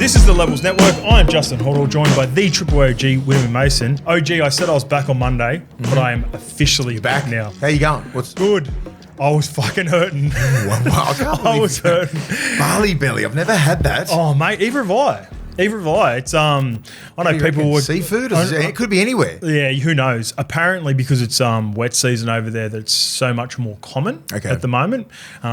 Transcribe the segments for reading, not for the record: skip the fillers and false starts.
This is the Levels Network. I'm Justin Horo, joined by the Triple OG, Willie Mason. OG, I said I was back on Monday, but I am officially back now. How you going? What's Good. I was fucking hurting. I was hurting. Barley belly. I've never had that. Oh, mate, either have I. It's I know people would seafood. It could be anywhere. Yeah, who knows? Apparently, because it's wet season over there, that's so much more common at the moment.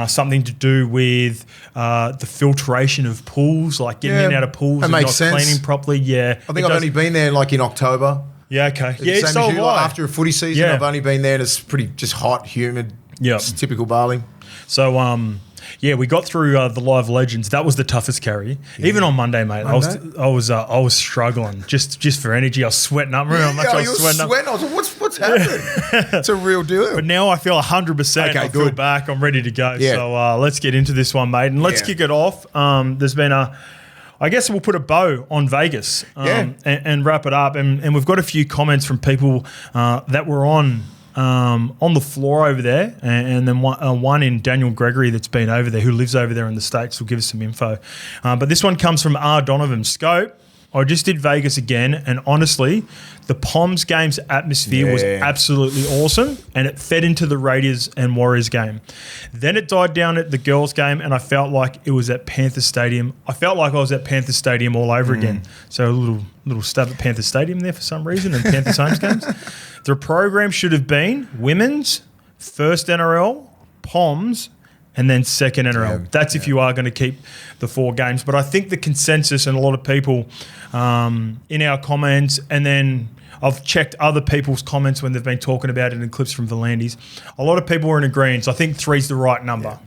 Something to do with the filtration of pools, like getting in and out of pools that and makes not sense. Cleaning properly. Yeah, I think I've only been there like in October. Yeah, okay. Yeah, it's same so as you, like after a footy season. Yeah. I've only been there and it's pretty just hot, humid. Yeah, it's typical barley. So yeah, we got through the live legends. That was the toughest carry. Yeah. Even on Monday, mate, I was struggling just for energy. I was sweating up. Remember how much I was sweating. I was like, what's happening? It's a real deal. But now I feel 100%. Okay, I feel back. I'm ready to go. Yeah. So let's get into this one, mate, and let's kick it off. There's been I guess we'll put a bow on Vegas and wrap it up. And we've got a few comments from people that were on the floor over there, and then one in Daniel Gregory that's been over there, who lives over there in the States, will give us some info. But this one comes from R. Donovan. Scope, I just did Vegas again, and honestly, the Poms game's atmosphere was absolutely awesome, and it fed into the Raiders and Warriors game. Then it died down at the girls game, and I felt like it was at Panther Stadium. I felt like I was at Panther Stadium all over again. So a little stab at Panther Stadium there for some reason, and Panthers homes games. The program should have been women's, first NRL, Poms, and then second NRL. That's if you are going to keep the 4 games. But I think the consensus, and a lot of people in our comments, and then I've checked other people's comments when they've been talking about it in clips from VLANDY'S, a lot of people are in agreement. I think 3's the right number. Yeah.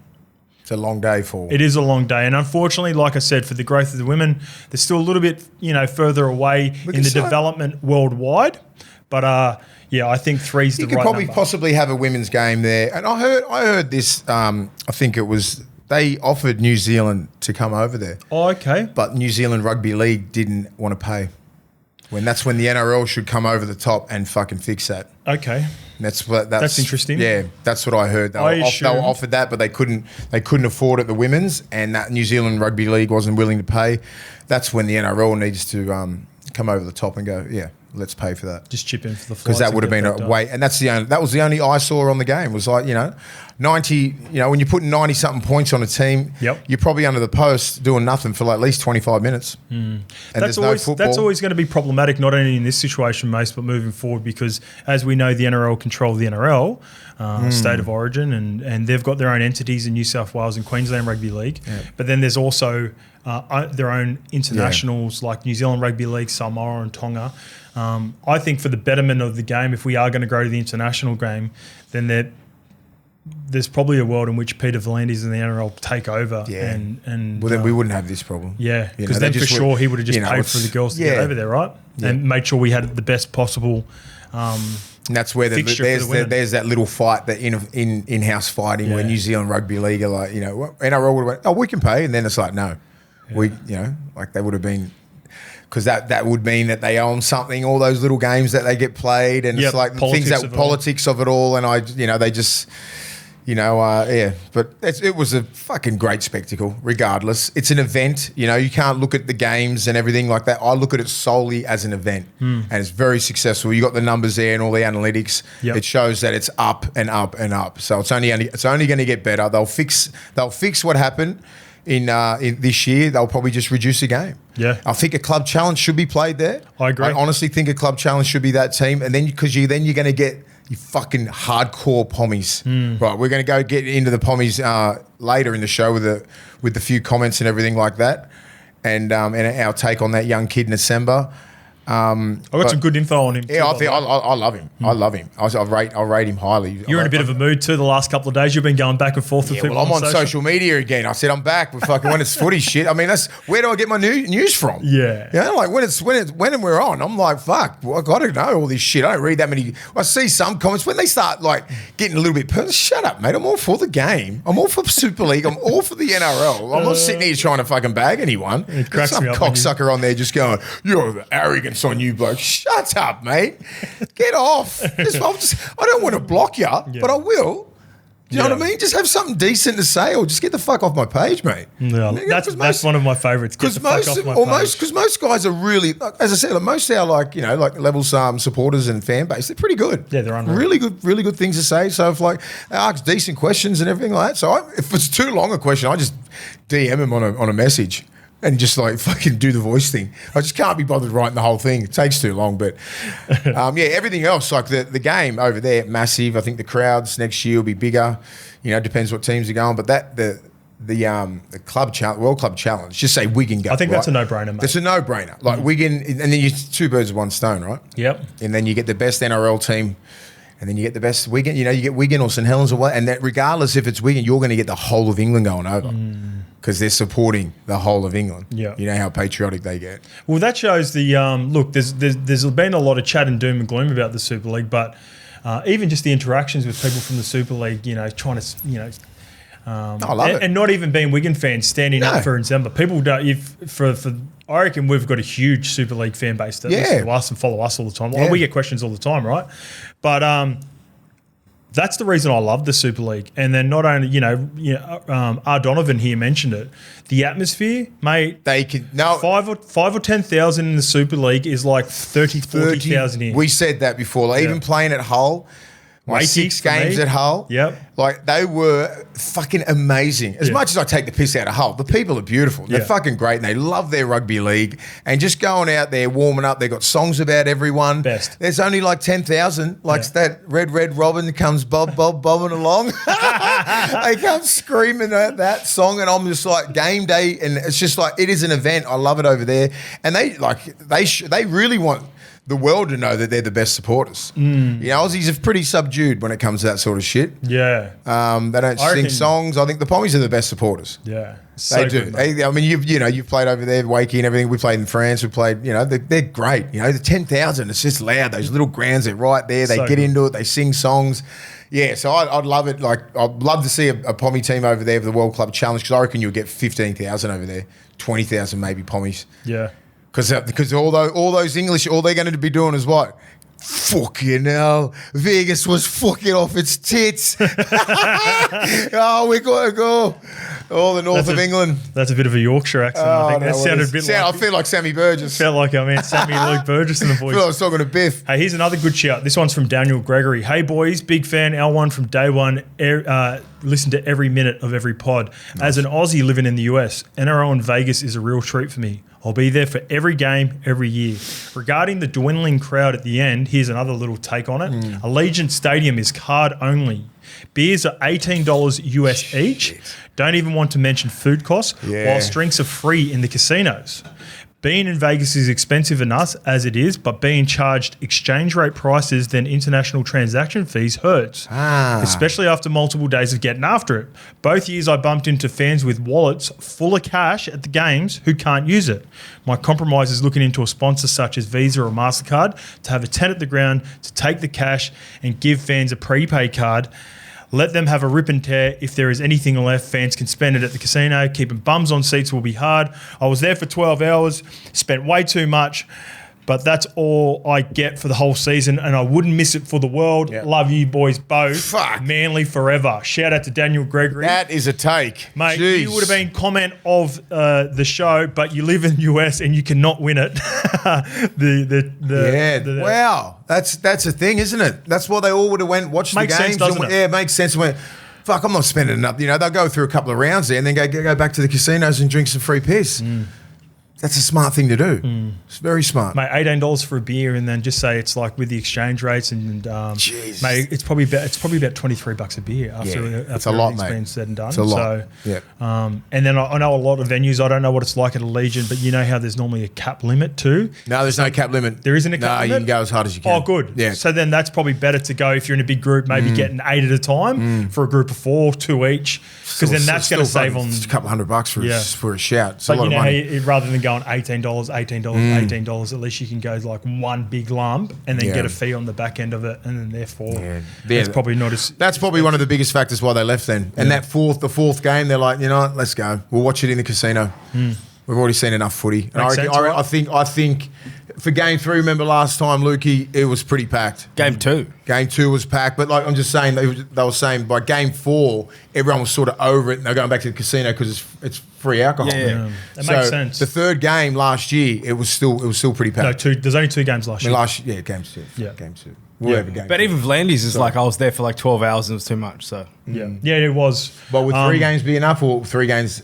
It's a long day for. It is a long day, and unfortunately, like I said, for the growth of the women, they're still a little bit, further away in the development worldwide. But I think 3's the right number. You could probably possibly have a women's game there, and I heard this. I think it was they offered New Zealand to come over there. Oh, okay. But New Zealand Rugby League didn't want to pay. That's when the NRL should come over the top and fucking fix that. Okay. That's interesting. Yeah, that's what I heard. They were offered that, but they couldn't afford it, the women's, and that New Zealand Rugby League wasn't willing to pay. That's when the NRL needs to come over the top and go, let's pay for that. Just chip in for the flights. Because that would have been a way, and that was the only eyesore on the game. Was like 90. When you put 90-something points on a team, you're probably under the post doing nothing for like at least 25 minutes. And that's always going to be problematic, not only in this situation, Mace, but moving forward, because as we know, the NRL control the NRL state of origin, and they've got their own entities in New South Wales and Queensland Rugby League. Yeah. But then there's also their own internationals like New Zealand Rugby League, Samoa and Tonga. I think for the betterment of the game, if we are going to go to the international game, then there's probably a world in which Peter VLANDY'S and the NRL take over. Yeah. And then we wouldn't have this problem. Yeah, because then for sure he would have just paid for the girls to get over there, right? Yeah. And made sure we had the best possible and that's where there's that little fight, that in-house fighting where New Zealand Rugby League are like, NRL would have went, we can pay. And then it's like, no. Yeah. Like they would have been... Because that would mean that they own something, all those little games that they get played, and it's like politics of it all, and they just, but it was a fucking great spectacle. Regardless, it's an event. You can't look at the games and everything like that. I look at it solely as an event, and it's very successful. You got the numbers there and all the analytics. It shows that it's up and up and up. So it's only going to get better. They'll fix what happened. In this year, they'll probably just reduce the game. Yeah, I think a club challenge should be played there. I agree. I honestly think a club challenge should be that team, and then because you're going to get you fucking hardcore pommies. Right, we're going to go get into the pommies later in the show with the few comments and everything like that, and our take on that young kid NSEMBA. I've got some good info on him. Yeah, I love him. I love him. I rate him highly. You're in a bit of a mood too the last couple of days. You've been going back and forth with people. Well, I'm on social media again. I said I'm back with fucking when it's footy shit. I mean, that's where do I get my news from? Yeah. Like when we're on, I'm like, fuck, I got to know all this shit. I don't read that many. I see some comments when they start like getting a little bit personal. Shut up, mate. I'm all for the game. I'm all for Super League. I'm all for the NRL. I'm not sitting here trying to fucking bag anyone. There's some cocksucker on there just going, you're the arrogance on you, bloke. Shut up, mate. Get off. I don't want to block you, but I will. Do you know what I mean? Just have something decent to say, or just get the fuck off my page, mate. Yeah, that's one of my favourites. Because most guys are really, as I said, like most of our like level supporters and fan base, they're pretty good. Yeah, they're unreal. Really good things to say. So if like they ask decent questions and everything like that, so if it's too long a question, I just DM him on a message. And just like fucking do the voice thing. I just can't be bothered writing the whole thing. It takes too long. But everything else, like the game over there, massive. I think the crowds next year will be bigger. You know, depends what teams are going. But the World Club Challenge, just say Wigan go. I think that's a no-brainer, mate. It's a no-brainer. Like Wigan, and then you two birds with one stone, right? Yep. And then you get the best NRL team. And then you get the best Wigan, you get Wigan or St Helens or what, and that regardless if it's Wigan, you're going to get the whole of England going over because they're supporting the whole of England. Yeah, you know how patriotic they get. Well, that shows the look. There's been a lot of chat and doom and gloom about the Super League, but even just the interactions with people from the Super League, trying to I love it, and not even being Wigan fans standing up for NSEMBA. People don't. I reckon we've got a huge Super League fan base that listen to us and follow us all the time. Well, we get questions all the time, right? But that's the reason I love the Super League. And then not only, R. Donovan here mentioned it. The atmosphere, mate. They can 5 or 10,000 in the Super League is like 40,000 here. We said that before. Like even playing at Hull. My 6 games at Hull, like they were fucking amazing. As much as I take the piss out of Hull, the people are beautiful. They're fucking great, and they love their rugby league. And just going out there, warming up, they've got songs about everyone. Best. There's only like 10,000. Like that Red Robin comes bobbing along. They come screaming at that song, and I'm just like game day, and it's just like it is an event. I love it over there, and they really want the world to know that they're the best supporters. Aussies are pretty subdued when it comes to that sort of shit. Yeah. They don't sing songs. I think the Pommies are the best supporters. Yeah. They do. You've played over there, Wakey and everything. We played in France. We played, they're great. The 10,000, it's just loud. Those little grounds, they're right there. They get into it. They sing songs. Yeah, so I'd love it. Like, I'd love to see a Pommy team over there for the World Club Challenge because I reckon you'll get 15,000 over there, 20,000 maybe Pommies. Yeah. Because all those English, all they're going to be doing is what? Fucking hell. Vegas was fucking off its tits. Oh, we got to go. Oh, the north of England. That's a bit of a Yorkshire accent. I think that sounded a bit like... I feel like Sammy Burgess. Felt like Sammy Luke Burgess in the voice. I feel like I was talking to Biff. Hey, here's another good shout. This one's from Daniel Gregory. Hey, boys, big fan, L1 from day one. Listen to every minute of every pod. Nice. As an Aussie living in the US, NRL in Vegas is a real treat for me. I'll be there for every game, every year. Regarding the dwindling crowd at the end, here's another little take on it. Allegiant Stadium is card only. Beers are $18 US each. Don't even want to mention food costs, whilst drinks are free in the casinos. Being in Vegas is expensive enough as it is, but being charged exchange rate prices then international transaction fees hurts, especially after multiple days of getting after it. Both years I bumped into fans with wallets full of cash at the games who can't use it. My compromise is looking into a sponsor such as Visa or MasterCard to have a tent at the ground to take the cash and give fans a prepaid card. Let them have a rip and tear. If there is anything left, fans can spend it at the casino. Keeping bums on seats will be hard. I was there for 12 hours, spent way too much, but that's all I get for the whole season, and I wouldn't miss it for the world. Yep. Love you boys both. Fuck. Manly forever. Shout out to Daniel Gregory. That is a take. Mate, you would have been comment of the show, but you live in the US and you cannot win it. Wow. That's a thing, isn't it? That's why they all would have went watch the games. Makes sense, doesn't it? Yeah, it makes sense. Went, fuck, I'm not spending enough. They'll go through a couple of rounds there and then go back to the casinos and drink some free piss. That's a smart thing to do. It's very smart. Mate, $18 for a beer, and then just say it's like with the exchange rates, and mate, it's probably about $23 a beer after it's a lot, everything's been said and done. It's a lot. So, and then I know a lot of venues. I don't know what it's like at Allegiant, but you know how there's normally a cap limit too. No, there's no cap limit. There isn't a cap limit. No, you can go as hard as you can. Oh, good. Yeah. So then that's probably better to go if you're in a big group, maybe getting 8 at a time for a group of 4, 2 each, because then that's going to save on a couple $100 for a shout. It's a lot of money. Rather than going $18, $18, at least you can go like one big lump and then get a fee on the back end of it, and then therefore it's probably not as. That's probably one of the biggest factors why they left then. And the fourth game, they're like, you know what, let's go. We'll watch it in the casino. We've already seen enough footy. And I think for game 3, remember last time, Lukey, it was pretty packed. Game 2. Game 2 was packed, but like I'm just saying, they were saying by game 4, everyone was sort of over it, and they're going back to the casino because it's free alcohol. Yeah. That makes sense. The third game last year, it was still pretty packed. No, there's only 2 games last year. Game 2. Yeah. Game 2. Whatever game. But even VLANDY'S is like I was there for like 12 hours and it was too much. So yeah, it was. But would 3 games be enough, or 3 games?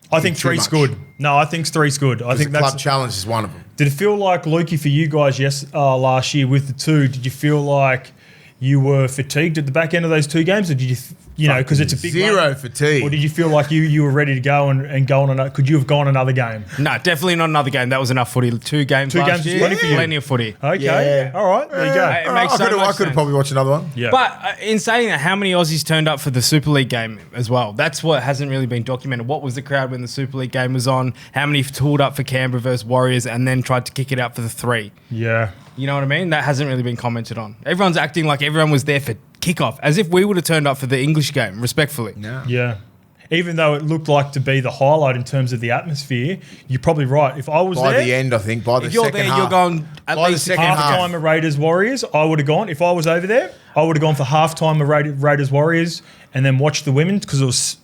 I think 3's good. No, I think 3's good. I think the club challenge is one of them. Did it feel like, Lukey, for you guys last year with the 2, did you feel like you were fatigued at the back end of those 2 games, or did you know, because it's a big zero fatigue, or did you feel like you were ready to go and go on another? Could you have gone another game? No, definitely not another game. That was enough footy. 2 games. 2 games year. plenty for you. Plenty of footy. Okay, Yeah. all right, there you go. It makes so much I could have probably watched another one. Yeah, But in saying that, how many Aussies turned up for the Super League game as well? That's what hasn't really been documented. What was the crowd when the Super League game was on? How many tooled up for Canberra versus Warriors and then tried to kick it out for the 3? Yeah. You know what I mean? That hasn't really been commented on. Everyone's acting like everyone was there for kickoff, as if we would have turned up for the English game, respectfully. No. Yeah. Even though it looked like to be the highlight in terms of the atmosphere, you're probably right. If I was By there, the end, I think, by the If you're second there, half. you're going at By the least second half. half-time of Raiders Warriors, I would have gone. If I was over there, I would have gone for half-time of Raiders Warriors and then watched the women, because it was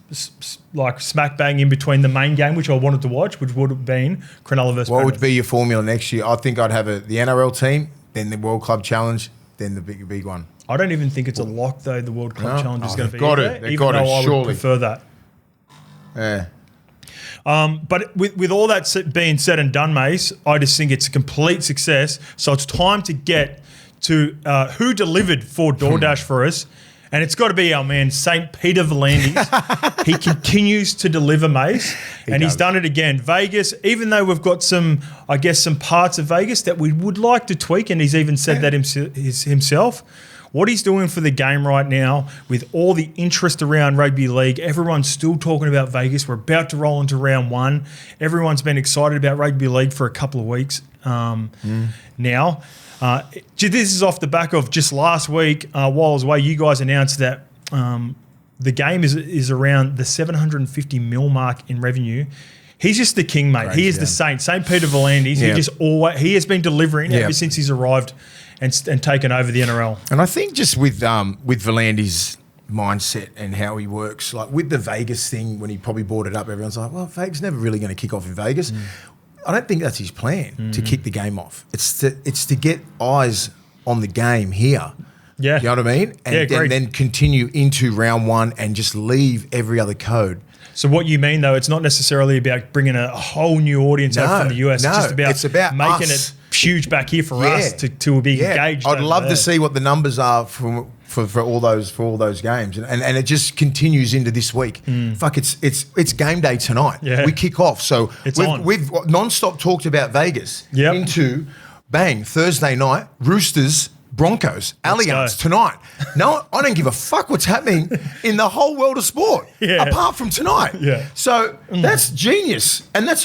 like smack bang in between the main game, which I wanted to watch, which would have been Cronulla versus What would Penrith. be your formula next year? I think I'd have the NRL team, then the World Club Challenge, then the big one. I don't even think it's a lock, though, the World Club Challenge is going to be got there, it. They've even got it, though I would surely. prefer that. Yeah. But with all that being said and done, Mace, I just think it's a complete success. So it's time to get to who delivered for DoorDash for us. And it's got to be our man, St. Peter VLANDY'S. He continues to deliver, Mace. He's done it again. Vegas, even though we've got some parts of Vegas that we would like to tweak, and he's even said that himself. What he's doing for the game right now, with all the interest around rugby league, everyone's still talking about Vegas. We're about to roll into round 1. Everyone's been excited about rugby league for a couple of weeks now. This is off the back of just last week, while I was away, you guys announced that the game is around the 750 mil mark in revenue. He's just the king, mate. He is the saint. St. Peter VLANDY'S. He has been delivering ever since he's arrived and taken over the NRL. And I think just with VLANDY'S mindset and how he works, like with the Vegas thing, when he probably brought it up, everyone's like, well, Vegas never really going to kick off in Vegas. I don't think that's his plan, to kick the game off. It's to get eyes on the game here. Yeah. You know what I mean? And then continue into round 1 and just leave every other code. So what you mean, though, it's not necessarily about bringing a whole new audience out from the US. It's about making it huge back here for us to be engaged. I'd love to see what the numbers are for all those games, and it just continues into this week. Fuck, it's game day tonight. Yeah. We kick off, so we've non-stop talked about Vegas into bang Thursday night, Roosters, Broncos, Allianz tonight. No, I don't give a fuck what's happening in the whole world of sport apart from tonight. Yeah. So that's genius, and that's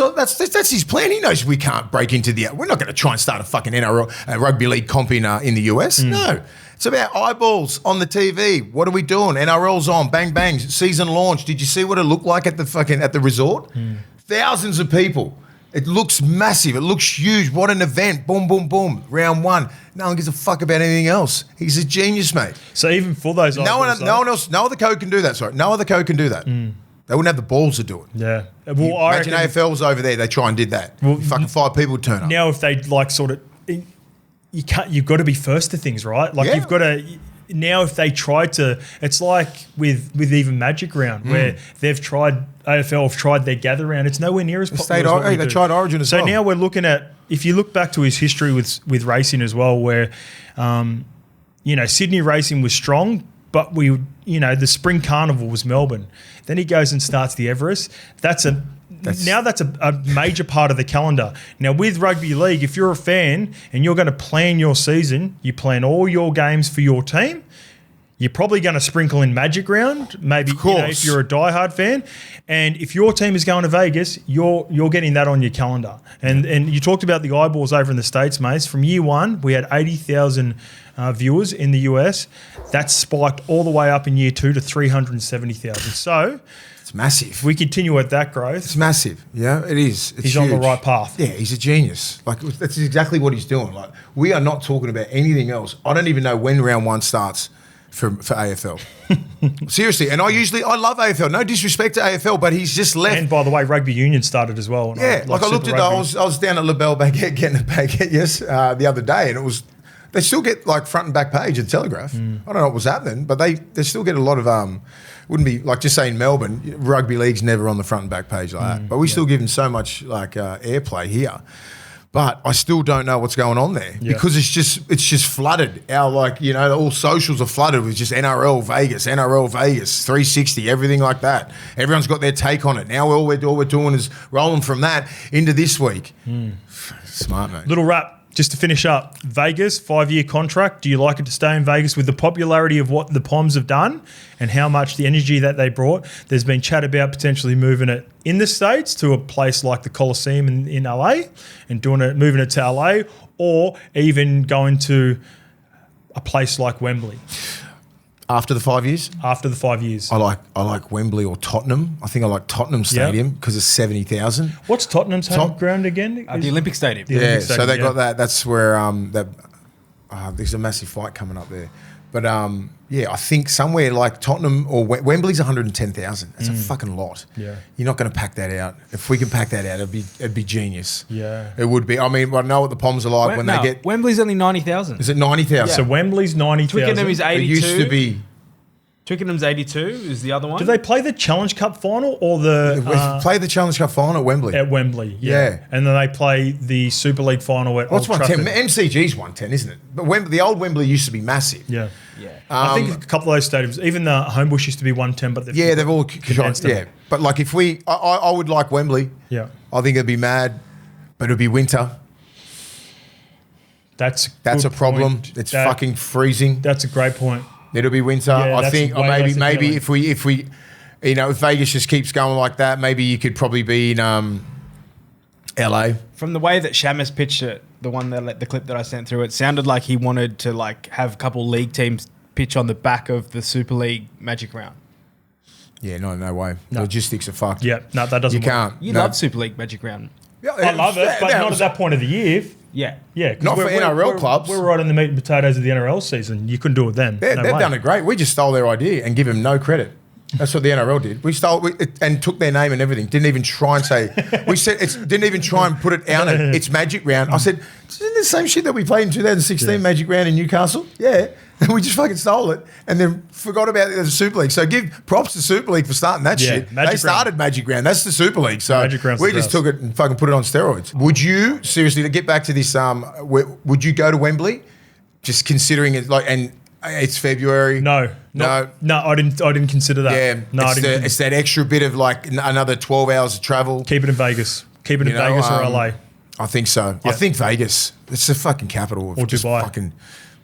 his plan. He knows we can't break into we're not going to try and start a fucking NRL rugby league comp in the US. No. It's about eyeballs on the TV. What are we doing? NRL's on. Bang, bang. Season launch. Did you see what it looked like at the resort? Thousands of people. It looks massive. It looks huge. What an event. Boom, boom, boom. Round 1. No one gives a fuck about anything else. He's a genius, mate. So even for those no one else, no other code can do that. Sorry. No other code can do that. They wouldn't have the balls to do it. Yeah. Well, imagine AFL was over there. They try and did that. Well, fucking 5 people would turn up. Now if they you've got to be first to things, right? Like you've got to... Now, if they tried to, it's like with even Magic Round, where AFL have tried their gather round. It's nowhere near as popular. They tried Origin as well. So now we're looking at, if you look back to his history with racing as well, where Sydney racing was strong, but the Spring Carnival was Melbourne. Then he goes and starts the Everest. That's a major part of the calendar. Now, with rugby league, if you're a fan and you're going to plan your season, you plan all your games for your team. You're probably going to sprinkle in Magic Round, maybe if you're a diehard fan. And if your team is going to Vegas, you're getting that on your calendar. And you talked about the eyeballs over in the States, Mace. From year 1, we had 80,000 viewers in the US. That spiked all the way up in year 2 to 370,000. So It's massive. If we continue at that growth, it's massive. Yeah, it is. It's he's huge. on the right path. Yeah, he's a genius. Like that's exactly what he's doing. Like we are not talking about anything else. I don't even know when round 1 starts for AFL. Seriously, and I love AFL. No disrespect to AFL, but he's just left. And by the way, rugby union started as well. Yeah, like I looked at I was down at LaBelle Baguette getting a baguette the other day, and it was. They still get like front and back page of Telegraph. I don't know what was happening, but they still get a lot of wouldn't be like just saying Melbourne rugby league's never on the front and back page like that. But we still give them so much like airplay here. But I still don't know what's going on there because it's just flooded. All socials are flooded with just NRL Vegas, 360, everything like that. Everyone's got their take on it. Now all we're doing is rolling from that into this week. Smart, mate. Little wrap. Just to finish up, Vegas, 5-year contract. Do you like it to stay in Vegas with the popularity of what the Poms have done and how much the energy that they brought? There's been chat about potentially moving it in the States to a place like the Coliseum in LA and moving it to LA, or even going to a place like Wembley. After the 5 years? After the 5 years. I like Wembley or Tottenham. I think I like Tottenham Stadium because it's 70,000. What's Tottenham's home ground again? The Olympic Stadium. So they got that. That's where there's a massive fight coming up there. But I think somewhere like Tottenham or Wembley's 110,000. That's a fucking lot. Yeah, you're not going to pack that out. If we can pack that out, it'd be genius. Yeah, it would be. I mean, I know what the Poms are like they get. Wembley's only 90,000. Is it 90,000? So Wembley's 90,000. Twickenham is 82. It used to be. Twickenham's 82 is the other one. Do they play the Challenge Cup final or the... play the Challenge Cup final at Wembley. At Wembley, yeah. And then they play the Super League final at What's Old Trafford. 110? MCG's 110, isn't it? But the old Wembley used to be massive. Yeah. I think a couple of those stadiums, even the Homebush used to be 110, but they've all condensed them. Yeah, but like if I would like Wembley. Yeah. I think it'd be mad, but it'd be winter. That's a problem. It's fucking freezing. That's a great point. It'll be winter. Yeah, I think, or maybe if we, if Vegas just keeps going like that, maybe you could probably be in LA. From the way that Shamus pitched it, the clip that I sent through, it sounded like he wanted to like have a couple league teams pitch on the back of the Super League Magic Round. Yeah, no way. No. Logistics are fucked. Yeah, no, that doesn't. You can't. You love Super League Magic Round. Yeah, I love it, but not at that point of the year. Yeah. Not for NRL clubs. We're right in the meat and potatoes of the NRL season. You couldn't do it then. They've done it great. We just stole their idea and give them no credit. That's what the NRL did. We stole and took their name and everything. Didn't even try and say. We said didn't even try and put it out. It's Magic Round. I said, isn't it the same shit that we played in 2016 Magic Round in Newcastle? Yeah. And we just fucking stole it and then forgot about the Super League. So give props to Super League for starting that shit. They started Magic Round. That's the Super League. So we just took it and fucking put it on steroids. Would you, seriously, to get back to this, would you go to Wembley? Just considering it like, and it's February. No, I didn't consider that. Yeah, no, it's that extra bit of like another 12 hours of travel. Keep it in Vegas. Keep it in Vegas or LA. I think so. Yeah. I think Vegas. It's the fucking capital of just Dubai. Fucking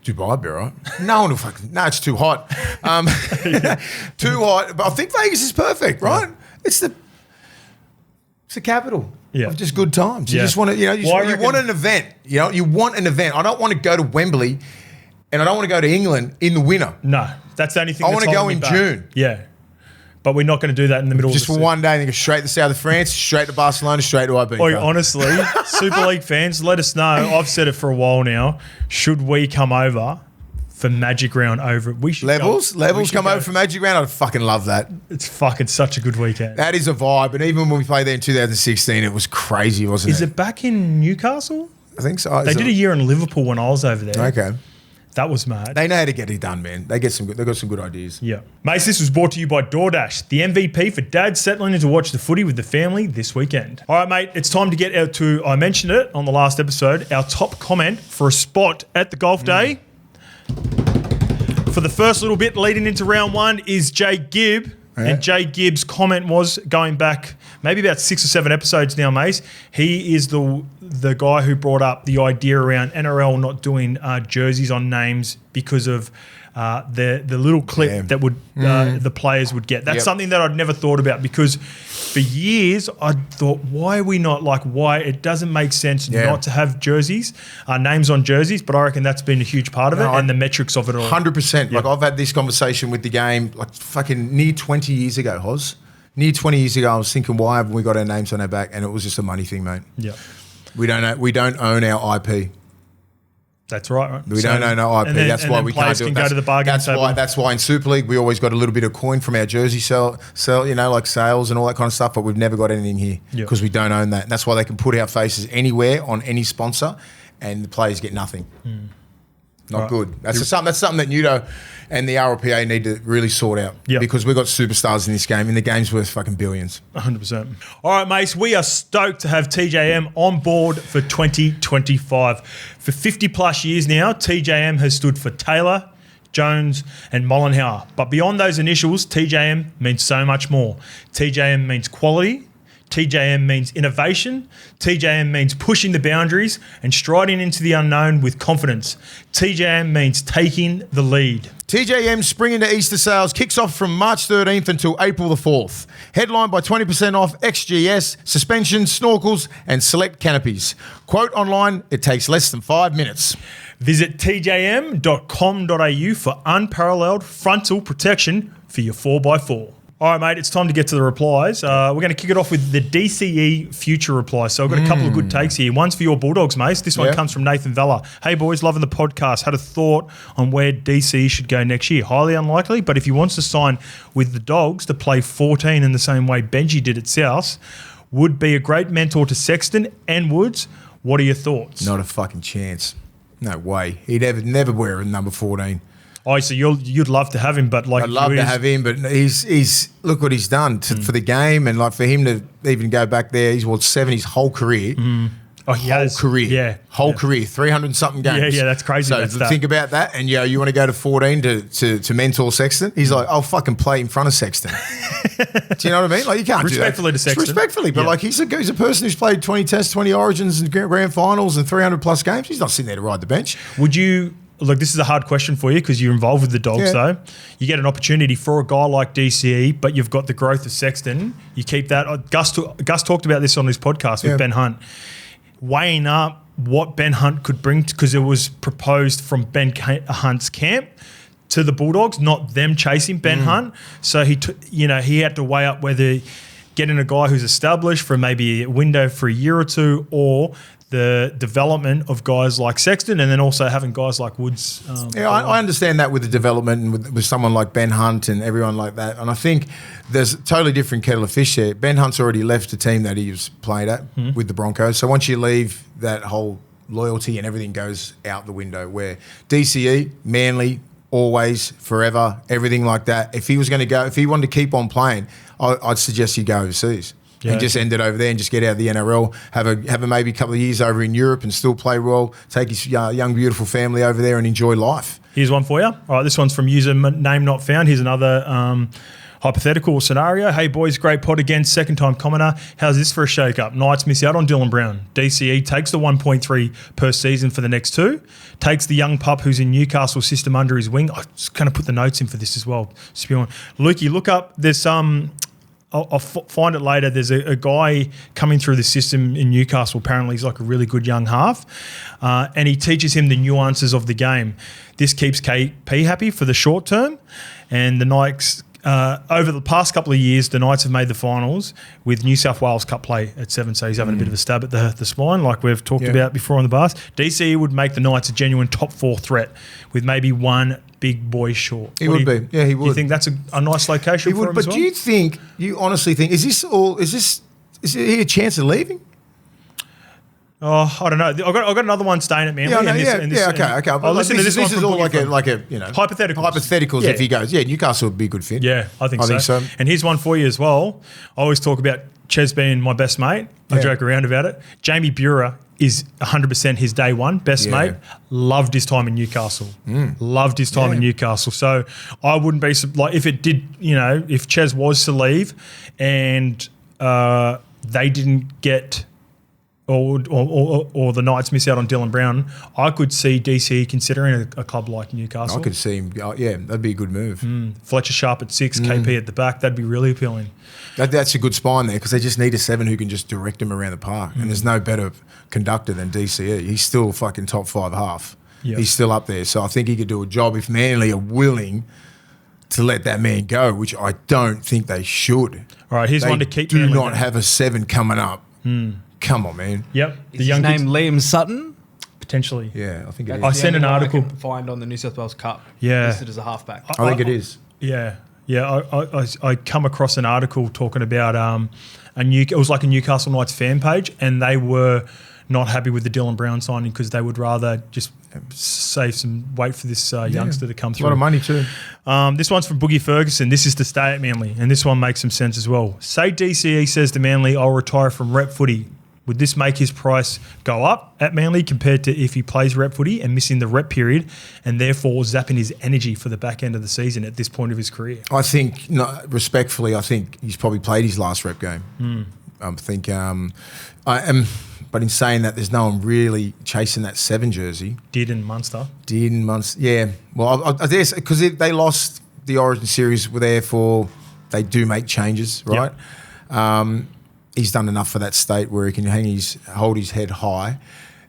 Dubai, be right. No one will fucking. No, it's too hot. Too hot. But I think Vegas is perfect, right? Yeah. It's the capital of just good times. You just want to, you want an event. You want an event. I don't want to go to Wembley, and I don't want to go to England in the winter. No, that's the only thing. I want to go in June. Yeah. But we're not going to do that in the middle just of the for one day and go straight to the south of France, straight to Barcelona, straight to Ibiza. Oi, honestly, Super League fans, let us know. I've said it for a while now. Should we come over for Magic Round over? We should Levels come over for Magic Round. I'd fucking love that. It's fucking such a good weekend. That is a vibe. And even when we played there in 2016, it was crazy, wasn't it? Is it back in Newcastle? I think so. They did a year in Liverpool when I was over there. Okay. That was mad. They know how to get it done, man. They got some good ideas. Yeah. Mace, this was brought to you by DoorDash, the MVP for dads settling in to watch the footy with the family this weekend. All right, mate, it's time to get out to, I mentioned it on the last episode, our top comment for a spot at the golf day. For the first little bit leading into round one is Jay Gibb. Yeah. And Jay Gibb's comment was going back maybe about 6 or 7 episodes now, Mace. He is the guy who brought up the idea around NRL not doing jerseys on names because of the little clip that would the players would get. That's something that I'd never thought about because for years I thought, why are we not why it doesn't make sense not to have jerseys, names on jerseys, but I reckon that's been a huge part of it and the metrics of it all. 100%. Like I've had this conversation with the game like fucking near 20 years ago, Hoz. Near 20 years ago, I was thinking, why haven't we got our names on our back? And it was just a money thing, mate. Yeah. We don't own our IP. That's right. We don't own our IP. That's why we can't do it. Go to the bargain table. That's why in Super League we always got a little bit of coin from our jersey sell, like sales and all that kind of stuff. But we've never got anything here because we don't own that. And that's why they can put our faces anywhere on any sponsor, and the players get nothing. Not good. That's something that Nudo and the RLPA need to really sort out because we've got superstars in this game, and the game's worth fucking billions. 100%. All right, mates, we are stoked to have TJM on board for 2025. For 50 plus years now, TJM has stood for Taylor, Jones and Mollenhauer. But beyond those initials, TJM means so much more. TJM means quality. TJM means innovation. TJM means pushing the boundaries and striding into the unknown with confidence. TJM means taking the lead. TJM's Spring into Easter sales kicks off from March 13th until April the 4th. Headlined by 20% off XGS, suspensions, snorkels and select canopies. Quote online, it takes less than 5 minutes. Visit tjm.com.au for unparalleled frontal protection for your 4x4. All right, mate, it's time to get to the replies. We're going to kick it off with the DCE future replies. So I've got a couple of good takes here. One's for your Bulldogs, mate. This one comes from Nathan Vella. Hey, boys, loving the podcast. Had a thought on where DCE should go next year. Highly unlikely, but if he wants to sign with the Dogs to play 14 in the same way Benji did at South, would be a great mentor to Sexton and Woods. What are your thoughts? Not a fucking chance. No way. He'd never wear a number 14. Oh, so you'd love to have him, but like I'd love to have him, but he's look what he's done for the game, and like for him to even go back there, he's won 7 his whole career. Oh, career, career, 300 something games. Yeah, that's crazy. So think about that, and you want to go to 14 to mentor Sexton. He's like, I'll fucking play in front of Sexton. Do you know what I mean? Like you can't respectfully do that. To Sexton, respectfully, but like he's a person who's played 20 tests, 20 origins, and grand finals, and 300 plus games. He's not sitting there to ride the bench. Would you? Look, this is a hard question for you because you're involved with the Dogs, though. You get an opportunity for a guy like DCE, but you've got the growth of Sexton. You keep that. Gus talked about this on his podcast with Ben Hunt, weighing up what Ben Hunt could bring because it was proposed from Ben Hunt's camp to the Bulldogs, not them chasing Ben Hunt. So he had to weigh up whether getting a guy who's established for maybe a window for a year or two, or the development of guys like Sexton, and then also having guys like Woods. I understand that with the development and with someone like Ben Hunt and everyone like that. And I think there's a totally different kettle of fish there. Ben Hunt's already left the team that he was played at with the Broncos. So once you leave, that whole loyalty and everything goes out the window, where DCE, Manly, always, forever, everything like that. If he was going to go, if he wanted to keep on playing, I'd suggest he go overseas. And just end it over there and just get out of the NRL, have a maybe couple of years over in Europe and still play well, take his young, beautiful family over there and enjoy life. Here's one for you. All right, this one's from user name not found. Here's another hypothetical scenario. Hey, boys, great pod again. Second time commenter. How's this for a shake-up? Knights miss out on Dylan Brown. DCE takes the 1.3 per season for the next 2. Takes the young pup who's in Newcastle system under his wing. I'm just going to put the notes in for this as well. Lukey, look up. There's some... I'll find it later. There's a guy coming through the system in Newcastle. Apparently, he's like a really good young half, and he teaches him the nuances of the game. This keeps KP happy for the short term, and the Knights, over the past couple of years, the Knights have made the finals with New South Wales Cup play at 7, so he's having a bit of a stab at the spine, like we've talked about before on the bars. DCE would make the Knights a genuine top 4 threat with maybe one big boy short. He would be. Yeah, he would. You think that's a nice location for him as well? But you honestly think, is he a chance of leaving? Oh, I don't know. I've got another one staying at Manly. Okay. I'll listen to this is all like a hypotheticals. If he goes, Newcastle would be a good fit. Yeah, I think so. And here's one for you as well. I always talk about Ches being my best mate. I joke around about it. Jamie Buhrer is 100% his day one best mate. Loved his time in Newcastle. Loved his time in Newcastle. So I wouldn't be like if it did. If Ches was to leave and they didn't get. Or the Knights miss out on Dylan Brown, I could see DCE considering a club like Newcastle. I could see him. That'd be a good move. Fletcher Sharp at 6, KP at the back. That'd be really appealing. That's a good spine there because they just need a 7 who can just direct them around the park. And there's no better conductor than DCE. He's still fucking top 5 half. Yep. He's still up there. So I think he could do a job if Manly are willing to let that man go, which I don't think they should. All right, here's one to keep. Do not have a 7 coming up. Come on, man. Yep. Is his name Liam Sutton? Potentially. Yeah, I think it is. I sent an article. I can find on the New South Wales Cup. Yeah. Listed as a halfback. I think it is. Yeah. Yeah. I come across an article talking about it was like a Newcastle Knights fan page, and they were not happy with the Dylan Brown signing because they would rather just wait for this youngster to come through. A lot of money too. This one's from Boogie Ferguson. This is to stay at Manly, and this one makes some sense as well. Say DCE says to Manly, I'll retire from rep footy. Would this make his price go up at Manly compared to if he plays rep footy and missing the rep period and therefore zapping his energy for the back end of the season at this point of his career? I think, respectfully, I think he's probably played his last rep game. I think but in saying that, there's no one really chasing that 7 jersey. Did in Munster. Yeah. Well, I guess because they lost the Origin series, therefore they do make changes, right? Yep. He's done enough for that state where he can hold his head high.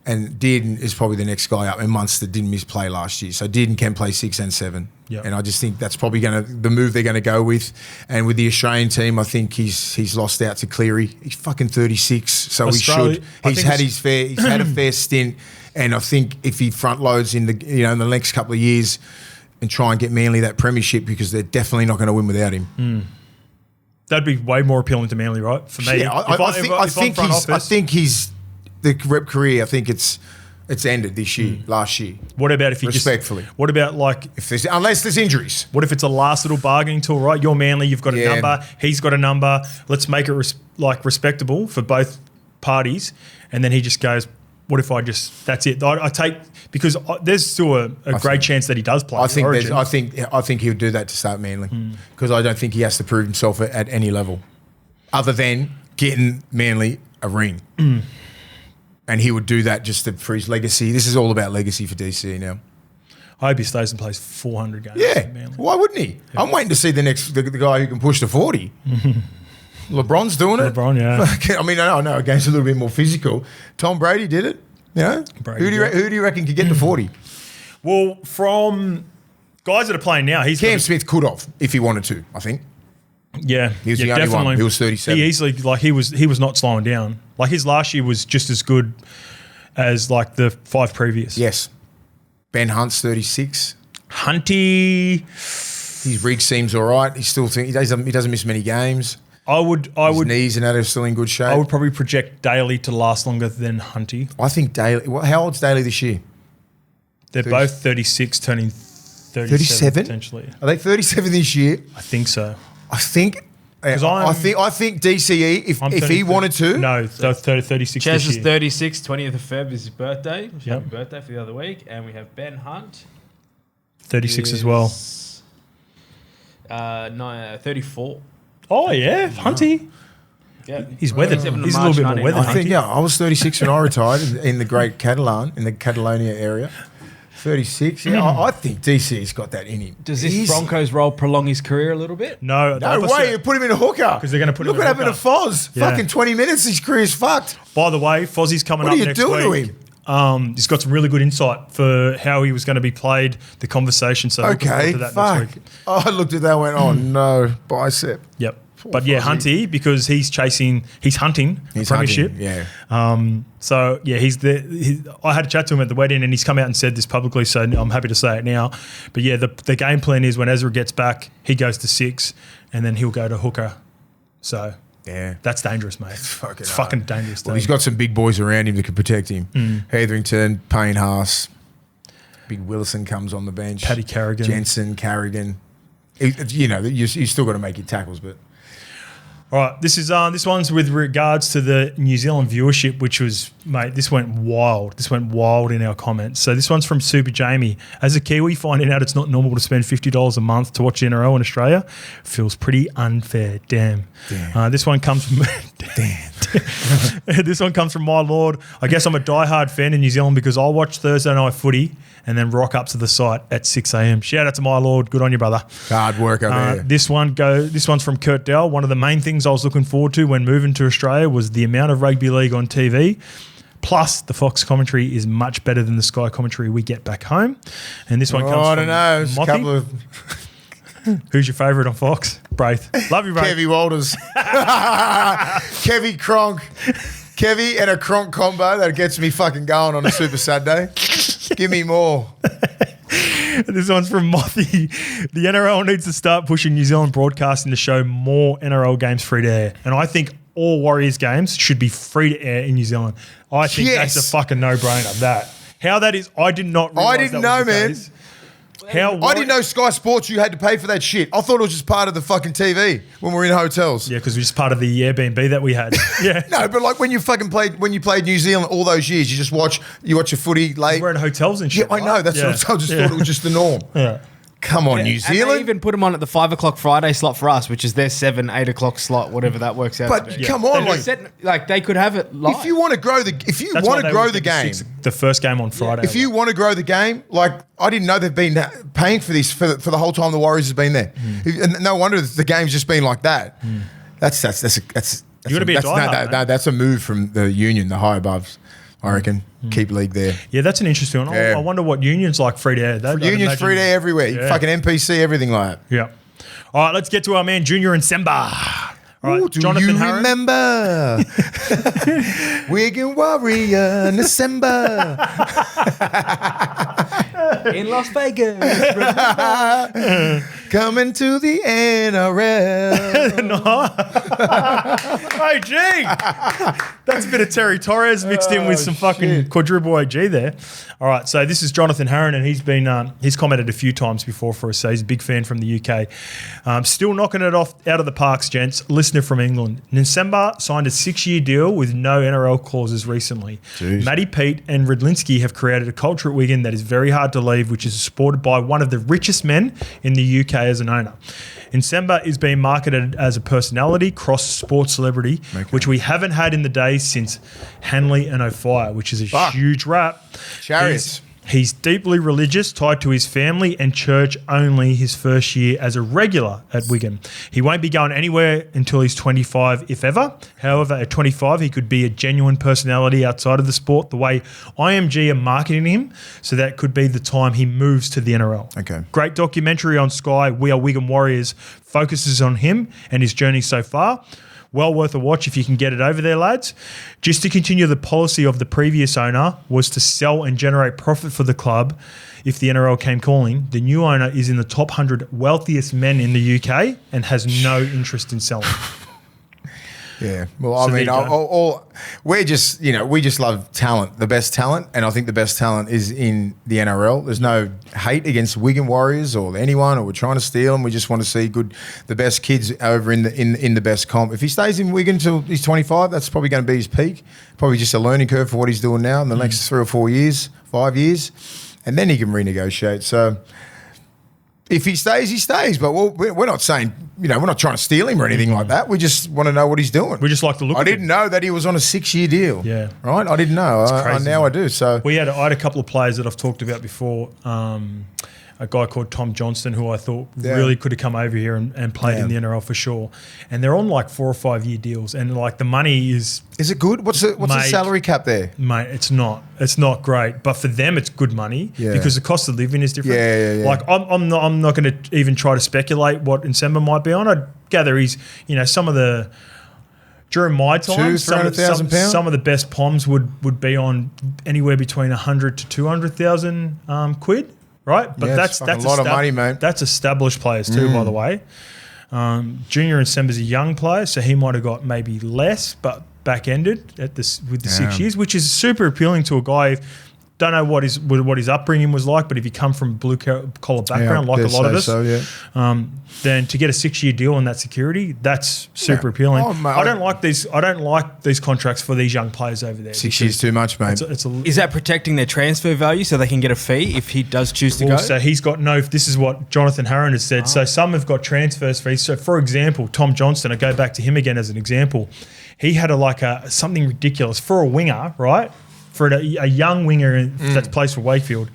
And Dearden is probably the next guy up. And Munster didn't miss play last year. So Dearden can play 6 and 7. Yep. And I just think that's probably the move they're going to go with. And with the Australian team, I think he's lost out to Cleary. He's fucking 36, so Australia, he should. He's had a fair stint. And I think if he front loads in the next couple of years and try and get Manly that premiership, because they're definitely not going to win without him. That'd be way more appealing to Manly, right? For me, yeah, I think he's the rep career. I think it's ended this year, last year. What about if he respectfully? What about unless there's injuries? What if it's a last little bargaining tool, right? You're Manly, you've got a number, he's got a number. Let's make it respectable for both parties, and then he just goes, "What if that's it?" I take because there's still a great chance that he does play. I think he'll do that to start Manly because I don't think he has to prove himself at any level, other than getting Manly a ring. And he would do that just for his legacy. This is all about legacy for DCE now. I hope he stays and plays 400 games. Yeah, why wouldn't he? Yeah. I'm waiting to see the guy who can push to 40. LeBron's doing it. LeBron, yeah. I mean, I know a game's a little bit more physical. Tom Brady did it. You know, who do you reckon could get to 40? Well, from guys that are playing now, Cam Smith could have if he wanted to. I think. Yeah, he was the only one. He was 37. He easily he was not slowing down. Like his last year was just as good as like the 5 previous. Yes. Ben Hunt's 36. Hunty, his rig seems all right. He doesn't miss many games. His knees and that are still in good shape. I would probably project Daly to last longer than Hunty. I think Daly. How old's Daly this year? They're both 36, turning 37 potentially. Are they 37 this year? I think so. I think DCE, if he wanted to. No, 36 Chaz this is year. 36, 20th of Feb is his birthday. Happy birthday for the other week. And we have Ben Hunt. 36 as well. 34. Oh, yeah, Hunty. Yeah. He's weathered. He's a little bit more weathered. I think, I was 36 when I retired in the great in the Catalonia area. 36. Yeah, I think DC's got that in him. Does this Broncos role prolong his career a little bit? No way. You put him in a hooker because they're going to put him. Look what happened to Foz. Yeah. Fucking 20 minutes. His career's fucked. By the way, Fozzie's coming up next week. What are you doing to him? He's got some really good insight for how he was going to be played. The conversation. So okay, fuck. Next week. I looked at that and went, oh no, bicep. Yep. But yeah, Hunty, because he's hunting a premiership. Yeah. So yeah, I had a chat to him at the wedding, and he's come out and said this publicly. So I'm happy to say it now. But yeah, the game plan is when Ezra gets back, he goes to 6, and then he'll go to hooker. So yeah, that's dangerous, mate. It's fucking dangerous. Well, he's got some big boys around him that can protect him. Hetherington, Payne Haas, Big Wilson comes on the bench. Paddy Carrigan, Jensen, Carrigan. You still got to make your tackles, but. All right, this one's with regards to the New Zealand viewership, which was, mate, this went wild. This went wild in our comments. So this one's from Super Jamie. As a Kiwi, finding out it's not normal to spend $50 a month to watch NRL in Australia feels pretty unfair. Damn. This one comes from this one comes from my lord. I guess I'm a diehard fan in New Zealand because I'll watch Thursday night footy and then rock up to the site at 6 a.m. Shout out to my lord. Good on you, brother. Hard work over there. This one's from Kurt Dell. One of the main things I was looking forward to when moving to Australia was the amount of rugby league on TV. Plus, the Fox commentary is much better than the Sky commentary we get back home. And this one comes from I don't know. There's a couple of... Who's your favourite on Fox? Braith. Love you, Braith. Kevy Walters. Kevy Cronk. Kevy and a Cronk combo that gets me fucking going on a Super Saturday. Give me more. This one's from Mothy. The NRL needs to start pushing New Zealand broadcasting to show more NRL games free to air. And I think all Warriors games should be free to air in New Zealand. I think that's a fucking no-brainer, that. How that is, I did not realise I didn't know, man. I didn't know Sky Sports, you had to pay for that shit. I thought it was just part of the fucking TV when we're in hotels. Yeah, because we're just part of the Airbnb that we had. Yeah. No, but like when you played New Zealand all those years, you watch your footy late. We're in hotels and shit. Yeah, I know. That's what I just thought it was just the norm. Yeah. Come on, New Zealand. And they even put them on at the 5 o'clock Friday slot for us, which is their 7, 8 o'clock slot, whatever that works out to be. But come on, like they could have it live. If you want to grow the game, the first game on Friday. If you want to grow the game, like I didn't know they've been paying for this for the whole time the Warriors have been there. And no wonder the game's just been like that. That's you got to be a diehard. That's a move from the union, the high above. I reckon. Keep league there. Yeah, that's an interesting one. I wonder what unions like free to air. Unions free to air everywhere. Yeah. Fucking NPC, everything like that. Yeah. All right, let's get to our man Junior and Semba. All right, do Jonathan you remember Wigan Warrior in December in Las Vegas? Coming to the NRL. Hey, G. That's a bit of Terry Torres mixed in with some fucking quadruple OG there. All right, so this is Jonathan Harron, and he's commented a few times before for us, so he's a big fan from the UK. Still knocking it out of the parks, gents. Listener from England. NSEMBA signed a 6-year deal with no NRL clauses recently. Jeez. Matty Pete and Redlinski have created a culture at Wigan that is very hard to leave, which is supported by one of the richest men in the UK as an owner. NSEMBA is being marketed as a personality, cross-sport celebrity, which we haven't had in the days since Hanley and O'Fire, which is a huge rap. Chariots. He's deeply religious, tied to his family and church only his first year as a regular at Wigan. He won't be going anywhere until he's 25, if ever. However, at 25, he could be a genuine personality outside of the sport, the way IMG are marketing him, so that could be the time he moves to the NRL. Okay. Great documentary on Sky, We Are Wigan Warriors, focuses on him and his journey so far. Well worth a watch if you can get it over there, lads. Just to continue the policy of the previous owner was to sell and generate profit for the club if the NRL came calling. The new owner is in the top 100 wealthiest men in the UK and has no interest in selling. Yeah, well, I mean, we just love talent, the best talent, and I think the best talent is in the NRL. There's no hate against Wigan Warriors or anyone, or we're trying to steal them. We just want to see the best kids over in the best comp. If he stays in Wigan till he's 25, that's probably going to be his peak. Probably just a learning curve for what he's doing now in the next 3 or 4 years, 5 years, and then he can renegotiate. So if he stays, he stays. But we're not saying, we're not trying to steal him or anything like that. We just want to know what he's doing. We just like to look at him. I didn't know that he was on a 6-year deal. Yeah. Right? I didn't know. Now I do. So I had a couple of players that I've talked about before. A guy called Tom Johnston, who I thought really could have come over here and played in the NRL for sure. And they're on like 4 or 5 year deals, and like the money is. Is it good? What's the salary cap there, mate? It's not great, but for them it's good money because the cost of living is different. Yeah. Like I'm not going to even try to speculate what NSEMBA might be on. I gather he's some of the. During my time, some of the best POMs would be on anywhere between 100 to 200,000 quid. Right, but that's a lot of money, mate. That's established players too, by the way. Junior and Semba's a young player, so he might have got maybe less, but back ended with the 6 years, which is super appealing to a guy. Don't know what his upbringing was like, but if you come from a blue collar background, like a lot of us, then to get a 6-year deal on that security, that's super appealing. Oh, I don't like these contracts for these young players over there. 6 years too much, mate. Is that protecting their transfer value so they can get a fee if he does choose to go? So he's got no. This is what Jonathan Harron has said. So some have got transfers fees. So for example, Tom Johnston, I go back to him again as an example. He had something ridiculous for a winger, right? For a young winger that's plays for Wakefield,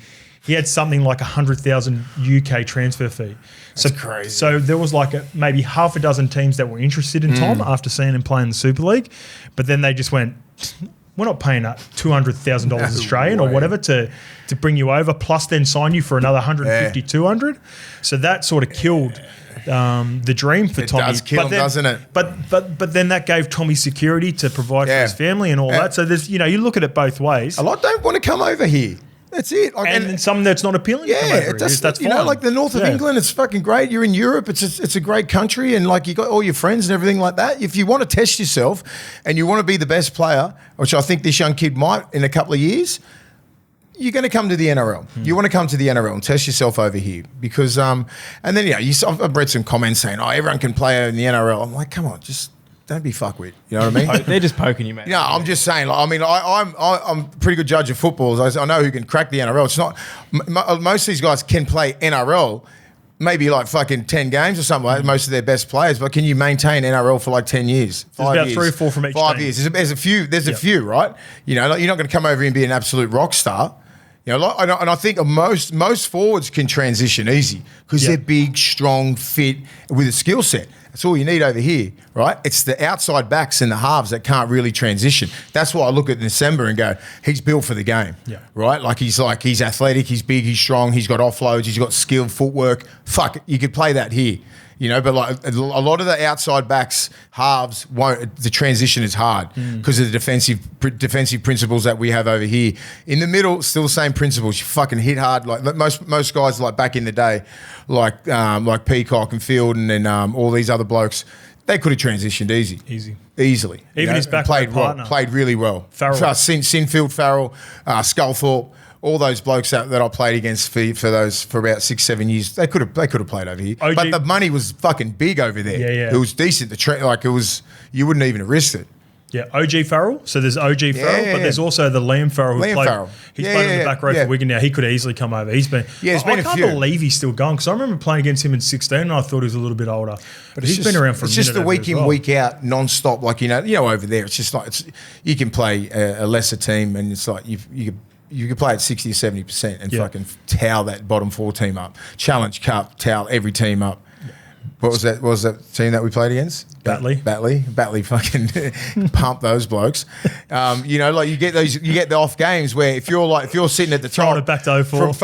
he had something like 100,000 UK transfer fee. That's crazy. So there was maybe half a dozen teams that were interested in Tom after seeing him play in the Super League, but then they just went, we're not paying $200,000 Australian or whatever to bring you over, plus then sign you for another 150, 200. So that sort of killed the dream for Tommy. It does kill him, doesn't it? But then that gave Tommy security to provide for his family and all that. So there's, you look at it both ways. A lot don't want to come over here. That's it. Like, and some that's not appealing. Yeah, that's fine. Like the north of England, it's fucking great. You're in Europe, it's a great country, and like you got all your friends and everything like that. If you want to test yourself and you want to be the best player, which I think this young kid might in a couple of years, you're going to come to the NRL. You want to come to the NRL and test yourself over here because, and then I've read some comments saying, "Oh, everyone can play in the NRL." I'm like, come on, just. Don't be fuckwit. You know what I mean? They're just poking you, mate. No, I'm just saying. Like, I mean, I'm a pretty good judge of football. I know who can crack the NRL. It's not most of these guys can play NRL, maybe like fucking 10 games or something like that, most of their best players. But can you maintain NRL for like 10 years? There's about 3 or 4 from each 5 years. There's a few. There's a few, right? Like, you're not going to come over here and be an absolute rock star. And I think most forwards can transition easy because they're big, strong, fit, with a skill set. That's all you need over here, right? It's the outside backs and the halves that can't really transition. That's why I look at NSEMBA and go, he's built for the game, right? He's athletic, he's big, he's strong, he's got offloads, he's got skill, footwork. Fuck, you could play that here. But like a lot of the outside backs, halves, the transition is hard because of the defensive principles that we have over here. In the middle, still the same principles. You fucking hit hard. Like most guys, like back in the day, like Peacock and Field and all these other blokes, they could have transitioned easily. Even his back partner played really well. Farrell, Sinfield, Farrell, Sculthorpe. All those blokes that I played against for about 6-7 years, they could have played over here. But the money was fucking big over there. Yeah. It was decent. You wouldn't even have risked it. Yeah, OG Farrell. So there's OG Farrell, but there's also the Liam Farrell. He's played in the back row for Wigan now. He could easily come over. He's been. I can't believe he's still going because I rember playing against him in 16 and I thought he was a little bit older. But he's been around for a minute. It's just the week in, week out, non-stop. Like over there, it's just like you can play a lesser team and it's like you could play at 60 or 70% and fucking towel that bottom 4 team up. Challenge Cup, towel every team up. What was that? What was that team that we played against? Batley fucking pump those blokes. You get the off games where if you're sitting at the top, back to 04.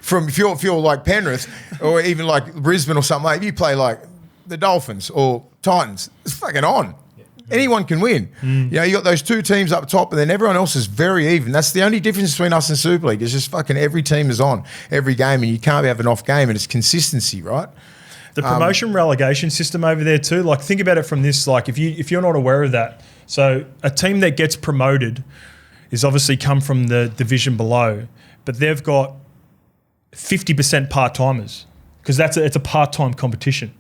from if you're like Penrith or even like Brisbane or something like, you play like the Dolphins or Titans, it's fucking on. Anyone can win. You got those 2 teams up top, and then everyone else is very even. That's the only difference between us and Super League. It's just fucking every team is on every game, and you can't have an off game, and it's consistency, right? The promotion relegation system over there too. Like, think about it from this. Like, if you're not aware of that, so a team that gets promoted is obviously come from the division below, but they've got 50% part timers because it's a part time competition.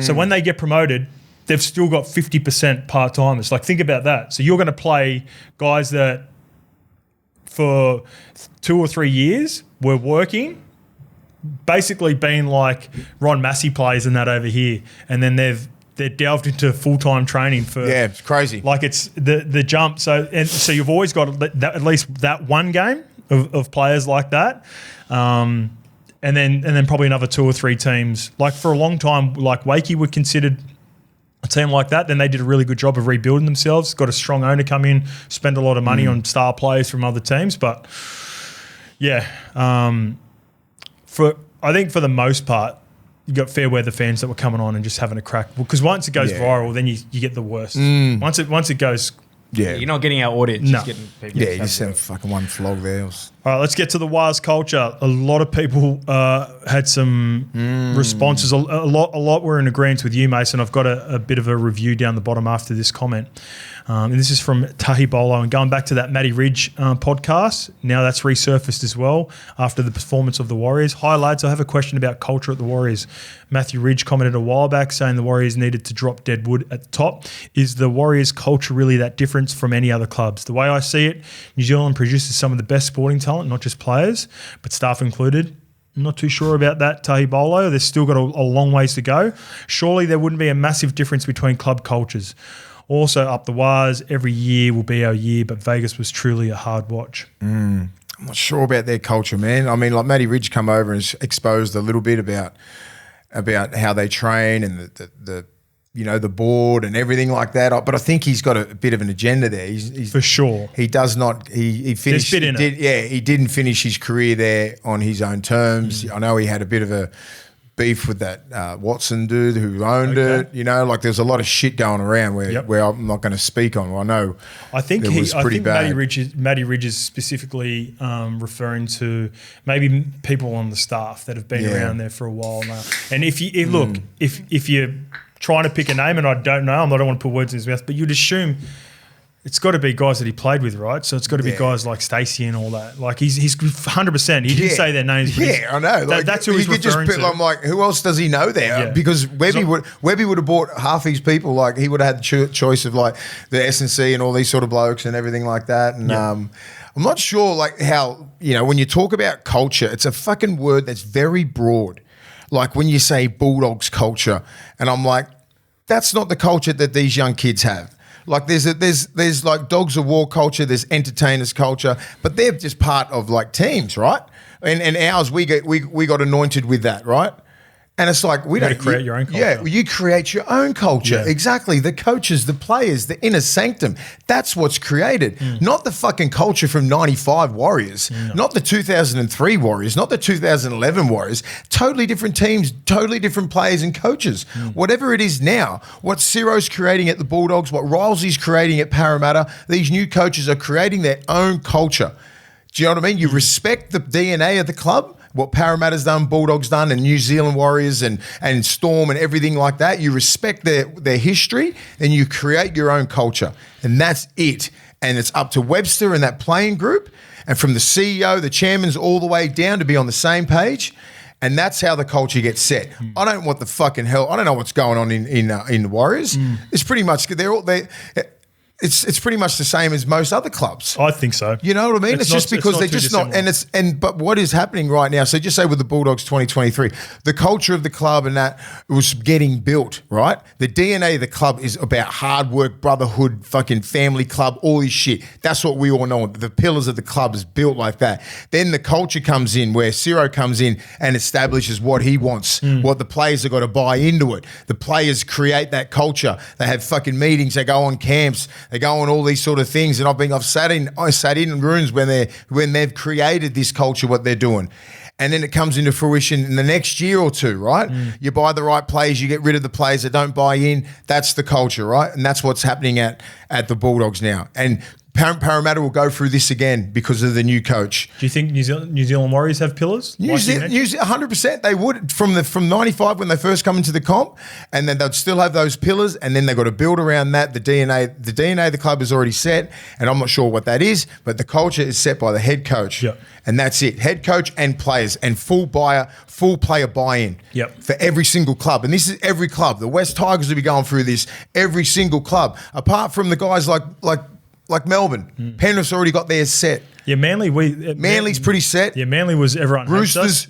So when they get promoted, they've still got 50% part-timers. Like, think about that. So you're going to play guys that for 2 or 3 years were working, basically being like Ron Massey plays and that over here, and then they're delved into full-time training for... Yeah, it's crazy. Like, it's the jump. So you've always got at least that one game of players like that. And then probably another 2 or 3 teams. Like, for a long time, like Wakey were considered a team like that. Then they did a really good job of rebuilding themselves, got a strong owner come in, spend a lot of money on star players from other teams. But yeah, I think for the most part, you got fair weather fans that were coming on and just having a crack. Because once it goes viral, then you get the worst. Once it goes... Yeah, you're not getting our audience. No. Just getting people. Yeah, you just have fucking one flog there. All right, let's get to the Wires culture. A lot of people had some responses. A lot were in agreement with you, Mason. I've got a bit of a review down the bottom after this comment. And this is from Tahi Bolo. And going back to that Matty Ridge podcast, now that's resurfaced as well after the performance of the Warriors. Hi, lads. I have a question about culture at the Warriors. Matthew Ridge commented a while back saying the Warriors needed to drop dead wood at the top. Is the Warriors culture really that different from any other clubs? The way I see it, New Zealand produces some of the best sporting talent, not just players, but staff included. I'm not too sure about that, Tahi Bolo. They've still got a long ways to go. Surely there wouldn't be a massive difference between club cultures. Also, up the Wires, every year will be our year, but Vegas was truly a hard watch. I'm not sure about their culture, man. I mean, like Matty Ridge come over and exposed a little bit about how they train and the board and everything like that. But I think he's got a bit of an agenda there. He's for sure. He does not. He finished. He didn't finish his career there on his own terms. I know he had a bit of a beef with that Watson dude who owned it. You know, like there's a lot of shit going around where I'm not going to speak on. I know. I think it was pretty bad. Matty Ridge is specifically referring to maybe people on the staff that have been around there for a while now. And if you're trying to pick a name, and I don't know, I don't want to put words in his mouth, but you'd assume it's got to be guys that he played with, right? So it's got to be guys like Stacey and all that. Like he's 100%. He didn't say their names. Yeah, I know. Like, that's who he's referring to. I'm like, who else does he know there? Yeah. Because Webby would have bought half these people. Like he would have had the choice of like the S&C and all these sort of blokes and everything like that. And I'm not sure like how, you know, when you talk about culture, it's a fucking word that's very broad. Like when you say Bulldogs culture, and I'm like, that's not the culture that these young kids have. Like there's like dogs of war culture, there's entertainers culture, but they're just part of like teams, right? And ours, we got anointed with that, right? And it's like we don't create your own culture. Yeah, you create your own culture. Yeah. Exactly. The coaches, the players, the inner sanctum. That's what's created. Not the fucking culture from 95 Warriors, not the 2003 Warriors, not the 2011 Warriors. Totally different teams, totally different players and coaches. Whatever it is now, what Ciro's creating at the Bulldogs, what Rilesy's creating at Parramatta, these new coaches are creating their own culture. Do you know what I mean? You respect the DNA of the club. What Parramatta's done, Bulldogs done, and New Zealand Warriors and Storm and everything like that. You respect their history and you create your own culture. And that's it. And it's up to Webster and that playing group and from the CEO, the chairmans, all the way down to be on the same page. And that's how the culture gets set. I don't know what the fucking hell. I don't know what's going on in the Warriors. It's pretty much It's pretty much the same as most other clubs. I think so. You know what I mean? It's just because they're just not, but what is happening right now? So just say with the Bulldogs 2023, the culture of the club and that was getting built, right? The DNA of the club is about hard work, brotherhood, fucking family club, all this shit. That's what we all know. The pillars of the club is built like that. Then the culture comes in where Ciro comes in and establishes what he wants, what the players have got to buy into it. The players create that culture. They have fucking meetings. They go on camps. They go on all these sort of things, and I've sat in rooms when they've created this culture, what they're doing, and then it comes into fruition in the next year or two, right? You buy the right players, you get rid of the players that don't buy in. That's the culture, right? And that's what's happening at the Bulldogs now. And Parramatta will go through this again because of the new coach. Do you think New Zealand Warriors have pillars? New Zealand, 100%. They would from 95 when they first come into the comp, and then they'd still have those pillars, and then they've got to build around that. The DNA of the club is already set, and I'm not sure what that is, but the culture is set by the head coach. Yep. And that's it. Head coach and players and full player buy-in for every single club. And this is every club. The West Tigers will be going through this, every single club, apart from the guys like Melbourne. Penrith's already got theirs set. Yeah, Manly's pretty set. Yeah, Manly was everyone. Roosters.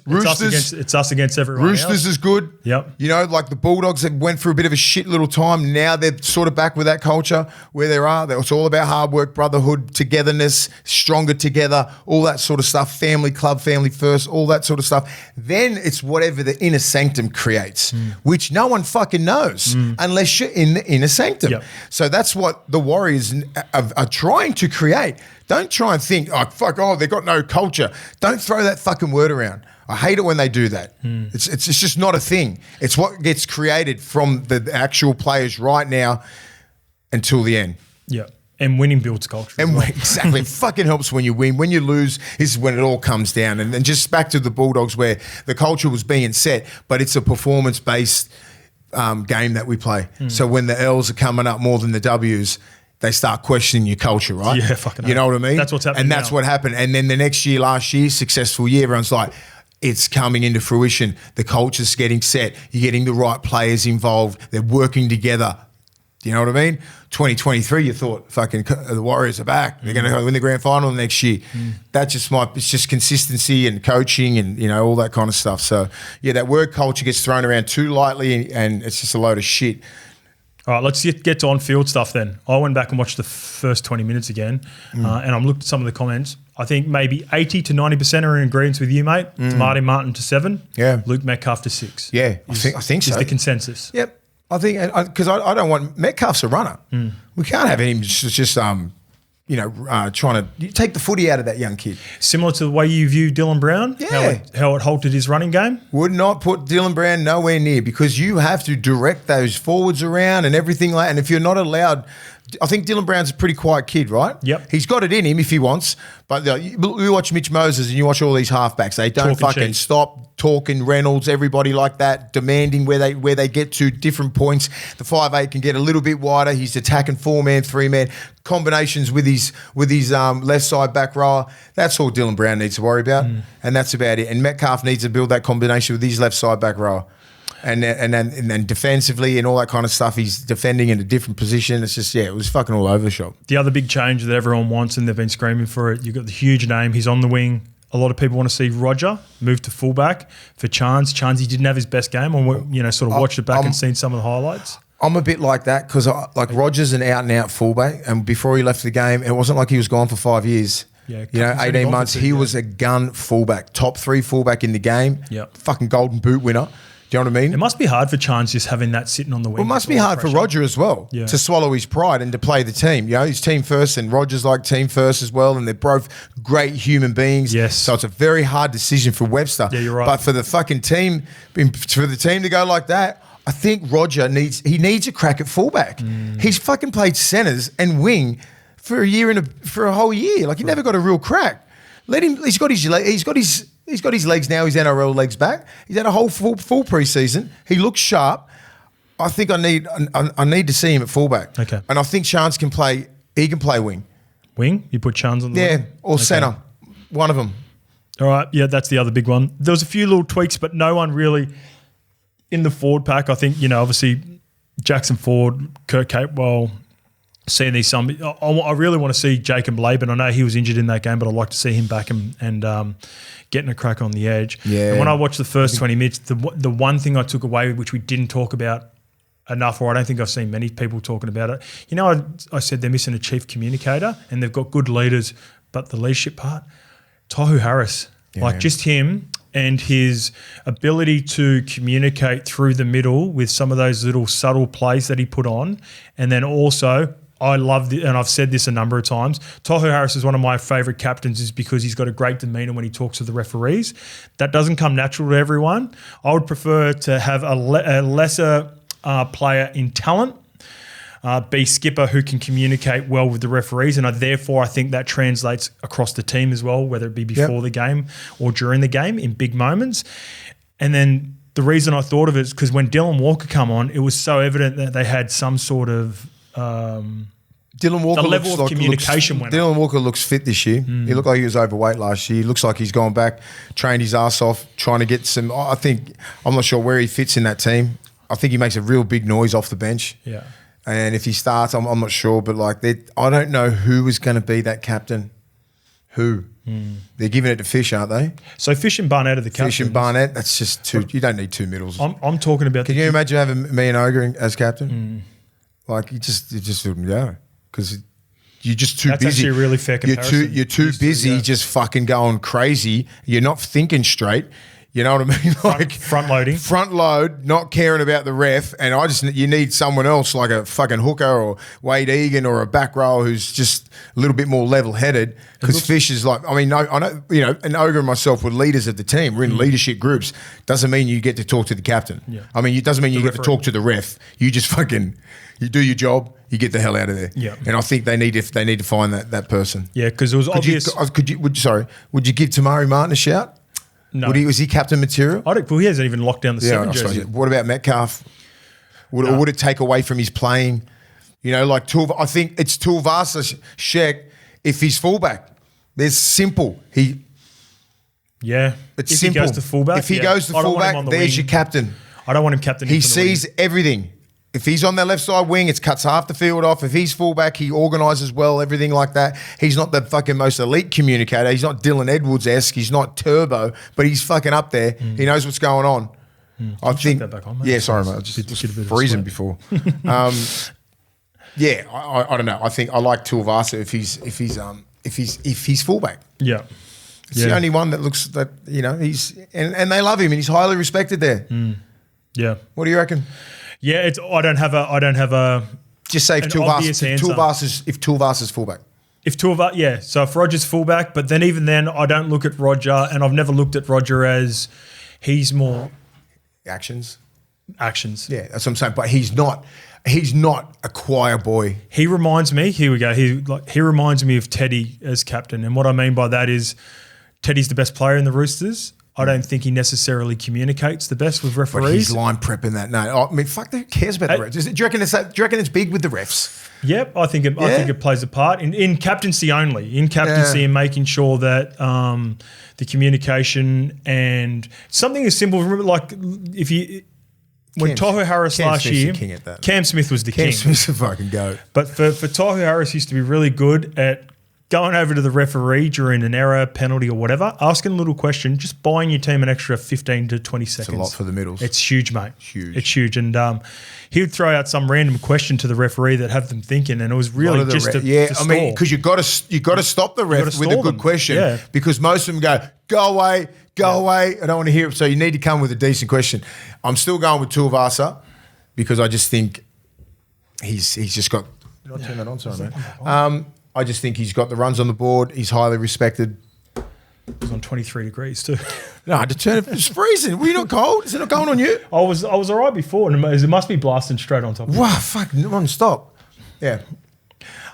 It's us against everyone. Roosters is good. Yep. You know, like the Bulldogs that went through a bit of a shit little time. Now they're sort of back with that culture where they are. It's all about hard work, brotherhood, togetherness, stronger together, all that sort of stuff. Family club, family first, all that sort of stuff. Then it's whatever the inner sanctum creates, which no one fucking knows unless you're in the inner sanctum. Yep. So that's what the Warriors are trying to create. Don't try and think, they've got no culture. Don't throw that fucking word around. I hate it when they do that. It's just not a thing. It's what gets created from the actual players right now until the end. Yeah. And winning builds culture. And exactly. It fucking helps when you win. When you lose is when it all comes down. And then just back to the Bulldogs where the culture was being set, but it's a performance-based game that we play. So when the L's are coming up more than the W's, they start questioning your culture, right? Yeah, fucking You know what I mean? That's what's happening And that's now. what happened. And then the next year, last year, successful year, everyone's like, it's coming into fruition. The culture's getting set. You're getting the right players involved. They're working together. Do you know what I mean? 2023, you thought fucking the Warriors are back. They're going to win the grand final next year. That just it's just consistency and coaching and, you know, all that kind of stuff. So, yeah, that word culture gets thrown around too lightly and it's just a load of shit. All right, let's get to on-field stuff then. I went back and watched the first 20 minutes again, and I looked at some of the comments. I think maybe 80 to 90% are in agreement with you, mate. Marty Martin to 7. Yeah. Luke Metcalf to 6. Yeah, I think so. Is the consensus. Yep. I think, because I don't want, Metcalf's a runner. We can't have him just trying to take the footy out of that young kid. Similar to the way you view Dylan Brown? Yeah. How it halted his running game? Would not put Dylan Brown nowhere near, because you have to direct those forwards around and everything like that. And if you're not allowed, I think Dylan Brown's a pretty quiet kid, right? Yep. He's got it in him if he wants. But you watch Mitch Moses and you watch all these halfbacks. They don't fucking stop talking. Reynolds, everybody like that, demanding where they get to different points. The 5'8" can get a little bit wider. He's attacking 4-man, 3-man combinations with his left side back rower. That's all Dylan Brown needs to worry about, and that's about it. And Metcalf needs to build that combination with his left side back rower. And then defensively and all that kind of stuff, he's defending in a different position. It's just, it was fucking all over the shop. The other big change that everyone wants, and they've been screaming for it, you've got the huge name. He's on the wing. A lot of people want to see Roger move to fullback for Chance. Chance, he didn't have his best game. Sort of watched it back and seen some of the highlights. I'm a bit like that because Roger's an out-and-out fullback, and before he left the game, it wasn't like he was gone for 5 years. Yeah, 18 months. He was a gun fullback, top 3 fullback in the game. Yep. Fucking golden boot winner. Do you know what I mean? It must be hard for Chance just having that sitting on the wing. Well, it must be hard for Roger as well to swallow his pride and to play the team. He's team first, and Roger's like team first as well, and they're both great human beings. Yes. So it's a very hard decision for Webster. Yeah, you're right. But for the fucking team, for the team to go like that, I think Roger needs a crack at fullback. He's fucking played centres and wing for a whole year. Like, he never got a real crack. Let him. He's got his legs now. His NRL legs back. He's had a whole full pre-season. He looks sharp. I think I need to see him at fullback. Okay. And I think Chance can play. He can play wing. Wing? You put Chance on the wing? Or centre. One of them. All right. Yeah, that's the other big one. There was a few little tweaks, but no one really in the forward pack. I think, obviously Jackson Ford, Kurt Capewell, seeing these some. I really want to see Jacob Laban. I know he was injured in that game, but I'd like to see him back and getting a crack on the edge. Yeah. And when I watched the first 20 minutes, the one thing I took away, which we didn't talk about enough, or I don't think I've seen many people talking about it. I said they're missing a chief communicator, and they've got good leaders, but the leadership part, Tohu Harris, just him and his ability to communicate through the middle with some of those little subtle plays that he put on, and then also. I love and I've said this a number of times, Tohu Harris is one of my favourite captains is because he's got a great demeanour when he talks to the referees. That doesn't come natural to everyone. I would prefer to have a lesser player in talent, be skipper who can communicate well with the referees, and therefore I think that translates across the team as well, whether it be before the game or during the game in big moments. And then the reason I thought of it is because when Dylan Walker come on, it was so evident that they had some sort of Dylan Walker the level of communication went up. Dylan Walker looks fit this year. He looked like he was overweight last year. He looks like he's gone back, trained his ass off, trying to get some. I'm not sure where he fits in that team. I think he makes a real big noise off the bench. Yeah. And if he starts, I'm not sure, but I don't know who is going to be that captain. Who? They're giving it to Fish, aren't they? So Fish and Barnett are the captains. Fish and Barnett, that's just two. You don't need two middles. I'm talking about. Can you imagine having me and Ogre as captain? Like, you just wouldn't go because you're just too busy. That's actually a really fair comparison. You're too busy just fucking going crazy. You're not thinking straight. You know what I mean? Like front loading. Front load, not caring about the ref. And you need someone else like a fucking hooker or Wade Egan or a back row who's just a little bit more level-headed. Because Fish is like, I know, and Ogre and myself were leaders of the team. We're in leadership groups. Doesn't mean you get to talk to the captain. Yeah. It doesn't mean you get to talk to the ref. You just fucking, you do your job, you get the hell out of there. Yeah. And I think they need to find that person. Yeah, because it was obvious. Would you give Tamari Martin a shout? No. Was he captain material? He hasn't even locked down the 7 jersey. What about Metcalf? Would it take away from his playing? I think it's Tuivasa Sheck if he's fullback. There's simple. It's if simple. He goes to fullback. If he goes to fullback, there's your captain. I don't want him captain. He sees everything. If he's on the left side wing, it cuts half the field off. If he's fullback, he organises well, everything like that. He's not the fucking most elite communicator. He's not Dylan Edwards-esque. He's not Turbo, but he's fucking up there. He knows what's going on. I think. That back on, mate. Yeah, sorry, mate. I just freezing before. I don't know. I think I like Tuivasa if he's fullback. Yeah. It's the only one that looks that he's and they love him and he's highly respected there. Yeah. What do you reckon? Yeah, I don't have a. Just say if Tuivasa's fullback. If two of us, yeah. So if Roger's fullback, but then even then, I don't look at Roger, and I've never looked at Roger as he's more actions. Yeah, that's what I'm saying. But he's not a choir boy. He reminds me. Here we go. He reminds me of Teddy as captain, and what I mean by that is Teddy's the best player in the Roosters. I don't think he necessarily communicates the best with referees. But he's line prepping that. No, I mean, fuck, who cares about the refs? Do you reckon it's big with the refs? Yep, I think it plays a part in captaincy only. In captaincy and making sure that the communication and something as simple. Remember, like when Tohu Harris last year, Cam Smith was the king. Cam Smith's a fucking goat. But for Tohu Harris used to be really good at going over to the referee during an error, penalty or whatever, asking a little question, just buying your team an extra 15 to 20 seconds. It's a lot for the middles. It's huge, mate. Huge. It's huge. And he would throw out some random question to the referee that had them thinking, and it was really just to I mean, because you got to stop the ref with a good question, because most of them go away, I don't want to hear it. So you need to come with a decent question. I'm still going with Tuivasa because I just think he's just got. Did I turn that on? Sorry, mate. I just think he's got the runs on the board. He's highly respected. It was on 23 degrees too. No, I had to turn it. It's freezing. Were you not cold? Is it not going on you? I was all right before, and it must be blasting straight on top of Wow, fuck, non-stop. Yeah.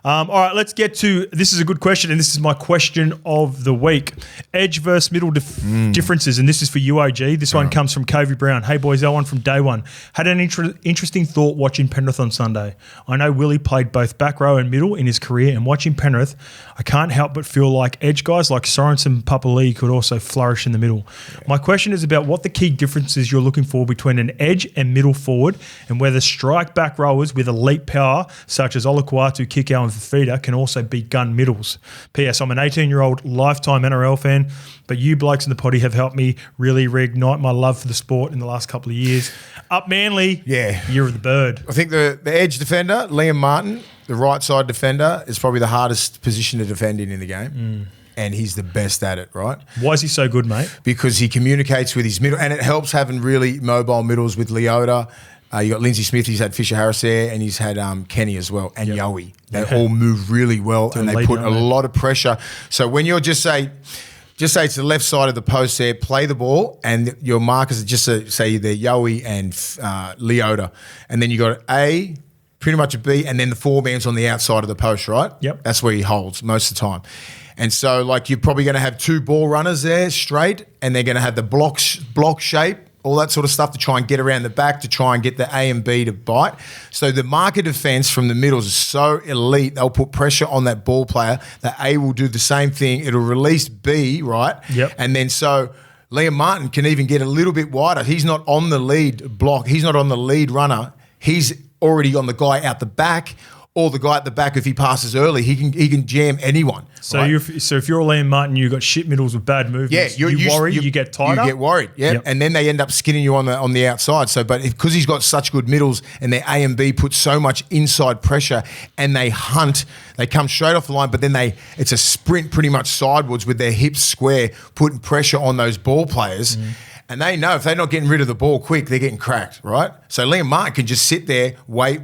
All right, let's get to, this is a good question, and this is my question of the week. Edge versus middle differences, and this is for UOG. This one comes from Covey Brown. Hey, boys, L1 from day one. Had an interesting thought watching Penrith on Sunday. I know Willie played both back row and middle in his career, and watching Penrith, I can't help but feel like edge guys like Sorensen and Papali'i could also flourish in the middle. Yeah. My question is about what the key differences you're looking for between an edge and middle forward, and whether strike back rowers with elite power, such as Olakuatu, Kikau and Fafita, can also be gun middles. P.S. I'm an 18-year-old lifetime NRL fan, but you blokes in the potty have helped me really reignite my love for the sport in the last couple of years. Up Manly, year of the bird. I think the edge defender, Liam Martin, the right side defender, is probably the hardest position to defend in the game. And he's the best at it, right? Why is he so good, mate? Because he communicates with his middle, and it helps having really mobile middles with Leota. You got Lindsay Smith, he's had Fisher Harris there, and he's had Kenny as well, and Yowie. They all move really well, and they put a lot of pressure. So when you're just say it's the left side of the post there, play the ball, and your markers are just say they're Yowie and Leota. And then you got A, pretty much a B, and then the four-man's on the outside of the post, right? Yep. That's where he holds most of the time. And so, like, you're probably going to have two ball runners there straight, and they're going to have the block shape, all that sort of stuff to try and get around the back, to try and get the A and B to bite. So the marker defense from the middles is so elite, they'll put pressure on that ball player. The A will do the same thing. It'll release B, right? Yep. And then so Liam Martin can even get a little bit wider. He's not on the lead block. He's not on the lead runner. He's already on the guy out the back, or the guy at the back. If he passes early, he can jam anyone. So right? If you're Liam Martin, you've got shit middles with bad movements. Yeah, you worry, you get tighter. You get worried, yep. And then they end up skinning you on the outside. So, but because he's got such good middles, and their A and B put so much inside pressure, and they hunt, they come straight off the line, but then it's a sprint pretty much sideways with their hips square, putting pressure on those ball players. And they know if they're not getting rid of the ball quick, they're getting cracked, right? So Liam Martin can just sit there, wait.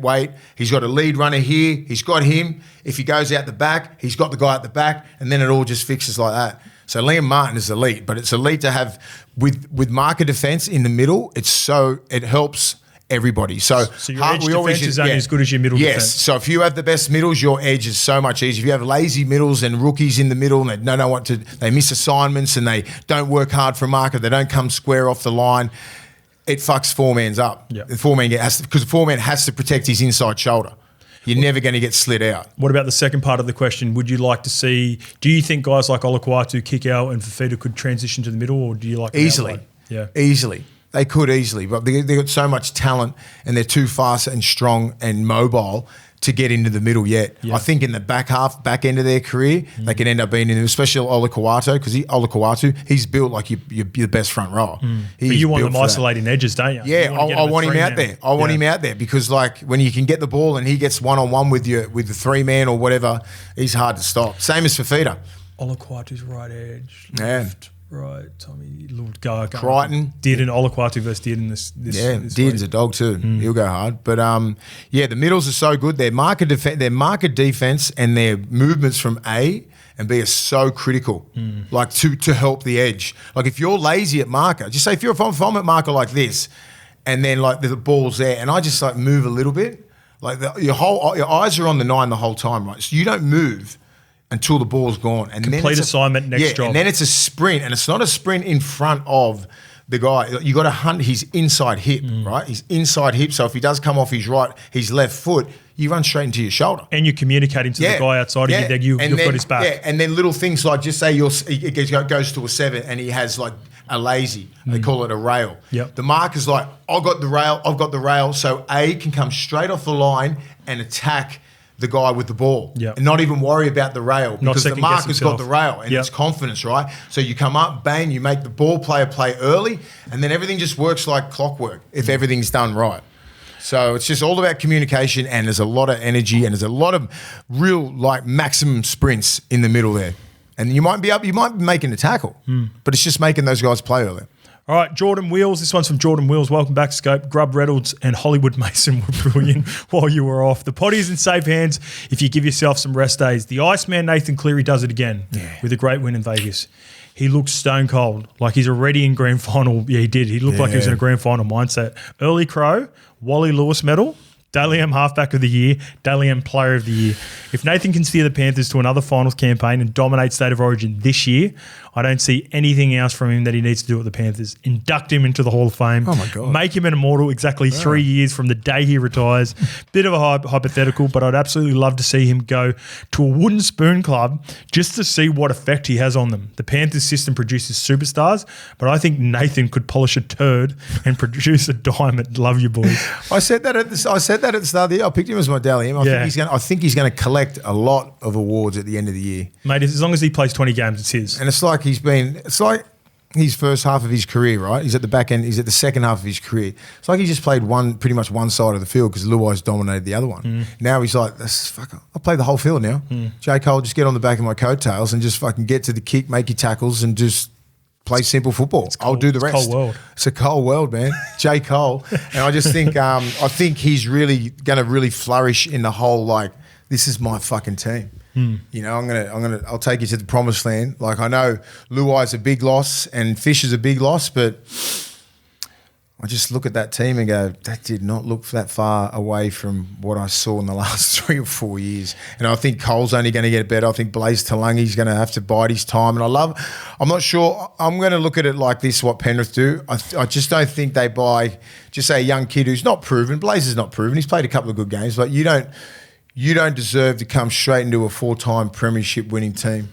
He's got a lead runner here. He's got him. If he goes out the back, he's got the guy at the back, and then it all just fixes like that. So Liam Martin is elite, but it's elite to have with marker defense in the middle. It helps everybody. So your edge defense is only as good as your middle defense. Yes. So if you have the best middles, your edge is so much easier. If you have lazy middles and rookies in the middle, and they miss assignments, and they don't work hard for a marker, they don't come square off the line, it fucks four-mans up. Yep. The four-man because the four-man has to protect his inside shoulder. You're never going to get slid out. What about the second part of the question? Would you like to see, do you think guys like Olakuatu, Kikau and Fafita could transition to the middle, or do you like easily? Easily. They could easily, but they got so much talent, and they're too fast and strong and mobile to get into the middle yet. Yeah. I think in the back end of their career, they can end up being in, especially Olakuatu, because he's built like your best front rower. But you want them isolating edges, don't you? Yeah, I want him out there. I want him out there because, like, when you can get the ball and he gets one-on-one with the three-man or whatever, he's hard to stop. Same as Fafita. Olakuatu's right edge. Yeah. Right, Tommy, Lord go. Crichton. Dearden, Olaquatu versus Dearden this Dearden's a dog too. He'll go hard. But the middles are so good. Their market defense and their movements from A and B are so critical, like to help the edge. Like if you're lazy at marker, just say if I'm at marker like this, and then like the ball's there, and I just like move a little bit, like your eyes are on the 9 the whole time, right? So you don't move until the ball's gone. And complete then assignment, next job. And then it's a sprint, and it's not a sprint in front of the guy. You got to hunt his inside hip, right? His inside hip. So if he does come off his left foot, you run straight into your shoulder. And you're communicating to the guy outside of you that you've got his back. Yeah, and then little things like just say it goes to a 7 and he has like a lazy. They call it a rail. Yep. The marker's like, I've got the rail. So A can come straight off the line and attack the guy with the ball, and not even worry about the rail because the marker's got the rail and it's confidence, right? So you come up, bang, you make the ball player play early, and then everything just works like clockwork if everything's done right. So it's just all about communication, and there's a lot of energy and there's a lot of real like maximum sprints in the middle there. And you might be making a tackle, but it's just making those guys play early. All right, Jordan Wheels. This one's from Jordan Wheels. Welcome back, Scope. Grub Reynolds and Hollywood Mason were brilliant while you were off. The potty's in safe hands if you give yourself some rest days. The Iceman Nathan Cleary does it again with a great win in Vegas. He looks stone cold, like he's already in grand final. Yeah, he did. He looked like he was in a grand final mindset. Early Crow, Wally Lewis medal, Dally M Halfback of the Year, Dally M Player of the Year. If Nathan can steer the Panthers to another finals campaign and dominate State of Origin this year, I don't see anything else from him that he needs to do at the Panthers. Induct him into the Hall of Fame. Oh, my God. Make him an immortal exactly 3 years from the day he retires. Bit of a hypothetical, but I'd absolutely love to see him go to a wooden spoon club just to see what effect he has on them. The Panthers system produces superstars, but I think Nathan could polish a turd and produce a diamond. Love you, boys. I said that at the start of the year. I picked him as my Dally M. I think he's going to collect a lot of awards at the end of the year. Mate, as long as he plays 20 games, it's his. And it's like his first half of his career, right? He's at the back end. He's at the second half of his career. It's like he just played pretty much one side of the field because Luai's dominated the other one. Now he's like, I'll play the whole field now. J. Cole, just get on the back of my coattails and just fucking get to the kick, make your tackles and just play simple football. I'll do the rest. It's a cold world. It's a cold world, man. J. Cole. And I just think, I think he's really going to really flourish in the whole, like, this is my fucking team. You know, I'll take you to the promised land. Like, I know Luai's a big loss and Fish is a big loss, but I just look at that team and go, that did not look that far away from what I saw in the last 3 or 4 years. And I think Cole's only going to get better. I think Blaze Talangi's going to have to bide his time. And I'm not sure, I'm going to look at it like this, what Penrith do. I just don't think they buy, just say a young kid who's not proven. Blaze is not proven. He's played a couple of good games, but you don't deserve to come straight into a 4-time premiership winning team.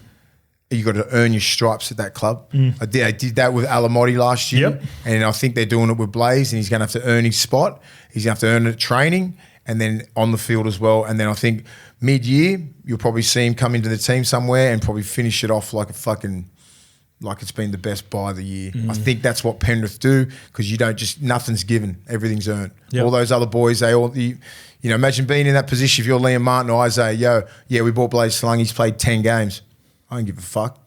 You got to earn your stripes at that club. I did that with Alamotti last year, and I think they're doing it with Blaze, and he's going to have to earn his spot. He's going to have to earn it at training and then on the field as well. And then I think mid-year, you'll probably see him come into the team somewhere and probably finish it off like it's been the best buy of the year. I think that's what Penrith do because you don't just, nothing's given, everything's earned. All those other boys, you know, imagine being in that position if you're Liam Martin or Isaiah. We bought Blaze Talangi, he's played 10 games. I don't give a fuck.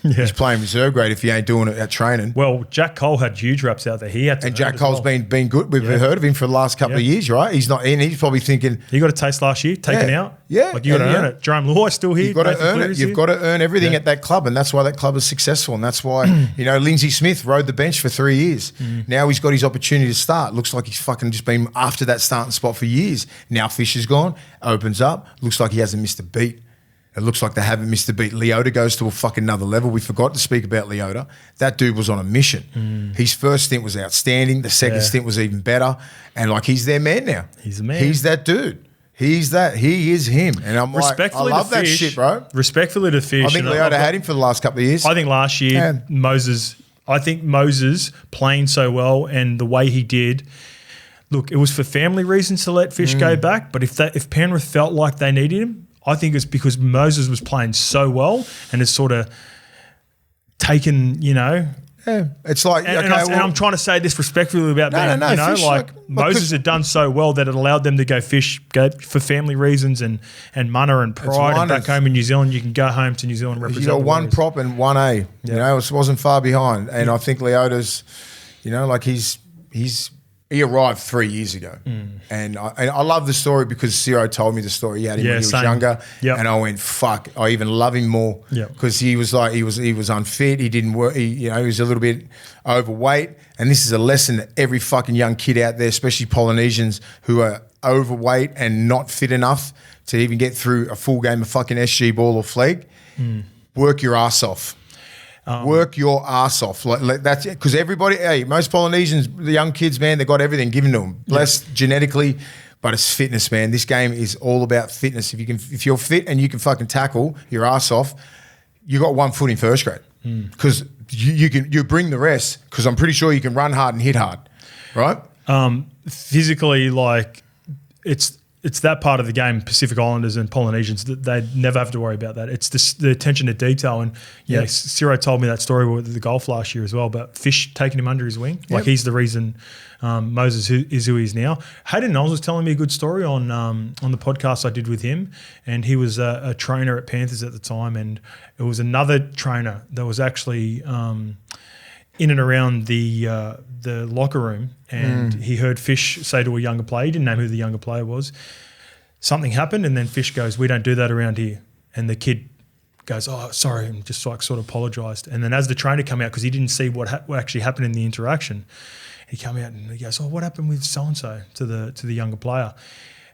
He's playing reserve grade if he ain't doing it at training. Well, Jack Cole had huge reps out there. And Jack Cole's been good. We've heard of him for the last couple of years, right? He's not in. He's probably thinking he got a taste last year, taken out. Like you got to earn it. Jerome Luai still here. You've got to earn it. You've got to earn everything at that club, and that's why that club is successful. And that's why Lindsay Smith rode the bench for 3 years. Now he's got his opportunity to start. Looks like he's fucking just been after that starting spot for years. Now Fish is gone. Opens up. Looks like he hasn't missed a beat. It looks like they haven't missed a beat. Leota goes to a fucking another level. We forgot to speak about Leota. That dude was on a mission. His first stint was outstanding. The second stint was even better. And like, he's their man now. He's a man. He's that dude. He is him. And I'm like, I love that shit, bro. Respectfully to Fish. I think Leota had him for the last couple of years. I think last year, Moses playing so well and the way he did, look, it was for family reasons to let Fish go back. But if Penrith felt like they needed him, I think it's because Moses was playing so well and has sort of taken, Yeah, it's like, and I'm trying to say this respectfully about them. You know, like Moses had done so well that it allowed them to go for family reasons and mana and pride. And back home in New Zealand, you can go home to New Zealand represent. You got one prop and 1A. You know, it wasn't far behind. And I think Leota's, you know, like he arrived 3 years ago. And I love the story because Ciro told me the story. He had him when he was younger. And I went, fuck, I even love him more because he was like, he was unfit. He didn't work. He was a little bit overweight. And this is a lesson that every fucking young kid out there, especially Polynesians who are overweight and not fit enough to even get through a full game of fucking SG ball or flag, work your ass off. Work your ass off. Like that's it. Because everybody, most Polynesians, the young kids, man, they got everything given to them, blessed genetically, but it's fitness, man. This game is all about fitness. If you're fit and you can fucking tackle your ass off, you got 1 foot in first grade. Because you bring the rest. Because I'm pretty sure you can run hard and hit hard, right? Physically, like it's that part of the game, Pacific Islanders and Polynesians, that they never have to worry about that. It's the attention to detail. And Ciro told me that story with the golf last year as well, about Fish taking him under his wing. Like he's the reason Moses is who he is now. Hayden Knowles was telling me a good story on the podcast I did with him, and he was a trainer at Panthers at the time, and it was another trainer that was actually in and around the locker room, and he heard Fish say to a younger player, he didn't know who the younger player was, something happened, and then Fish goes, "We don't do that around here." And the kid goes, "Oh, sorry," and just like sort of apologised. And then as the trainer come out, because he didn't see what actually happened in the interaction, he come out and he goes, "Oh, what happened with so-and-so?" to the younger player.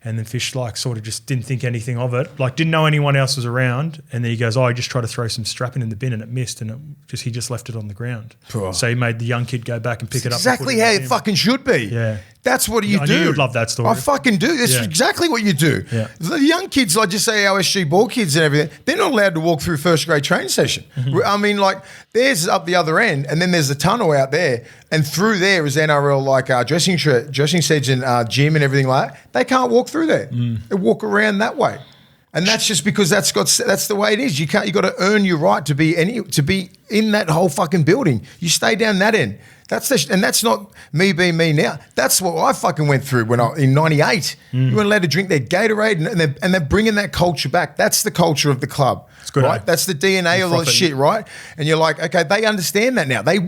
And then Fish like sort of just didn't think anything of it, like didn't know anyone else was around. And then he goes, "Oh, I just tried to throw some strapping in the bin and it missed, and he just left it on the ground." So he made the young kid go back and pick it up. Exactly how it fucking should be. Yeah. That's what you do. I knew you'd love that story. I fucking do. That's exactly what you do. Yeah. The young kids, like just say our SG ball kids and everything, they're not allowed to walk through first grade training session. I mean, like there's up the other end, and then there's a tunnel out there, and through there is NRL like dressing sets and gym and everything like that. They can't walk through there. They walk around that way. And that's just because that's the way it is. You got to earn your right to be in that whole fucking building. You stay down that end. And that's not me being me now. That's what I fucking went through when in '98. You weren't allowed to drink their Gatorade, and they're bringing that culture back. That's the culture of the club, right? That's the DNA of all the shit, right? And you're like, okay, they understand that now. They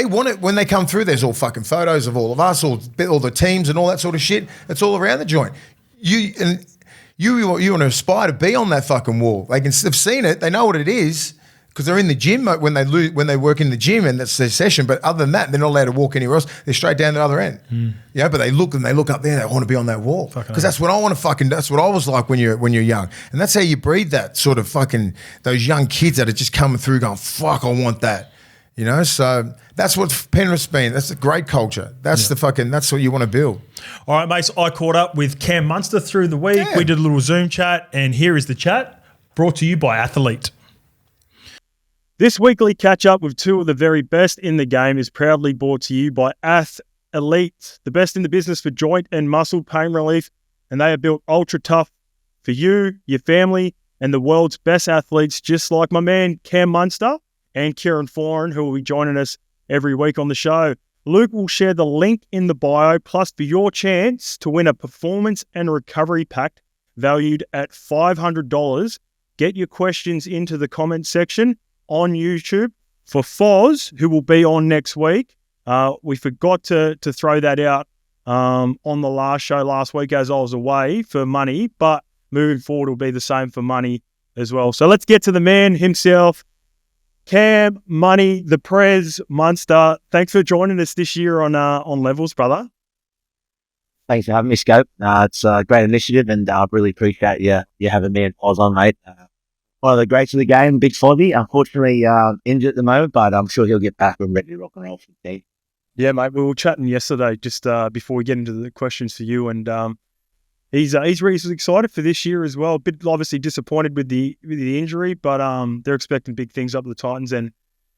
want it when they come through. There's all fucking photos of all of us, all the teams, and all that sort of shit. It's all around the joint. You want to aspire to be on that fucking wall. They've seen it. They know what it is. Because they're in the gym when they work in the gym, and that's their session. But other than that, they're not allowed to walk anywhere else. They're straight down the other end. Yeah, but they look up there. They want to be on that wall because that's what I want to fucking. That's what I was like when you're young, and that's how you breed that sort of fucking those young kids that are just coming through, going fuck, I want that. You know, so that's what Penrith's been. That's a great culture. That's that's what you want to build. All right, mates. I caught up with Cam Munster through the week. We did a little Zoom chat, and here is the chat brought to you by Athlete. This weekly catch-up with two of the very best in the game is proudly brought to you by Athlete, the best in the business for joint and muscle pain relief, and they are built ultra-tough for you, your family, and the world's best athletes, just like my man Cam Munster and Kieran Foran, who will be joining us every week on the show. Luke will share the link in the bio, plus for your chance to win a performance and recovery pack valued at $500. Get your questions into the comment section on YouTube for Foz, who will be on next week. We forgot to throw that out on the last show last week as I was away for money, but moving forward will be the same for money as well. So let's get to the man himself, Cam Money, the Prez Munster. Thanks for joining us this year on Levels, brother. Thanks for having me, Scope. It's a great initiative, and I really appreciate you having me and Foz on, mate. One of the greats of the game, Big Fozzie, unfortunately injured at the moment, but I'm sure he'll get back and ready to rock and roll for the team. Yeah, mate, we were chatting yesterday just before we get into the questions for you, and he's really excited for this year as well. A bit obviously disappointed with the injury, but they're expecting big things up with the Titans, and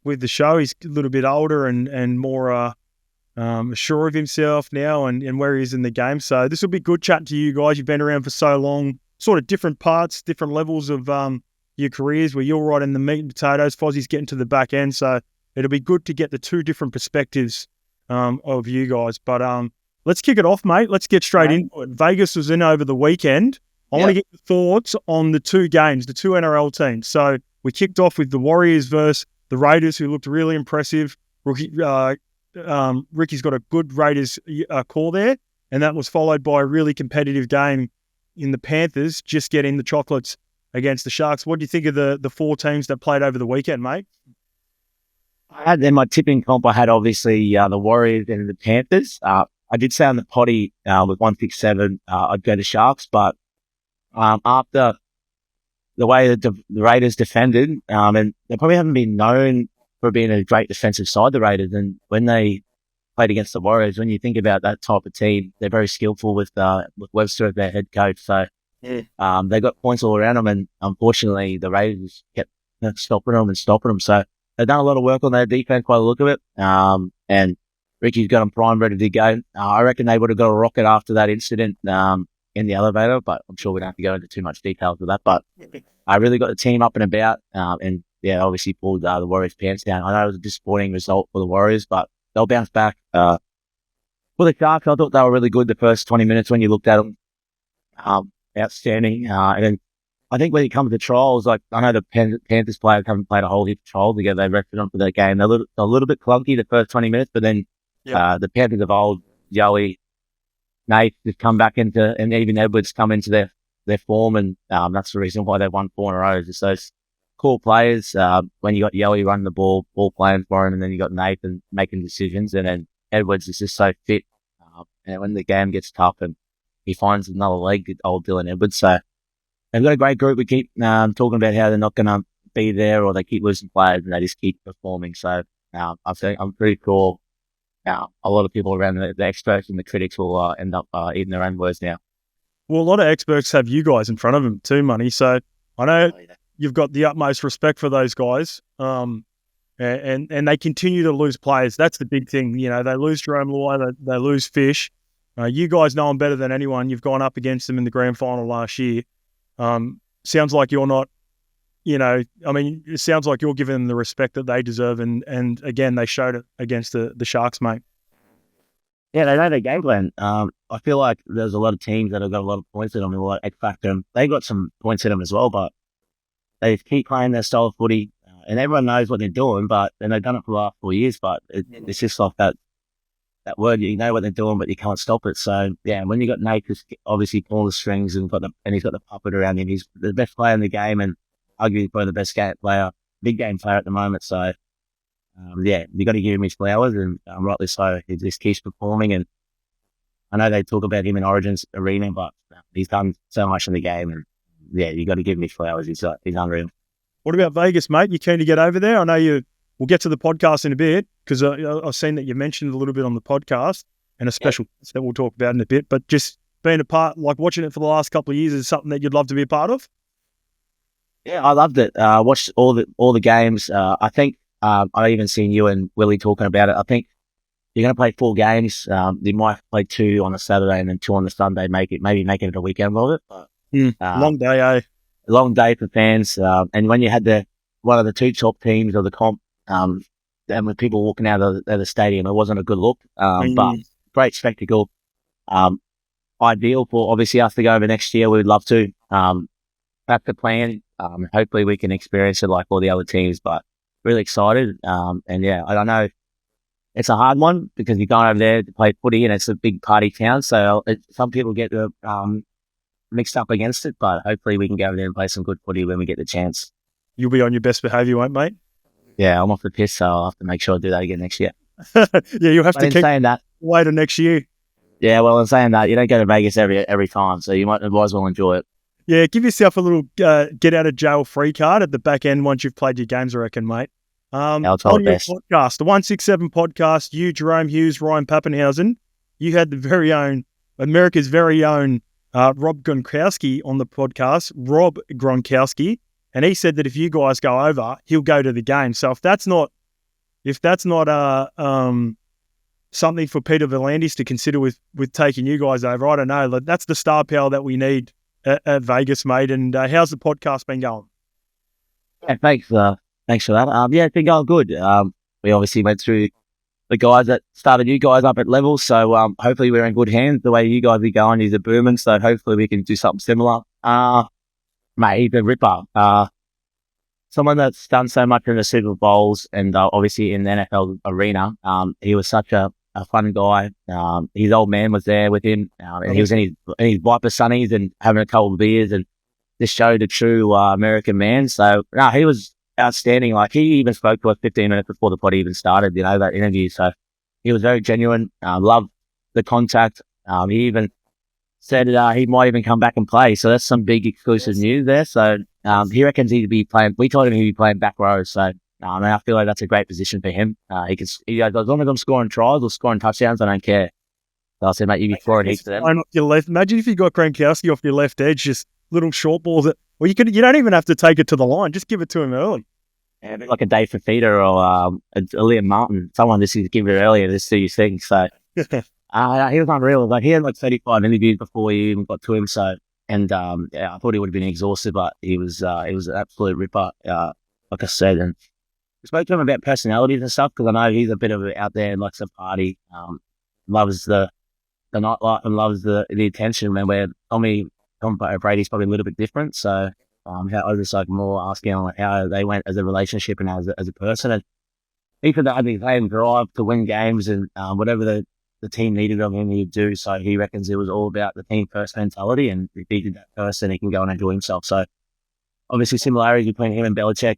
with the show, he's a little bit older and more sure of himself now and where he is in the game. So this will be good chatting to you guys. You've been around for so long, sort of different parts, different levels of your careers, where you're right in the meat and potatoes. Fozzie's getting to the back end. So it'll be good to get the two different perspectives of you guys. But let's kick it off, mate. Let's get straight into it. Vegas was in over the weekend. I want to get your thoughts on the two games, the two NRL teams. So we kicked off with the Warriors versus the Raiders, who looked really impressive. Ricky's got a good Raiders call there, and that was followed by a really competitive game in the Panthers, just getting the chocolates against the Sharks. What do you think of the four teams that played over the weekend, mate? I had in my tipping comp, I had obviously the Warriors and the Panthers. I did say on the potty with 167, I'd go to Sharks, but after the way that the Raiders defended, and they probably haven't been known for being a great defensive side, the Raiders, and when they played against the Warriors, when you think about that type of team, they're very skillful with Webster as their head coach, so they got points all around them, and unfortunately the Raiders kept stopping them, so they've done a lot of work on their defense by the look of it, and Ricky's got them prime ready to go. I reckon they would have got a rocket after that incident in the elevator, but I'm sure we don't have to go into too much detail for that. But I really got the team up and about, and obviously pulled the Warriors' pants down. I know it was a disappointing result for the Warriors, but they'll bounce back. For the Sharks, I thought they were really good the first 20 minutes when you looked at them. Outstanding. And then I think when it comes to trials, like I know the Panthers players haven't played a whole heap of trials together. They rested on for that game. They're a little bit clunky the first 20 minutes, but then the Panthers of old, Joey, Nate, just come back into, and even Edwards come into their form, and that's the reason why they won 4 in a row. Just those cool players. When you got Yowie running the ball playing for him, and then you got Nathan making decisions, and then Edwards is just so fit. And when the game gets tough, and he finds another leg, old Dylan Edwards. So they've got a great group. We keep talking about how they're not going to be there, or they keep losing players, and they just keep performing. So I think I'm pretty cool. A lot of people around the experts and the critics will end up eating their own words now. Well, a lot of experts have you guys in front of them too, Money. So I know you've got the utmost respect for those guys, and they continue to lose players. That's the big thing. You know, they lose Jerome Luai, they lose Fish. You guys know them better than anyone. You've gone up against them in the grand final last year. Sounds like you're not, it sounds like you're giving them the respect that they deserve. And again, they showed it against the Sharks, mate. Yeah, they know their game plan. I feel like there's a lot of teams that have got a lot of points in them, and a lot of X factor. They got some points in them as well, but they keep playing their style of footy, and everyone knows what they're doing. And they've done it for the last 4 years. But it's just like that word. You know what they're doing, but you can't stop it. So yeah, when you got Nate obviously pulling the strings and he's got the puppet around him. He's the best player in the game, and arguably probably the best big game player at the moment. So. You got to give him his flowers, and rightly so. He just keeps performing, and I know they talk about him in Origins Arena, but he's done so much in the game, and you got to give him his flowers. He's unreal. What about Vegas, mate? You keen to get over there? I know we'll get to the podcast in a bit, because I've seen that you mentioned a little bit on the podcast, and a special that we'll talk about in a bit, but just being a part, like watching it for the last couple of years, is something that you'd love to be a part of? Yeah, I loved it. Watched all the games. I think I even seen you and Willie talking about it. I think you're going to play 4 games. You might play 2 on a Saturday and then 2 on the Sunday. Maybe make it a weekend of it. But, long day, eh? Long day for fans. And when you had one of the 2 top teams of the comp, and with people walking out of the stadium, it wasn't a good look. But great spectacle. Ideal for obviously us to go over next year. We'd love to. That's the plan. Hopefully we can experience it like all the other teams, but really excited. I don't know. It's a hard one because you're going over there to play footy, and it's a big party town. So some people get mixed up against it, but hopefully we can go over there and play some good footy when we get the chance. You'll be on your best behaviour, won't mate? Yeah, I'm off the piss, so I'll have to make sure I do that again next year. You'll have to keep saying that. Wait till next year. Yeah, well, in saying that, you don't go to Vegas every time, so you might as well enjoy it. Yeah, give yourself a little get out of jail free card at the back end once you've played your games, I reckon, mate. I'll try on your best. Podcast, the 167 podcast, you, Jerome Hughes, Ryan Pappenhausen, you had America's very own Rob Gronkowski on the podcast, Rob Gronkowski, and he said that if you guys go over, he'll go to the game. So if that's not something for Peter VLANDY'S to consider with taking you guys over, I don't know. That's the star power that we need at Vegas, mate. And how's the podcast been going? Yeah, thanks for that. It's been going good. we obviously went through the guys that started you guys up at level. So hopefully we're in good hands. The way you guys are going is a booming. So hopefully we can do something similar. Mate, he's a ripper. Someone that's done so much in the Super Bowls and obviously in the NFL arena. He was such a fun guy. His old man was there with him, and he was in his Viper Sunnies and having a couple of beers and just showed a true American man. So no, he was outstanding. Like, he even spoke to us 15 minutes before the pod even started, that interview. So he was very genuine. Loved the contact. He even said he might even come back and play. So that's some big exclusive news there. So he reckons he'd be playing. We told him he'd be playing back row. So I feel like that's a great position for him. He goes, as long as I'm scoring tries or scoring touchdowns, I don't care. So I said, mate, you be scoring heaps of them. Off your left. Imagine if you got Gronkowski off your left edge, just little short balls. You don't even have to take it to the line. Just give it to him early. Yeah, like a Dave Fafita or a Liam Martin. Someone just give it earlier, just do your thing. So he was unreal. Like, he had like 35 interviews before we even got to him. So, and I thought he would have been exhausted, but he was an absolute ripper, like I said. And we spoke to him about personalities and stuff, because I know he's a bit of out there and likes to party, loves the nightlife and loves the attention. And where Tom Brady's probably a little bit different. So I was just like more asking like how they went as a relationship and as a person. And he said that had the same drive to win games and whatever the team needed of him, he'd do. So he reckons it was all about the team first mentality, and if he did that first, then he can go and enjoy himself. So obviously similarities between him and Belichick,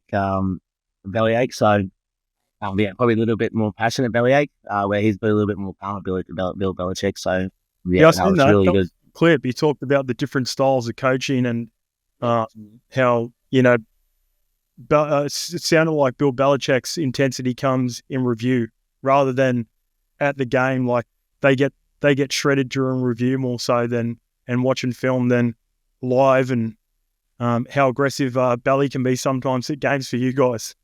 Bellyache. So probably a little bit more passionate Bellyache, where he's a little bit more calm ability to Bill Belichick. So I seen that. Really good. Clip, he talked about the different styles of coaching and how, it sounded like Bill Belichick's intensity comes in review rather than at the game. Like, they get shredded during review more so than and watching film than live, and how aggressive Belly can be sometimes at games for you guys.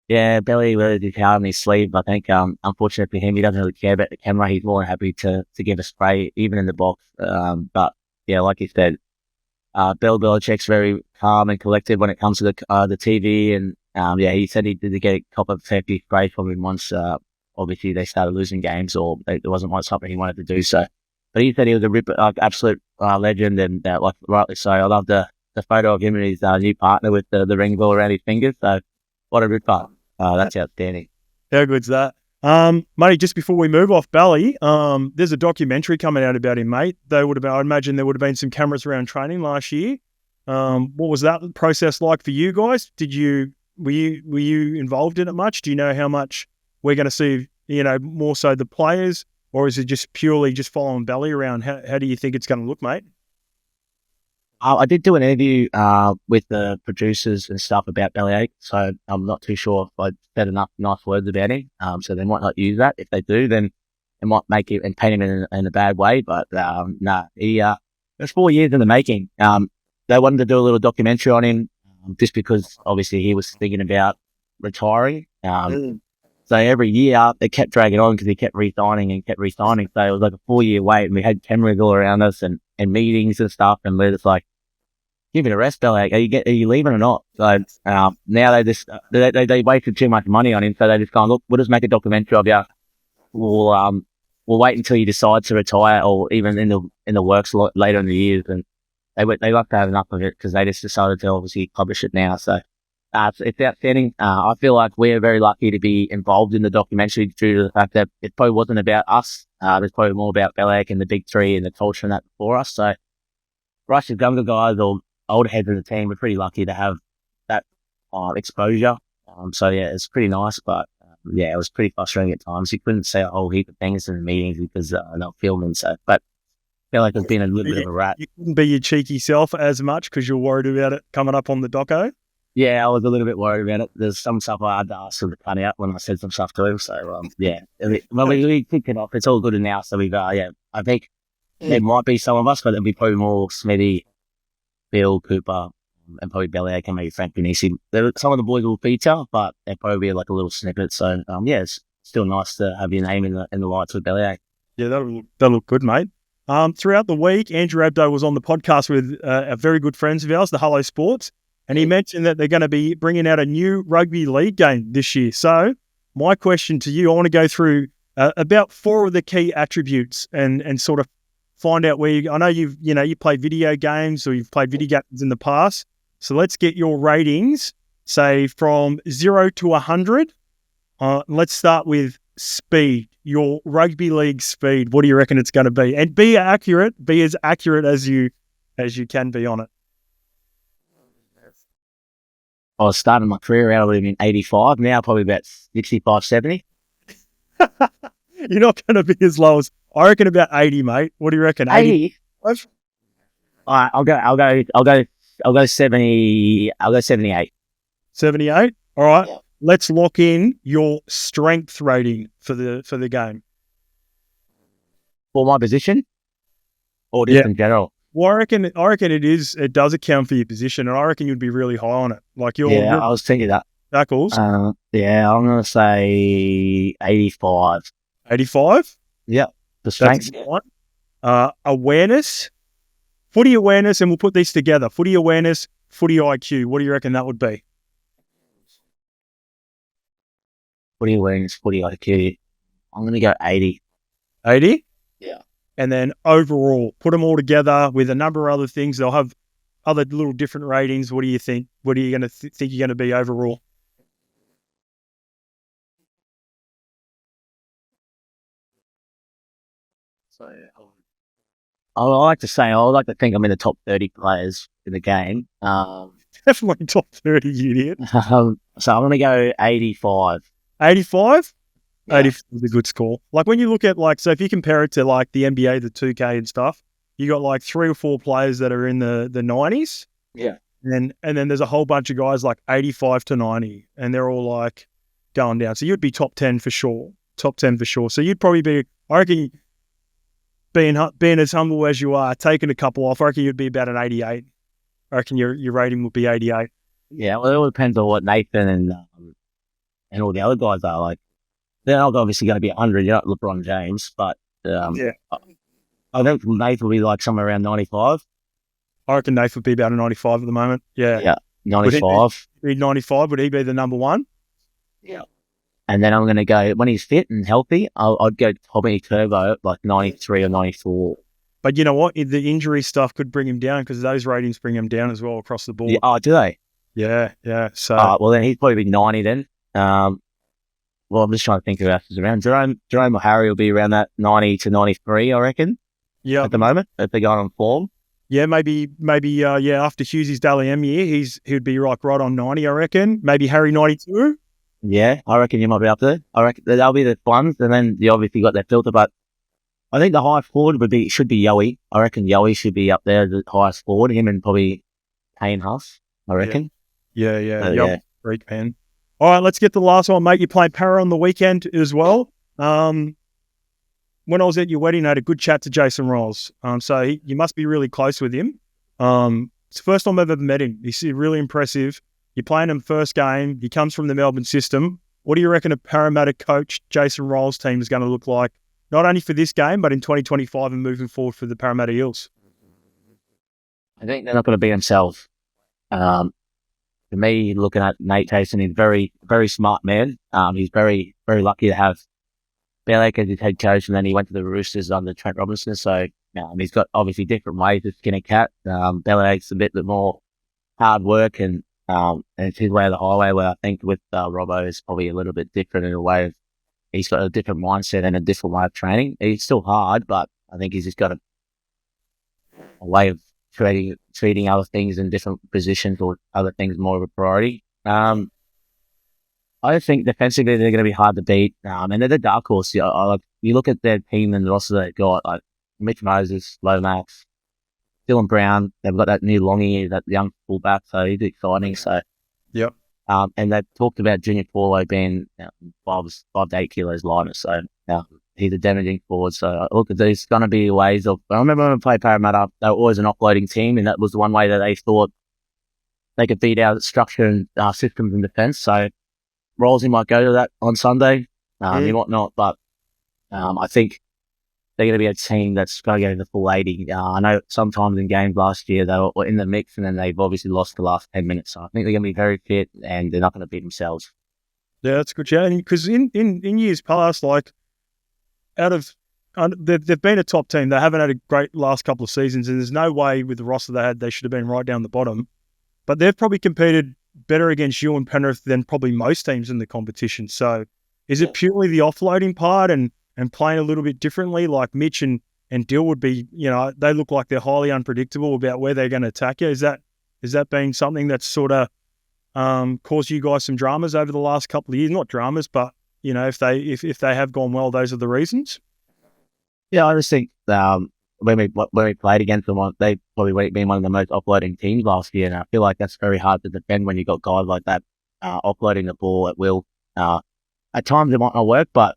Yeah, Belly really did hard on his sleeve. I think, unfortunately for him, he doesn't really care about the camera. He's more happy to give a spray, even in the box. But yeah, like you said, Bill Belichick's very calm and collected when it comes to the TV. And he said he did get a couple of safety sprays from him once. Obviously, they started losing games, or it wasn't something he wanted to do. So, but he said he was a absolute legend, and like rightly so. I love the photo of him and his new partner with the ring ball around his fingers. So, what a ripper! That's outstanding. How good's that? Matey, just before we move off Belly, there's a documentary coming out about him, mate. I imagine there would have been some cameras around training last year. What was that process like for you guys? Were you involved in it much? Do you know how much we're going to see, more so the players, or is it just purely just following Belly around? How do you think it's going to look, mate? I did do an interview with the producers and stuff about Bellyache, so I'm not too sure if I said enough nice words about him. So they might not use that. If they do, then it might make it and paint him in a bad way. But it was 4 years in the making. They wanted to do a little documentary on him, just because obviously he was thinking about retiring. So every year it kept dragging on because he kept re-signing. So it was like a 4-year wait, and we had cameras all around us and meetings and stuff, and we're just like, give it a rest, Bellyache. Are you leaving or not? So now they just they wasted too much money on him, so they just gone, look, we'll just make a documentary of you. We'll wait until you decide to retire, or even in the works later in the years. And they like to have enough of it because they just decided to obviously publish it now. So it's outstanding. I feel like we're very lucky to be involved in the documentary due to the fact that it probably wasn't about us. It's probably more about Bellyache and the big three and the culture and that before us. So for us as younger guys or older heads of the team, we're pretty lucky to have that exposure. So yeah, it's pretty nice, but it was pretty frustrating at times. You couldn't say a whole heap of things in the meetings because they're filming. So, but I feel like it's been a little bit of a rat. You couldn't be your cheeky self as much because you're worried about it coming up on the doco? Yeah, I was a little bit worried about it. There's some stuff I had to ask him to cut out when I said some stuff to him. So we kicked it off. It's all good now. So we've I think there might be some of us, but there'll be probably more Smithy, Bill, Cooper, and probably Bellyache and maybe Frank Benisi. Some of the boys will feature, but they'll probably be like a little snippet. So it's still nice to have your name in the lights with Bellyache. Yeah, that'll look good, mate. Throughout the week, Andrew Abdo was on the podcast with very good friends of ours, the Hello Sports, and he mentioned that they're going to be bringing out a new rugby league game this year. So my question to you, I want to go through about 4 of the key attributes and sort of find out where I know you play video games or you've played video games in the past. So let's get your ratings, say from 0 to 100. Let's start with speed, your rugby league speed. What do you reckon it's going to be? And be as accurate as you can be on it. I was starting my career out in 85. Now probably about 65, 70. You're not going to be as low as I reckon about 80, mate. What do you reckon? 80. All right, I'll go 70. I'll go 78. 78. All right. Yeah. Let's lock in your strength rating for the game. For my position, or just in general. Well, I reckon it does account for your position, and I reckon you'd be really high on it. Like I was thinking that. Tackles. I'm gonna say 85. 85. Yeah, the strength. Awareness, footy awareness, and we'll put these together. Footy awareness, footy IQ. What do you reckon that would be? Footy awareness, footy IQ. I'm gonna go 80. 80. Yeah. And then overall, put them all together with a number of other things. They'll have other little different ratings. What do you think? What are you going to think you're going to be overall? So I like to think I'm in the top 30 players in the game. Definitely top 30, you idiot. So I'm going to go 85. 85? Yeah. 80 is a good score. Like when you look at so if you compare it to like the NBA, the 2K and stuff, you got like 3 or 4 players that are in the 90s. Yeah. And then there's a whole bunch of guys like 85 to 90, and they're all like going down. So you'd be top 10 for sure. Top 10 for sure. So you'd probably be, I reckon, being as humble as you are, taking a couple off, I reckon you'd be about an 88. I reckon your rating would be 88. Yeah, well, it all depends on what Nathan and all the other guys are like. They're not obviously going to be 100. You're not LeBron James, but I think Nathan will be like somewhere around 95. I reckon Nathan would be about a 95 at the moment. Yeah. Yeah, 95. Would he be 95? Would he be the number one? Yeah. And then I'm going to go, when he's fit and healthy, I'd go Tommy Turbo at like 93 or 94. But you know what? The injury stuff could bring him down because those ratings bring him down as well across the board. Yeah, oh, do they? Yeah. So, well, then he'd probably be 90 then. Well, I'm just trying to think of who's around. Jerome or Harry will be around that 90 to 93, I reckon. Yeah. At the moment, if they're going on form. Yeah, maybe. After Hughesy's Dally M year, he'd be right on 90, I reckon. Maybe Harry 92. Yeah, I reckon you might be up there. I reckon they'll be the ones, and then you obviously got that filter. But I think the highest forward should be Yowie. I reckon Yowie should be up there, the highest forward. Him and probably Payne Huss, I reckon. Yeah. Great man. All right, let's get the last one, mate. You played Para on the weekend as well. When I was at your wedding, I had a good chat to Jason Rolls. So you must be really close with him. It's the first time I've ever met him. He's really impressive. You're playing him first game. He comes from the Melbourne system. What do you reckon a Parramatta coach Jason Rolls' team is going to look like, not only for this game, but in 2025 and moving forward for the Parramatta Eels? I think they're not going to be themselves. For me, looking at Nate Tyson, he's a very, very smart man. He's very, very lucky to have Bellak as his head coach, and then he went to the Roosters under Trent Robinson. So he's got obviously different ways to skin a cat. Bellak's a bit more hard work, and it's his way of the highway, where I think with Robbo is probably a little bit different in a way of he's got a different mindset and a different way of training. He's still hard, but I think he's just got a way of treating other things in different positions or other things more of a priority. I think defensively they're going to be hard to beat, and they're the dark horse. You look at their team and the roster they've got, like Mitch Moses, Lomax, Dylan Brown. They've got that new Longy, that young fullback, so he's exciting. So, yep. And they've talked about Junior Paulo being 5 to 8 kilos lighter, so he's a damaging forward. So look, there's going to be ways of. I remember when I played Parramatta, they were always an offloading team, and that was the one way that they thought they could beat our structure and systems in defence. So Rolsey might go to that on Sunday. He might not, but I think they're going to be a team that's going to get in the full 80. I know sometimes in games last year they were in the mix and then they've obviously lost the last 10 minutes. So I think they're going to be very fit and they're not going to beat themselves. Yeah, that's a good chat. Because in years past, like they've been a top team. They haven't had a great last couple of seasons, and there's no way with the roster they had they should have been right down the bottom. But they've probably competed better against you and Penrith than probably most teams in the competition. So is it purely the offloading part and playing a little bit differently? Like Mitch and Dill would be, they look like they're highly unpredictable about where they're going to attack you. Is that been something that's sort of caused you guys some dramas over the last couple of years? Not dramas, but if they have gone well, those are the reasons. Yeah, I just think when we played against them, they probably been one of the most offloading teams last year, and I feel like that's very hard to defend when you got guys like that offloading the ball at will. At times it might not work, but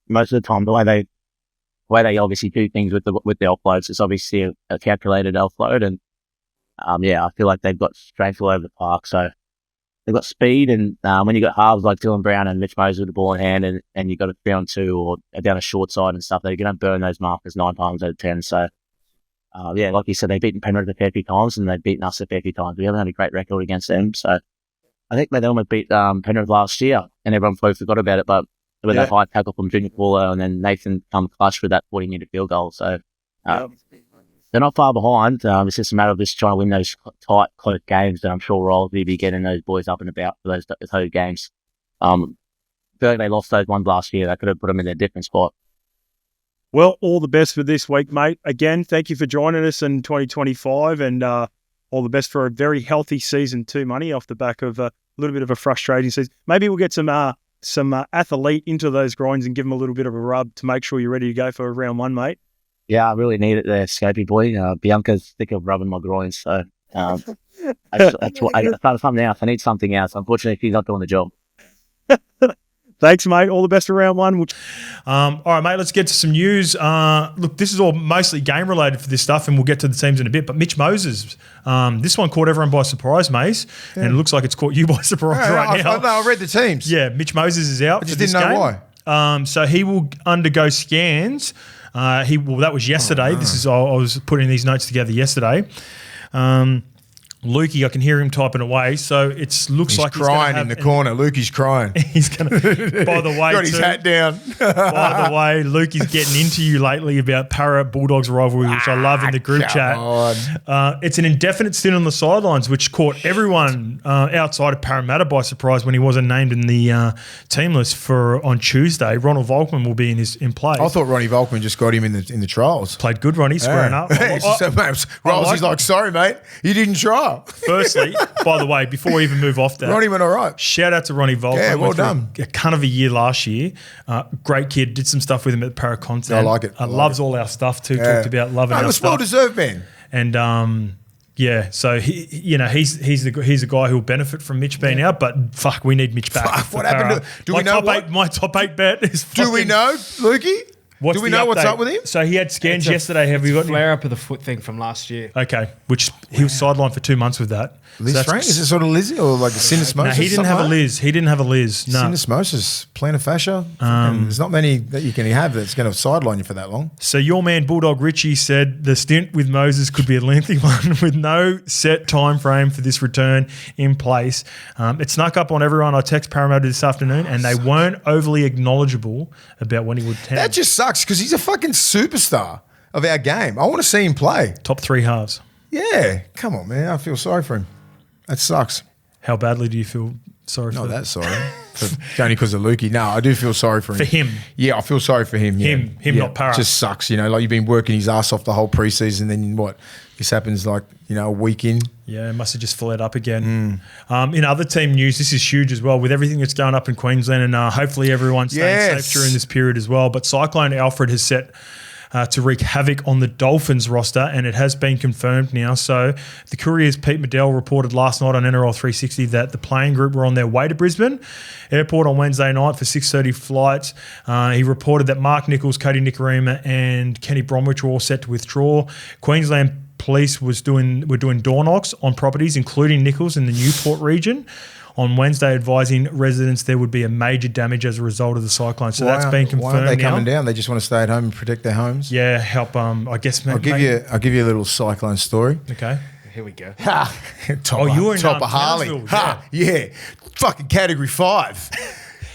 most of the time the way they obviously do things with the offloads is obviously a calculated offload, and I feel like they've got strength all over the park. So they've got speed, and when you got halves like Dylan Brown and Mitch Moses with the ball in hand, and you got a 3-on-2 or down a short side and stuff, they're going to burn those markers 9 times out of 10. So like you said, they've beaten Penrith a fair few times, and they've beaten us a fair few times. We haven't had a great record against them. So I think they almost beat Penrith last year, and everyone probably forgot about it, but with that high tackle from Junior Paulo, and then Nathan come clutch with that 40-metre field goal. So they're not far behind. It's just a matter of just trying to win those tight, close games, and I'm sure Rolls will be getting those boys up and about for those games. I feel like they lost those ones last year. That could have put them in a different spot. Well, all the best for this week, mate. Again, thank you for joining us in 2025, and all the best for a very healthy season too, Money, off the back of a little bit of a frustrating season. Maybe we'll get some athlete into those grinds and give them a little bit of a rub to make sure you're ready to go for round 1, mate. Yeah, I really need it there, Scopey boy. Bianca's sick of rubbing my groins, so that's what I started something else. I need something else. Unfortunately, she's not doing the job. Thanks, mate. All the best for round 1. All right, mate, let's get to some news. Look, this is all mostly game-related for this stuff, and we'll get to the teams in a bit. But Mitch Moses, this one caught everyone by surprise, Mace, and it looks like it's caught you by surprise right now. I read the teams. Yeah, Mitch Moses is out. I just didn't know why. So he will undergo scans. That was yesterday. I was putting these notes together yesterday. Lukey, I can hear him typing away. So it looks like he's crying in the corner. Lukey's crying. He's going to. By the way, got his hat down. By the way, Lukey's getting into you lately about Para Bulldogs rivalry, which I love in the group chat. It's an indefinite stint on the sidelines, which caught everyone outside of Parramatta by surprise when he wasn't named in the team list for on Tuesday. Ronald Volkman will be in play. I thought Ronnie Volkman just got him in the trials. Played good, Ronnie, squaring up. Rolls, he's sorry, mate, you didn't try. Firstly, by the way, before we even move off that, Ronnie went all right. Shout out to Ronnie Volkman. Yeah, well done. A cunt of a year last year. Great kid. Did some stuff with him at the Para Content. I like it. Loves all our stuff too. Talked about loving our stuff. Well deserved, man. And so he's a guy who will benefit from Mitch being out. But fuck, we need Mitch back. Fuck, what happened to? Do we know what? My top 8 bet is. Do we know, Lukey? Do we know what's up with him? So he had scans yesterday. Have you got flare up of the foot thing from last year? Okay, which he was sidelined for 2 months with that. Liz Frank? Is it sort of Lizzie or like a syndesmosis? No, he didn't have a Liz. No. Syndesmosis, plantar fascia. There's not many that you can have that's going to sideline you for that long. So your man Bulldog Richie said the stint with Moses could be a lengthy one with no set time frame for this return in place. It snuck up on everyone. I text Parramatta this afternoon and they weren't overly acknowledgeable about when he would tend. That just sucks because he's a fucking superstar of our game. I want to see him play. Top 3 halves. Yeah, come on, man. I feel sorry for him. That sucks. How badly do you feel sorry for him? Not that sorry. Only because of Lukey. No, I do feel sorry for him. For him? Yeah, I feel sorry for him. Yeah. Him, not Para. It just sucks, like you've been working his ass off the whole preseason, then what? This happens a week in. Yeah, it must have just flared up again. In other team news, this is huge as well with everything that's going up in Queensland and hopefully everyone's staying safe during this period as well. But Cyclone ALFRED has set to wreak havoc on the Dolphins roster, and it has been confirmed now. So the Courier's Pete Medal reported last night on NRL 360 that the playing group were on their way to Brisbane Airport on Wednesday night for 6:30 flights. He reported that Mark Nichols, Cody Nicarima and Kenny Bromwich were all set to withdraw. Queensland Police were doing door knocks on properties, including Nichols in the Newport region. on Wednesday advising residents there would be a major damage as a result of the cyclone. So that's been confirmed. Why aren't they coming now. down? They just want to stay at home and protect their homes. Yeah, help. I guess. I'll give you a little cyclone story. Okay. Here we go. You were in top of Harley. Townsville, Yeah, fucking category 5.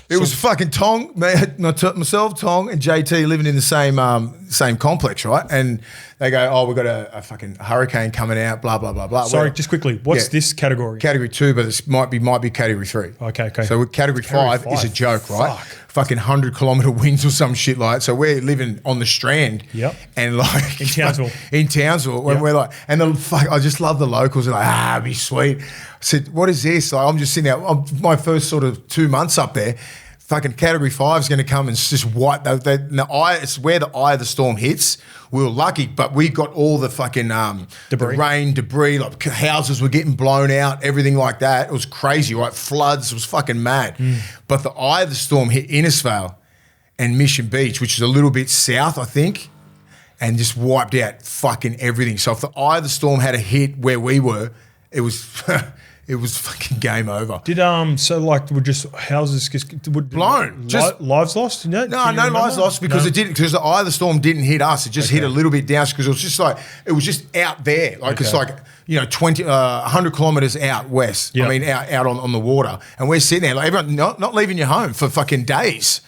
It was fucking Tong, myself, Tong, and JT living in the same complex, right? And they go, "Oh, we've got a fucking hurricane coming out." Blah blah blah blah. Sorry, just quickly. What's this category? Category 2, but this might be category 3. Okay. So category 5 is a joke, right? Fucking 100-kilometer winds or some shit like that. So we're living on the Strand. Yep. And like in Townsville. When we're like, and I just love the locals. They're like, it'd be sweet. I said, what is this? Like, I'm just sitting there. My first sort of 2 months up there. Fucking category 5 is going to come and just wipe the eye. It's where the eye of the storm hits. We were lucky, but we got all the fucking debris. The rain, debris, like houses were getting blown out, everything like that. It was crazy, right? Floods, it was fucking mad. But the eye of the storm hit Innisfail and Mission Beach, which is a little bit south, I think, and just wiped out fucking everything. So if the eye of the storm had a hit where we were, it was it was fucking game over. Did so like were just houses blown? Just lives lost? No lives lost because it didn't, because the eye of the storm didn't hit us. It just hit a little bit down because it was just out there. Like it's like 100 kilometers out west. Yep. I mean out on the water, and we're sitting there like everyone not leaving your home for fucking days.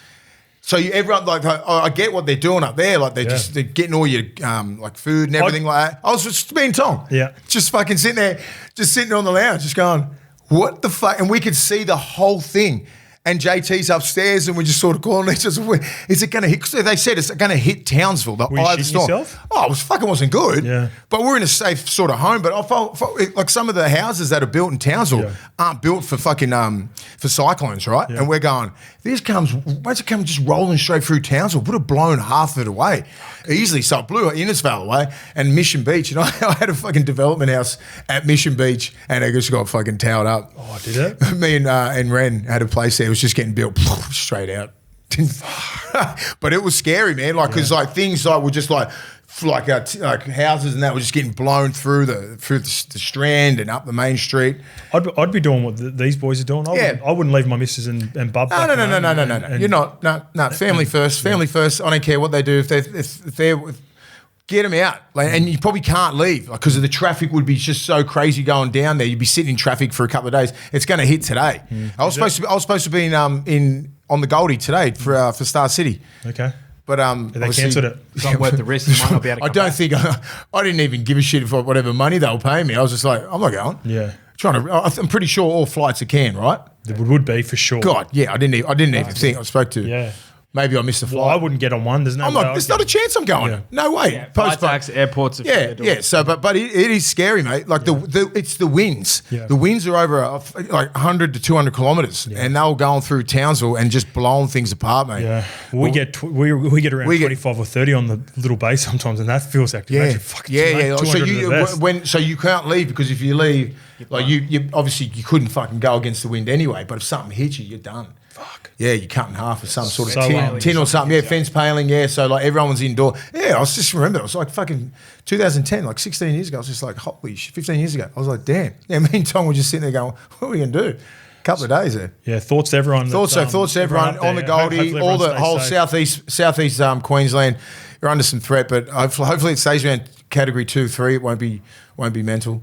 So everyone I get what they're doing up there. Like they're getting all your like food and everything like that. I was just being Tom. Yeah. Just fucking sitting there, just sitting on the lounge, just going, what the fuck? And we could see the whole thing. And JT's upstairs, and we're just sort of calling each other. Is it going to hit? Cause they said it's going to hit Townsville. The eye of the storm. Yourself? Oh, it wasn't good. Yeah. But we're in a safe sort of home. But I felt like some of the houses that are built in Townsville aren't built for fucking for cyclones, right? Yeah. And we're going, once it comes just rolling straight through Townsville, would have blown half of it away easily. So it blew Innisfail away and Mission Beach. And I had a fucking development house at Mission Beach, and it just got fucking towed up. Oh, did it? Me and Ren had a place there. It was just getting built straight out. But it was scary, man. Like, because like things like were just like houses and that were just getting blown through the Strand and up the main street. I'd be doing what these boys are doing. I wouldn't leave my missus and bub. No. You're not. No. Family first. Family first. I don't care what they do. If they're get them out, and you probably can't leave because the traffic would be just so crazy going down there. You'd be sitting in traffic for a couple of days. It's going to hit today. I was supposed to be in on the Goldie today for Star City. Okay. But they cancelled it. It's not worth the risk. You might not be able to come back. I didn't even give a shit for whatever money they were paying me. I was just like, I'm not going. Yeah. I'm pretty sure all flights are canned, right? It would be for sure. God, yeah. I didn't even think. I spoke to. Yeah. Maybe I missed the flight. Well, I wouldn't get on one. There's no. There's not a chance I'm going. Yeah. No way. Yeah, flight tax, airports. Yeah. So, but it is scary, mate. Like it's the winds. Yeah. The winds are over like 100 to 200 kilometers, and they're going through Townsville and just blowing things apart, mate. Yeah. We get around 25 or 30 on the little bay sometimes, and that feels like So you can't leave because if you leave, like you obviously you couldn't fucking go against the wind anyway. But if something hits you, you're done. Fuck. Yeah, you cut in half with some sort of tin or something. Yeah, fence paling. Yeah, so like everyone was indoor. Yeah, I was just remember it was like fucking 2010, like 16 years ago. I was just like, holy shit, 15 years ago. I was like, damn. Yeah, me and Tom were just sitting there going, what are we gonna do? A couple of days there. Yeah, thoughts to everyone. Thoughts to everyone on the Goldie, all the whole southeast Queensland. You're under some threat, but hopefully it stays around category 2, 3. It won't be mental.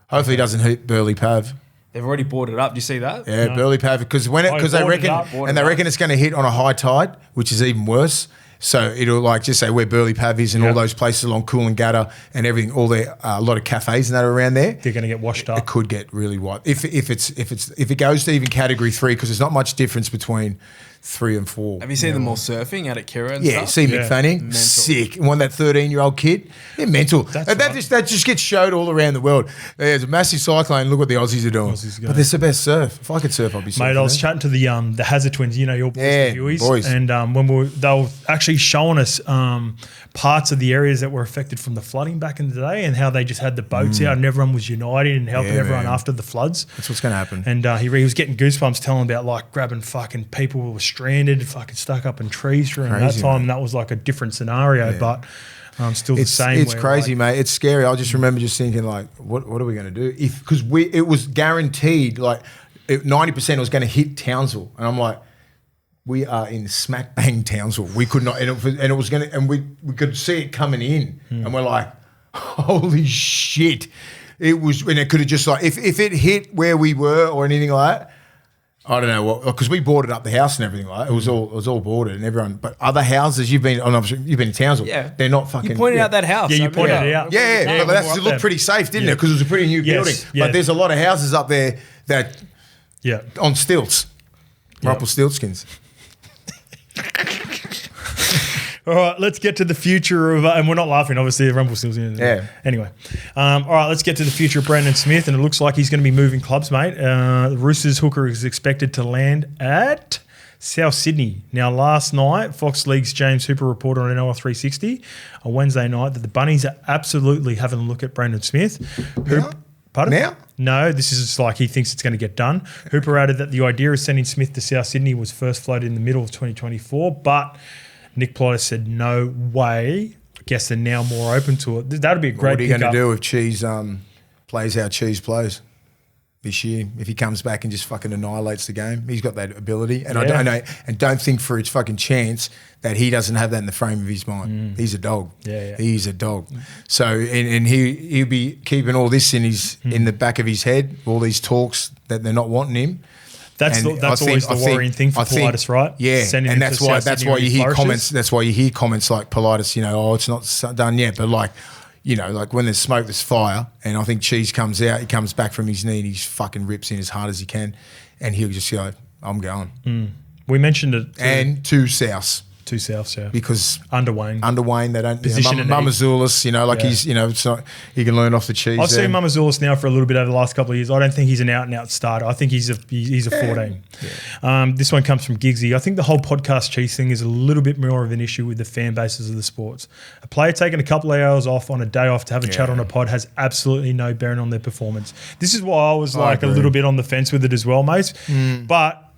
Hopefully it doesn't hit Burleigh Pav. They've already bought it up. Do you see that? Yeah, Burleigh Pav, because they reckon it's going to hit on a high tide, which is even worse. So it'll like just say where Burleigh Pav is and all those places along Coolangatta and everything. All there, a lot of cafes and that are around there. They're going to get washed up. It could get really wiped if it goes to even category 3, because there's not much difference between 3 and 4. Have you seen them all surfing out at Kira and stuff? See Mick Fanning, sick. And that 13-year-old kid, they're mental. That just gets showed all around the world. There's a massive cyclone. Look what the Aussies are doing. But there's the best surf. If I could surf, I'd be surfing. Mate, I was chatting to the Hazard twins, your boys, the Hueys, boys. And they were actually showing us parts of the areas that were affected from the flooding back in the day, and how they just had the boats out and everyone was united and helping everyone after the floods. That's what's going to happen. And he was getting goosebumps telling about like grabbing fucking people who were stranded, fucking stuck up in trees during that time. And that was like a different scenario, but still the same. It's crazy, mate. It's scary. I just remember just thinking like, what are we going to do? Because it was guaranteed, like 90% was going to hit Townsville. And I'm like, we are in smack bang Townsville. We could not, and it was going to, and we could see it coming in. And we're like, holy shit. It was, and it could have just like, if it hit where we were or anything like that, I don't know what, because we boarded up the house and everything like that. It was all boarded and everyone. But other houses you've been in Townsville. Yeah, they're not fucking. You pointed out that house. Yeah, you pointed it out. Yeah, but that looked pretty safe, didn't it? Because it was a pretty new building. Yeah. But there's a lot of houses up there that, on stilts, Rumpelstiltskins. All right, let's get to the future of, and we're not laughing, obviously, Rumpelstiltskin. Yeah. Anyway, all right, let's get to the future of Brandon Smith, and it looks like he's going to be moving clubs, mate. The Roosters hooker is expected to land at South Sydney. Now, last night, Fox League's James Hooper reported on NRL 360 on Wednesday night that the Bunnies are absolutely having a look at Brandon Smith. Pardon? Now? No, this is just like he thinks it's going to get done. Hooper added that the idea of sending Smith to South Sydney was first floated in the middle of 2024, but Nick Politis said no way. I guess they're now more open to it. That would be a great pickup. What are you going to do if Cheese plays how Cheese plays this year? If he comes back and just fucking annihilates the game, he's got that ability, and I don't know, and don't think for its fucking chance that he doesn't have that in the frame of his mind. He's a dog. He's a dog. So and he'll be keeping all this in the back of his head, all these talks that they're not wanting him. That's always the worrying thing for Politis, right? Yeah, and that's why you hear comments. That's why you hear comments like Politis, it's not done yet, but like, like when there's smoke, there's fire. And I think Cheese comes out, he comes back from his knee, and he fucking rips in as hard as he can, and he'll just go, I'm going. We mentioned it, and to South. Two Souths, yeah. Because under Wayne, they don't position Mamazoulis, he's, it's not, he can learn off the cheese. I've seen Mamazoulis now for a little bit over the last couple of years. I don't think he's an out and out starter. I think he's a 14. Yeah. This one comes from Giggsy. I think the whole podcast cheese thing is a little bit more of an issue with the fan bases of the sports. A player taking a couple of hours off on a day off to have a chat on a pod has absolutely no bearing on their performance. This is why I was a little bit on the fence with it as well, mate. But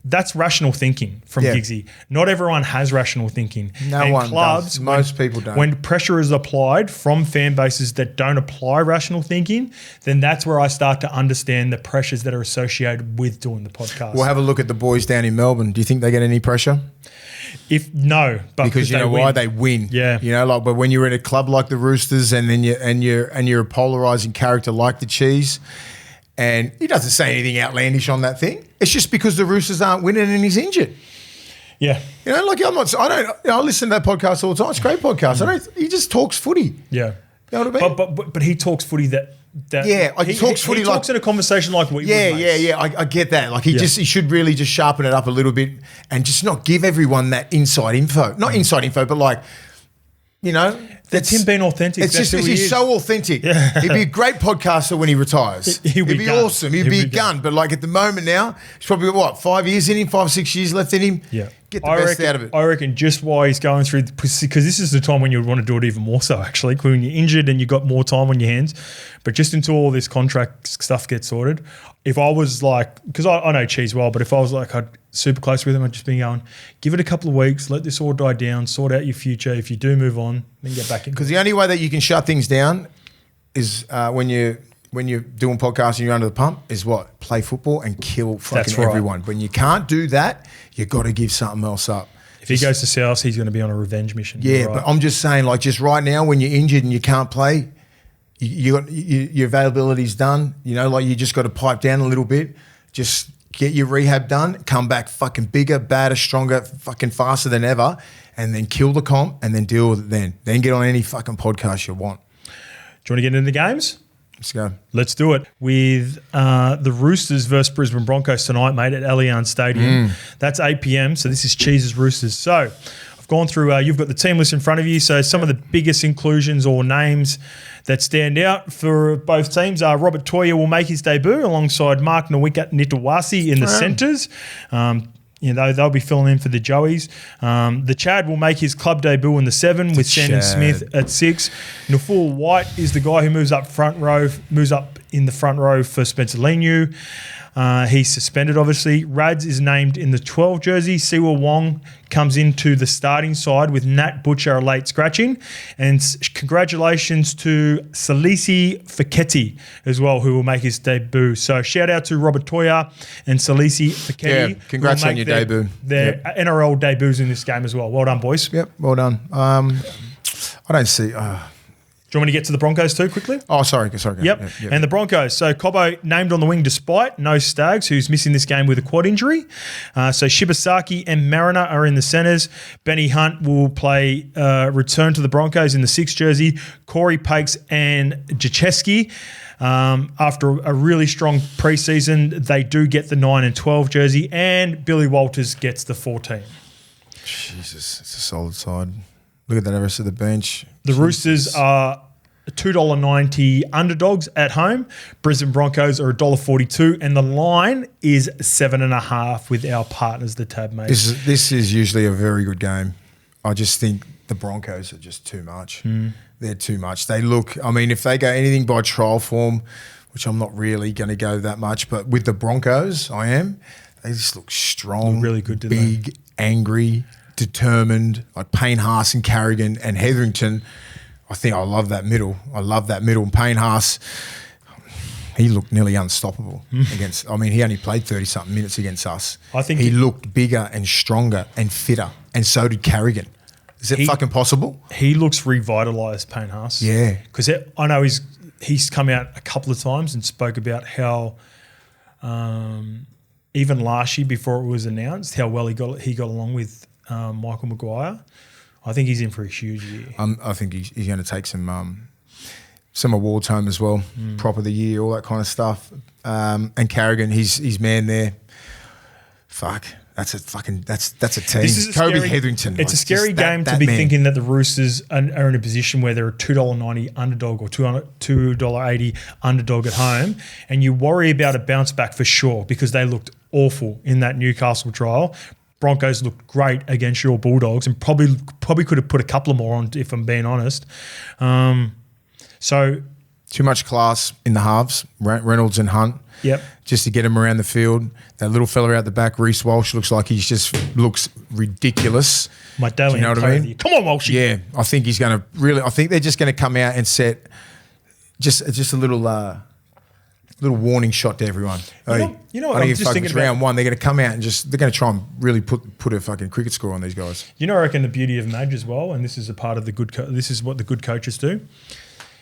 that's rational thinking from Giggsy. Not everyone has rational thinking. No one does. Most people don't. When pressure is applied from fan bases that don't apply rational thinking, then that's where I start to understand the pressures that are associated with doing the podcast. We'll have a look at the boys down in Melbourne. Do you think they get any pressure? But because you know why they win. Yeah. But when you're in a club like the Roosters and then you're a polarizing character like the Cheese, and he doesn't say anything outlandish on that thing. It's just because the Roosters aren't winning and he's injured. Yeah. I listen to that podcast all the time. It's a great podcast. He just talks footy. Yeah. You know what I mean? But he talks footy he talks footy he talks in a conversation like we would. I get that. Like he should really just sharpen it up a little bit and just not give everyone that inside info. Not inside info, but like, that's him being authentic. He's so authentic. Yeah. He'd be a great podcaster when he retires. He'd be awesome. He'd be a gun. But like at the moment now, he's probably got 5 years in him, 5 6 years left in him. Yeah. Get the best out of it. I reckon just why he's going through, because this is the time when you would want to do it even more so, actually, when you're injured and you've got more time on your hands. But just until all this contract stuff gets sorted, if I was like, because I know Cheese well, but if I was like super close with him, I'd just be going, give it a couple of weeks, let this all die down, sort out your future. If you do move on, then get back in. Because the only way that you can shut things down is when you're doing podcasts and you're under the pump is what? Play football and kill fucking everyone. When you can't do that, you've got to give something else up. If he goes to South, he's going to be on a revenge mission. Yeah, right. But I'm just saying, like, just right now when you're injured and you can't play, your availability's done. You just got to pipe down a little bit. Just get your rehab done, come back fucking bigger, badder, stronger, fucking faster than ever, and then kill the comp and then deal with it then. Then get on any fucking podcast you want. Do you want to get into the games? Let's go. Let's do it with the Roosters versus Brisbane Broncos tonight, mate, at Allianz Stadium. That's 8 p.m, so this is Cheese's Roosters. So I've gone through, you've got the team list in front of you, so some of the biggest inclusions or names that stand out for both teams are Robert Toya will make his debut alongside Mark Nitawasi in the centres. They'll be filling in for the Joeys. The Chad will make his club debut in the 7 with Sandon Smith at 6. Naful White is the guy who moves up front row, moves up in the front row for Spencer Leniu. He's suspended, obviously. Rads is named in the 12 jersey. Siwa Wong comes into the starting side with Nat Butcher a late scratching. And congratulations to Salisi Feketi as well, who will make his debut. So shout out to Robert Toya and Salisi Feketi. Yeah, congrats on your debut. Their NRL debuts in this game as well. Well done, boys. Yep, well done. I don't see... Do you want me to get to the Broncos too quickly? Oh, sorry. Yep. And the Broncos. So Cobbo named on the wing despite no Staggs, who's missing this game with a quad injury. So Shibasaki and Mariner are in the centres. Benny Hunt will play return to the Broncos in the 6 jersey. Corey Pakes and Jacheski. After a really strong preseason, they do get the 9 and 12 jersey. And Billy Walters gets the 14. Jesus, it's a solid side. Look at that rest of the bench. The Roosters are $2.90 underdogs at home. Brisbane Broncos are $1.42, and the line is 7.5 with our partners, the Tab Mates. This is usually a very good game. I just think the Broncos are just too much. They're too much. They look, I mean, if they go anything by trial form, which I'm not really going to go that much, but with the Broncos, I am. They just look strong, look really good, big, angry, determined, like Payne Haas and Carrigan and Hetherington. I think I love that middle. And Payne Haas, he looked nearly unstoppable against. I mean, he only played 30-something minutes against us. I think he looked bigger and stronger and fitter, and so did Carrigan. Is it fucking possible? He looks revitalised, Payne Haas. Yeah, because I know he's come out a couple of times and spoke about how. Even last year, before it was announced, how well he got along with Michael Maguire. I think he's in for a huge year. I think he's going to take some awards home as well, prop of the year, all that kind of stuff. And Carrigan, he's man there. Fuck, that's a team. Kobe Hetherington. It's a scary game to be thinking that the Roosters are in a position where they're a $2.90 underdog or $2.80 underdog at home, and you worry about a bounce back for sure because they looked awful in that Newcastle trial. Broncos looked great against your Bulldogs and probably could have put a couple of more on if I'm being honest. So too much class in the halves, Reynolds and Hunt. Yep. Just to get him around the field. That little fella out the back, Reece Walsh, looks like looks ridiculous. My daily, you know what I mean? Come on, Walsh. Yeah, I think he's going to really. I think they're just going to come out and set just a little warning shot to everyone. You know what? I'm just thinking about round one. They're going to come out and they're going to try and really put a fucking cricket score on these guys. You know, I reckon the beauty of Madge as well, and this is a part of the good. This is what the good coaches do.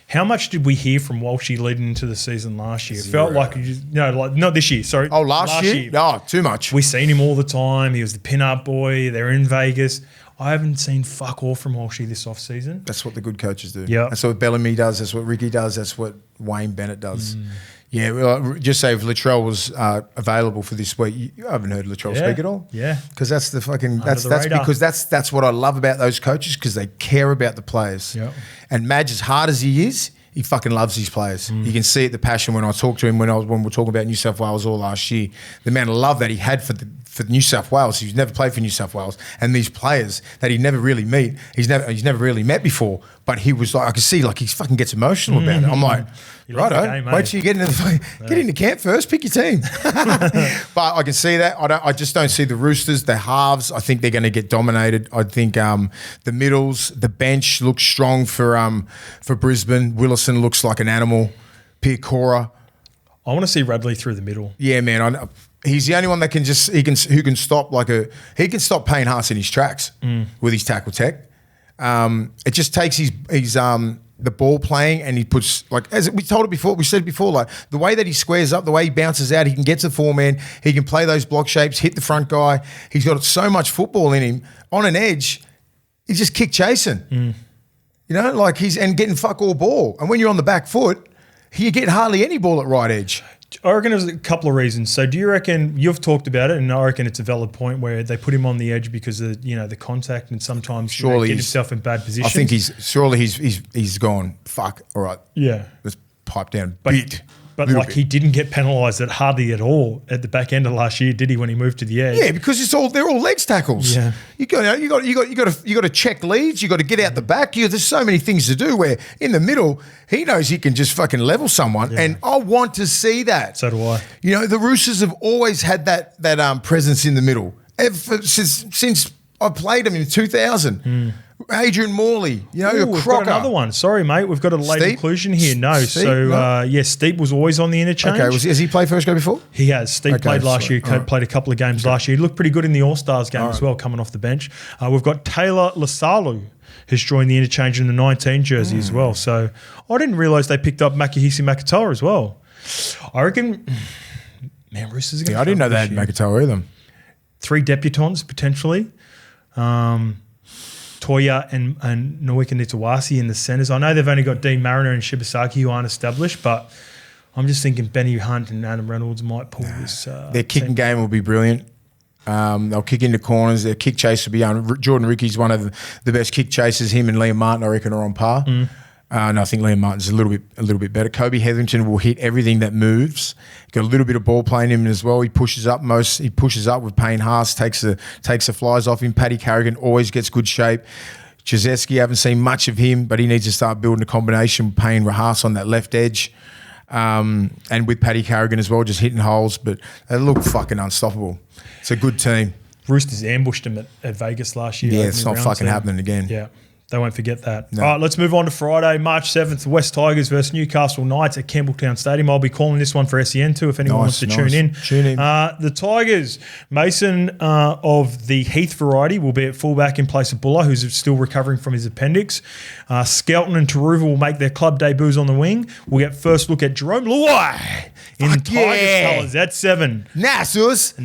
How much did we hear from Walshy leading into the season last year? It felt like, not this year, sorry. Oh, last year? No, too much. We seen him all the time. He was the pin-up boy. They're in Vegas. I haven't seen fuck all from Walshy this off-season. That's what the good coaches do. Yeah. That's what Bellamy does. That's what Ricky does. That's what Wayne Bennett does. Yeah, well, just say if Latrell was available for this week, you haven't heard Latrell speak at all. Yeah, because that's the fucking that's what I love about those coaches because they care about the players. Yeah, and Madge, as hard as he is, he fucking loves his players. You can see it, the passion when I talked to him when we were talking about New South Wales all last year. The amount of love that he had for New South Wales. He's never played for New South Wales, and these players that he never really he's never really met before. But he was like, I could see like he fucking gets emotional about it. I'm like, righto, wait till you get into camp first, pick your team. But I can see that. I just don't see the Roosters, the halves. I think they're going to get dominated. I think the middles, the bench looks strong for Brisbane. Willison looks like an animal. Piakora. I want to see Radley through the middle. Yeah, man. He's the only one that who can stop he can stop Payne Haas in his tracks with his tackle tech. It just takes the ball playing and he puts, like, as we said it before, like the way that he squares up, the way he bounces out, he can get to the 4-man, he can play those block shapes, hit the front guy. He's got so much football in him. On an edge, he's just kick chasing. You know, like and getting fuck all ball. And when you're on the back foot, you get hardly any ball at right edge. I reckon there's a couple of reasons. So do you reckon, you've talked about it, and I reckon it's a valid point where they put him on the edge because of the contact and sometimes get himself in bad positions. I think he's gone, fuck, all right. Yeah. Let's pipe down. But But like he didn't get penalised at hardly at all at the back end of last year, did he? When he moved to the edge? Yeah, because they're all legs tackles. Yeah, you got to check leads. You got to get out the back. There's so many things to do. Where in the middle, he knows he can just fucking level someone, and I want to see that. So do I. You know, the Roosters have always had that presence in the middle since I played them in 2000. Adrian Morley, you know, we've got another one. Sorry, mate, we've got a late inclusion here. No, Steep was always on the interchange. Okay, has he played first grade before? He has. Steep played last year. Played a couple of games last year. He looked pretty good in the All-Stars game as well, coming off the bench. We've got Taylor Lasalu, who's joined the interchange in the 19 jersey as well. So I didn't realise they picked up Makahisi Makatoa as well. I reckon, man, Roosters are going to. I didn't know they had Makatoa either. 3 debutants potentially. Toya and Nawika Nitawasi in the centres. I know they've only got Dean Mariner and Shibasaki who aren't established, but I'm just thinking Benny Hunt and Adam Reynolds might pull this. Their kicking game will be brilliant. They'll kick into corners. Their kick chase will be on. Jordan Ricky's one of the best kick chasers. Him and Liam Martin, I reckon, are on par. No, I think Liam Martin's a little bit better. Kobe Hetherington will hit everything that moves. Got a little bit of ball playing in him as well. He pushes up with Payne Haas, takes the flies off him. Paddy Carrigan always gets good shape. Jazeski, haven't seen much of him, but he needs to start building a combination with Payne Haas on that left edge. And with Paddy Carrigan as well, just hitting holes. But they look fucking unstoppable. It's a good team. Roosters ambushed them at Vegas last year. Yeah, it's not fucking happening again. Yeah. They won't forget that. No. All right, let's move on to Friday, March 7th, West Tigers versus Newcastle Knights at Campbelltown Stadium. I'll be calling this one for SEN too if anyone wants to tune in. The Tigers, Mason of the Heath variety will be at fullback in place of Buller, who's still recovering from his appendix. Skelton and Taruva will make their club debuts on the wing. We'll get first look at Jerome Luai in Tigers colours at 7. Nasus.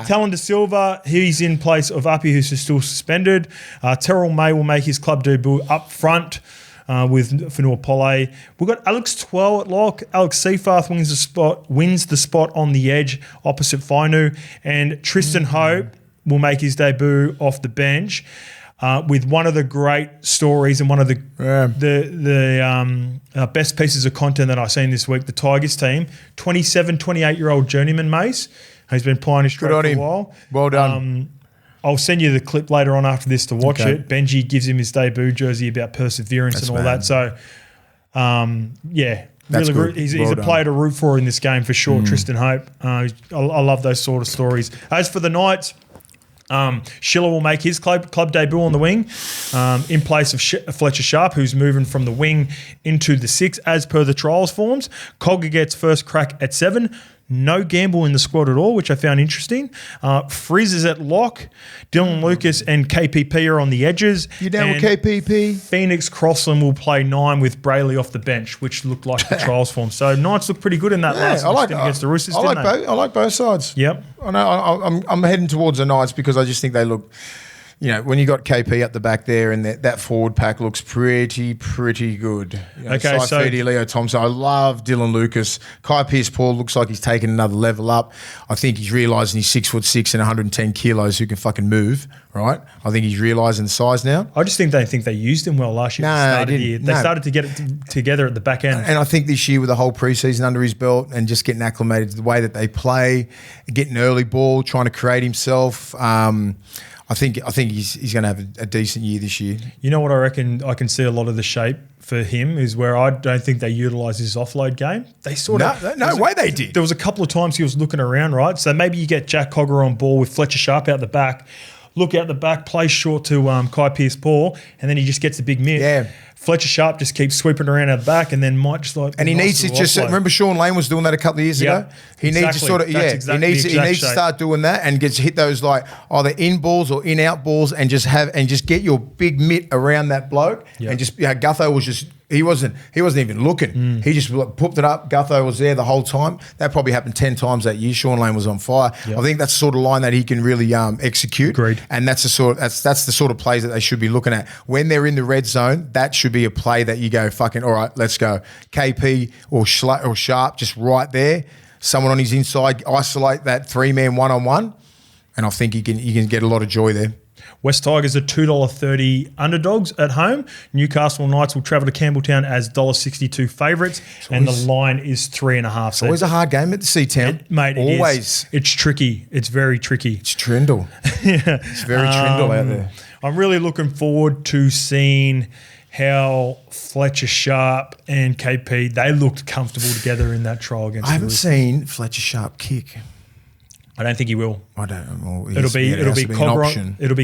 Talon De Silva, he's in place of Uppy, who's still suspended. Terrell May will make his club debut up front with Fanua Pole. We've got Alex Twell at lock. Alex Seafarth wins the spot on the edge opposite Fainu. And Tristan Hope will make his debut off the bench with one of the great stories and one of the best pieces of content that I've seen this week. The Tigers team, 27, 28-year-old journeyman Mace, who's been plying his trade for a while. Well done. I'll send you the clip later on after this to watch it. Benji gives him his debut jersey about perseverance and all that. So, he's a player to root for in this game for sure, Tristan Hope. I love those sort of stories. As for the Knights, Schiller will make his club debut on the wing in place of Fletcher Sharp, who's moving from the wing into the 6 as per the trials forms. Cogger gets first crack at 7. No Gamble in the squad at all, which I found interesting. Frizz is at lock. Dylan Lucas and KPP are on the edges. You down with KPP? Phoenix Crossland will play 9 with Brayley off the bench, which looked like the trials form. So Knights look pretty good in that last against the Roosters, I like both sides. Yep. I know I'm heading towards the Knights because I just think they look... You know, when you got KP up the back there and that forward pack looks pretty good. You know, Saifidi, Leo Thompson. I love Dylan Lucas. Kai Pearce-Paul looks like he's taken another level up. I think he's realising he's 6'6" and 110 kilos who can fucking move, right? I think he's realising the size now. I just think they used him well last year. They started to get it together at the back end. And I think this year with the whole preseason under his belt and just getting acclimated to the way that they play, getting early ball, trying to create himself, I think he's going to have a decent year this year. You know what I reckon? I can see a lot of the shape for him is where I don't think they utilise his offload game. They sort of no way they did. There was a couple of times he was looking around, right? So maybe you get Jack Cogger on ball with Fletcher Sharp out the back, look out the back, play short to Kai Pearce-Paul, and then he just gets the big mitt. Yeah. Fletcher Sharp just keeps sweeping around at the back and then might just like... And he needs to just... Remember Sean Lane was doing that a couple of years ago? He needs to sort of... he needs to start doing that and gets hit those like either in balls or in out balls and just get your big mitt around that bloke and just... Gutho was just... He wasn't even looking. He just popped it up. Gutho was there the whole time. That probably happened 10 times that year. Sean Lane was on fire. Yep. I think that's the sort of line that he can really execute. Agreed. And that's the sort of plays that they should be looking at. When they're in the red zone, that should be a play that you go, fucking, all right, let's go. KP or Sharp just right there. Someone on his inside, isolate that 3-man one-on-one. And I think you can get a lot of joy there. West Tigers are $2.30 underdogs at home. Newcastle Knights will travel to Campbelltown as $1.62 favourites, and the line is 3.5. It's always a hard game at the Seatown. Mate, always. It's tricky. It's very tricky. It's trindle. Yeah. It's very trindle out there. I'm really looking forward to seeing how Fletcher Sharp and KP, they looked comfortable together in that trial against I haven't seen Fletcher Sharp kick. I don't think he will. I don't know. It'll be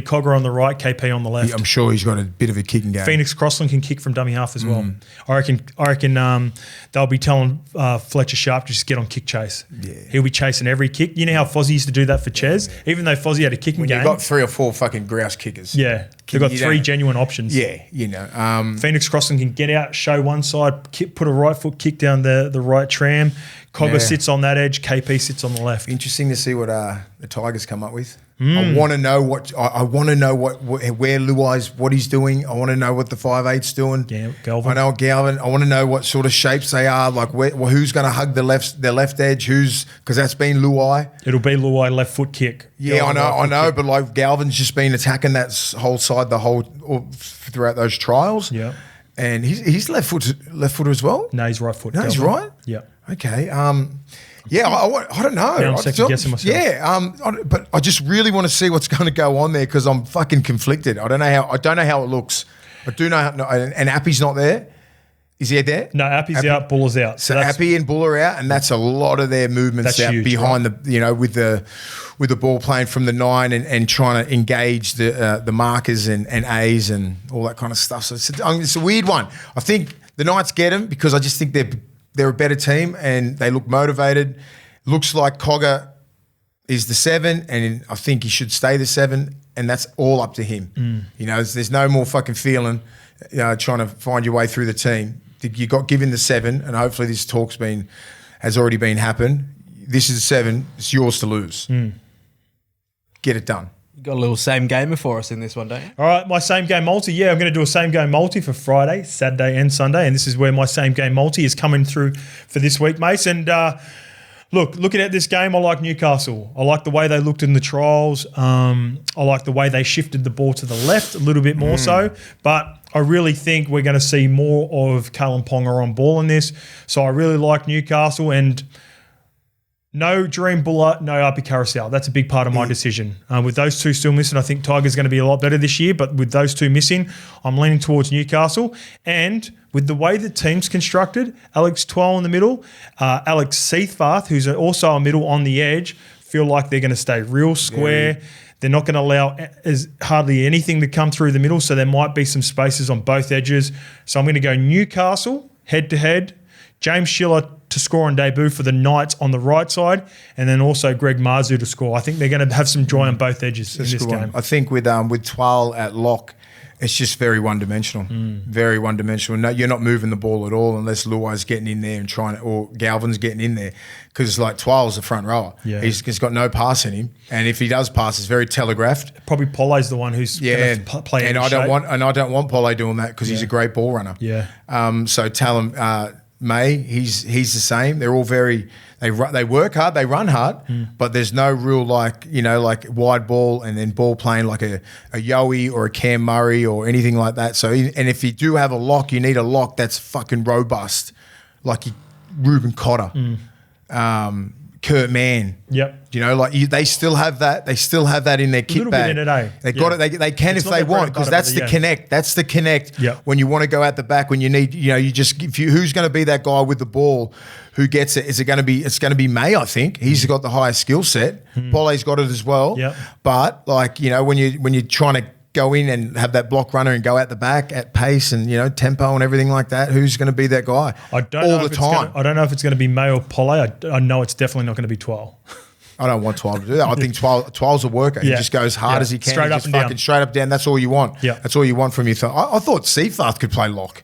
Cogger on the right, KP on the left. I'm sure he's got a bit of a kicking game. Phoenix Crossland can kick from dummy half as well. I reckon they'll be telling Fletcher Sharp to just get on kick chase. Yeah. He'll be chasing every kick. You know how Fozzie used to do that for Ches? Even though Fozzie had a kicking game. You've got 3 or 4 fucking grouse kickers. Yeah. They've got 3 genuine options. Yeah, you know. Phoenix Crossland can get out, show one side, put a right foot kick down the right tram. Cogger sits on that edge. KP sits on the left. Interesting to see what the Tigers come up with. I want to know what I want to know where Luai's what he's doing. I want to know what the 5'8's doing. Yeah, Galvin. I know Galvin. I want to know what sort of shapes they are. Like who's going to hug their left edge? Because that's been Luai. It'll be Luai left foot kick. Yeah, I know. But like Galvin's just been attacking that whole side throughout those trials. Yeah, and he's left footer as well. No, he's right foot. No, he's right. Yeah. Okay. Yeah, I don't know. I'm second guessing myself. Yeah, but I just really want to see what's going to go on there because I'm fucking conflicted. I don't know how it looks. I do know and Appy's not there. Is he there? No, Appy's out, Buller's out. So Appy and Buller are out, and that's a lot of their movements out huge, behind with the ball playing from the 9 and trying to engage the markers and A's and all that kind of stuff. So it's a weird one. I think the Knights get them because I just think they're a better team and they look motivated. Looks like Cogger is the 7 and I think he should stay the 7 and that's all up to him. You know, there's no more fucking feeling trying to find your way through the team. You got given the 7 and hopefully this talk's has already been happened. This is the 7. It's yours to lose. Get it done. You got a little same gamer for us in this one, don't you? All right, my same game multi. Yeah, I'm going to do a same game multi for Friday, Saturday, and Sunday, and this is where my same game multi is coming through for this week, mates. And looking at this game, I like Newcastle. I like the way they looked in the trials. I like the way they shifted the ball to the left a little bit more so, but I really think we're going to see more of Kalen Ponga on ball in this. So I really like Newcastle and no Dream Buller, no Api Carousel. That's a big part of my decision. With those two still missing, I think Tigers going to be a lot better this year, but with those two missing, I'm leaning towards Newcastle. And with the way the team's constructed, Alex Twal in the middle, Alex Seathfarth, who's also a middle on the edge, feel like they're going to stay real square. Yeah. They're not going to allow hardly anything to come through the middle, so there might be some spaces on both edges. So I'm going to go Newcastle head-to-head, James Schiller to score on debut for the Knights on the right side, and then also Greg Marzu to score. I think they're going to have some joy on both edges in this game. I think with Twal at lock, it's just very one-dimensional. Very one-dimensional. No, you're not moving the ball at all unless Luai's getting in there and or Galvin's getting in there because it's like Twal's the front rower. Yeah. He's got no pass in him, and if he does pass, it's very telegraphed. Probably Pole's the one who's going to play. And I don't want Pole doing that because he's a great ball runner. Yeah. So Talon May, he's the same. They're all very. They work hard, they run hard, but there's no real like wide ball and then ball playing like a Yowie or a Cam Murray or anything like that. So and if you do have a lock, you need a lock that's fucking robust, like Ruben Cotter, Kurt Mann. Yep. They still have that. They still have that in their kit bag. In it, They got it. They can if they want because that's the connect. That's the connect. Yep. When you want to go out the back, when you need, who's going to be that guy with the ball? Who gets it? Is it going to be? It's going to be May. I think he's got the highest skill set. Pole's got it as well. Yep. But when you're trying to go in and have that block runner and go out the back at pace and tempo and everything like that, who's going to be that guy? I don't know if it's going to be May or Pole. I know it's definitely not going to be Twal. I don't want Twal to do that. I think Twal's a worker. He just goes hard as he can. Straight up and down. Straight up down. That's all you want. Yeah. That's all you want from your thumb. I thought Seafarth could play lock.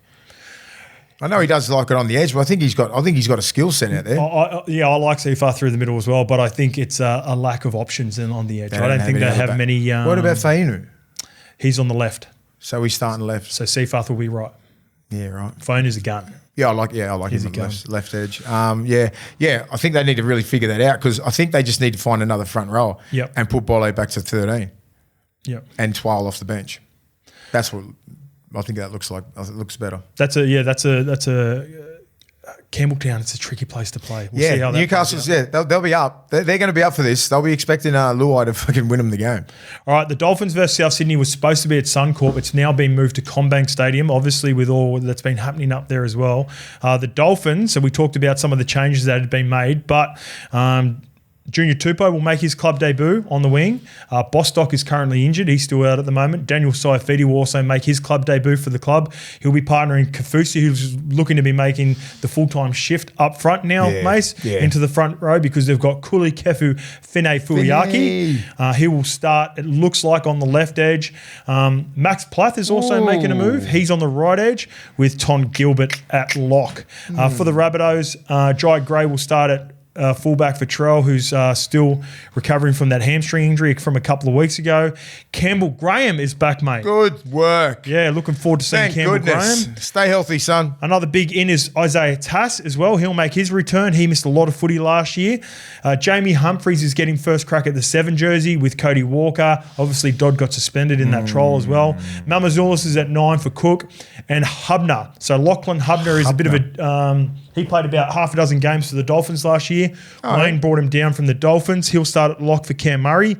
I know he does like it on the edge, but I think he's got a skill set out there. I like Seafarth through the middle as well, but I think it's a lack of options on the edge. I don't think they have many. What about Fainu? He's on the left. So he's starting left. So Seafarth will be right. Yeah, right. Fainu's a gun. Yeah, I like him on the left edge. I think they need to really figure that out because I think they just need to find another front rower and put Bolle back to 13. Yep. And Twile off the bench. That's what I think that looks like. It looks better. That's a Campbelltown. It's a tricky place to play. We'll see how that Newcastle's. They'll be up. They're going to be up for this. They'll be expecting Luai to fucking win them the game. All right, the Dolphins versus South Sydney was supposed to be at Suncorp. It's now been moved to Combank Stadium, obviously with all that's been happening up there as well. The Dolphins. So we talked about some of the changes that had been made, but. Junior Tupou will make his club debut on the wing. Bostock is currently injured. He's still out at the moment. Daniel Saifidi will also make his club debut for the club. He'll be partnering Kafusi, who's looking to be making the full-time shift up front now, Mace, into the front row because they've got Kuli Kefu Fine Fuiaki. He will start, it looks like, on the left edge. Max Plath is also making a move. He's on the right edge with Ton Gilbert at lock. For the Rabbitohs, Jai Gray will start at fullback for Terrell, who's still recovering from that hamstring injury from a couple of weeks ago. Campbell Graham is back, mate. Good work. Yeah, looking forward to seeing Campbell Graham. Stay healthy, son. Another big in is Isaiah Tass as well. He'll make his return. He missed a lot of footy last year. Jamie Humphries is getting first crack at the 7 jersey with Cody Walker. Obviously, Dodd got suspended in that trial as well. Mamazoulis is at 9 for Cook. And Hubner. So Lachlan Hubner is a bit of a... he played about half a dozen games for the Dolphins last year. Wayne brought him down from the Dolphins. He'll start at lock for Cam Murray.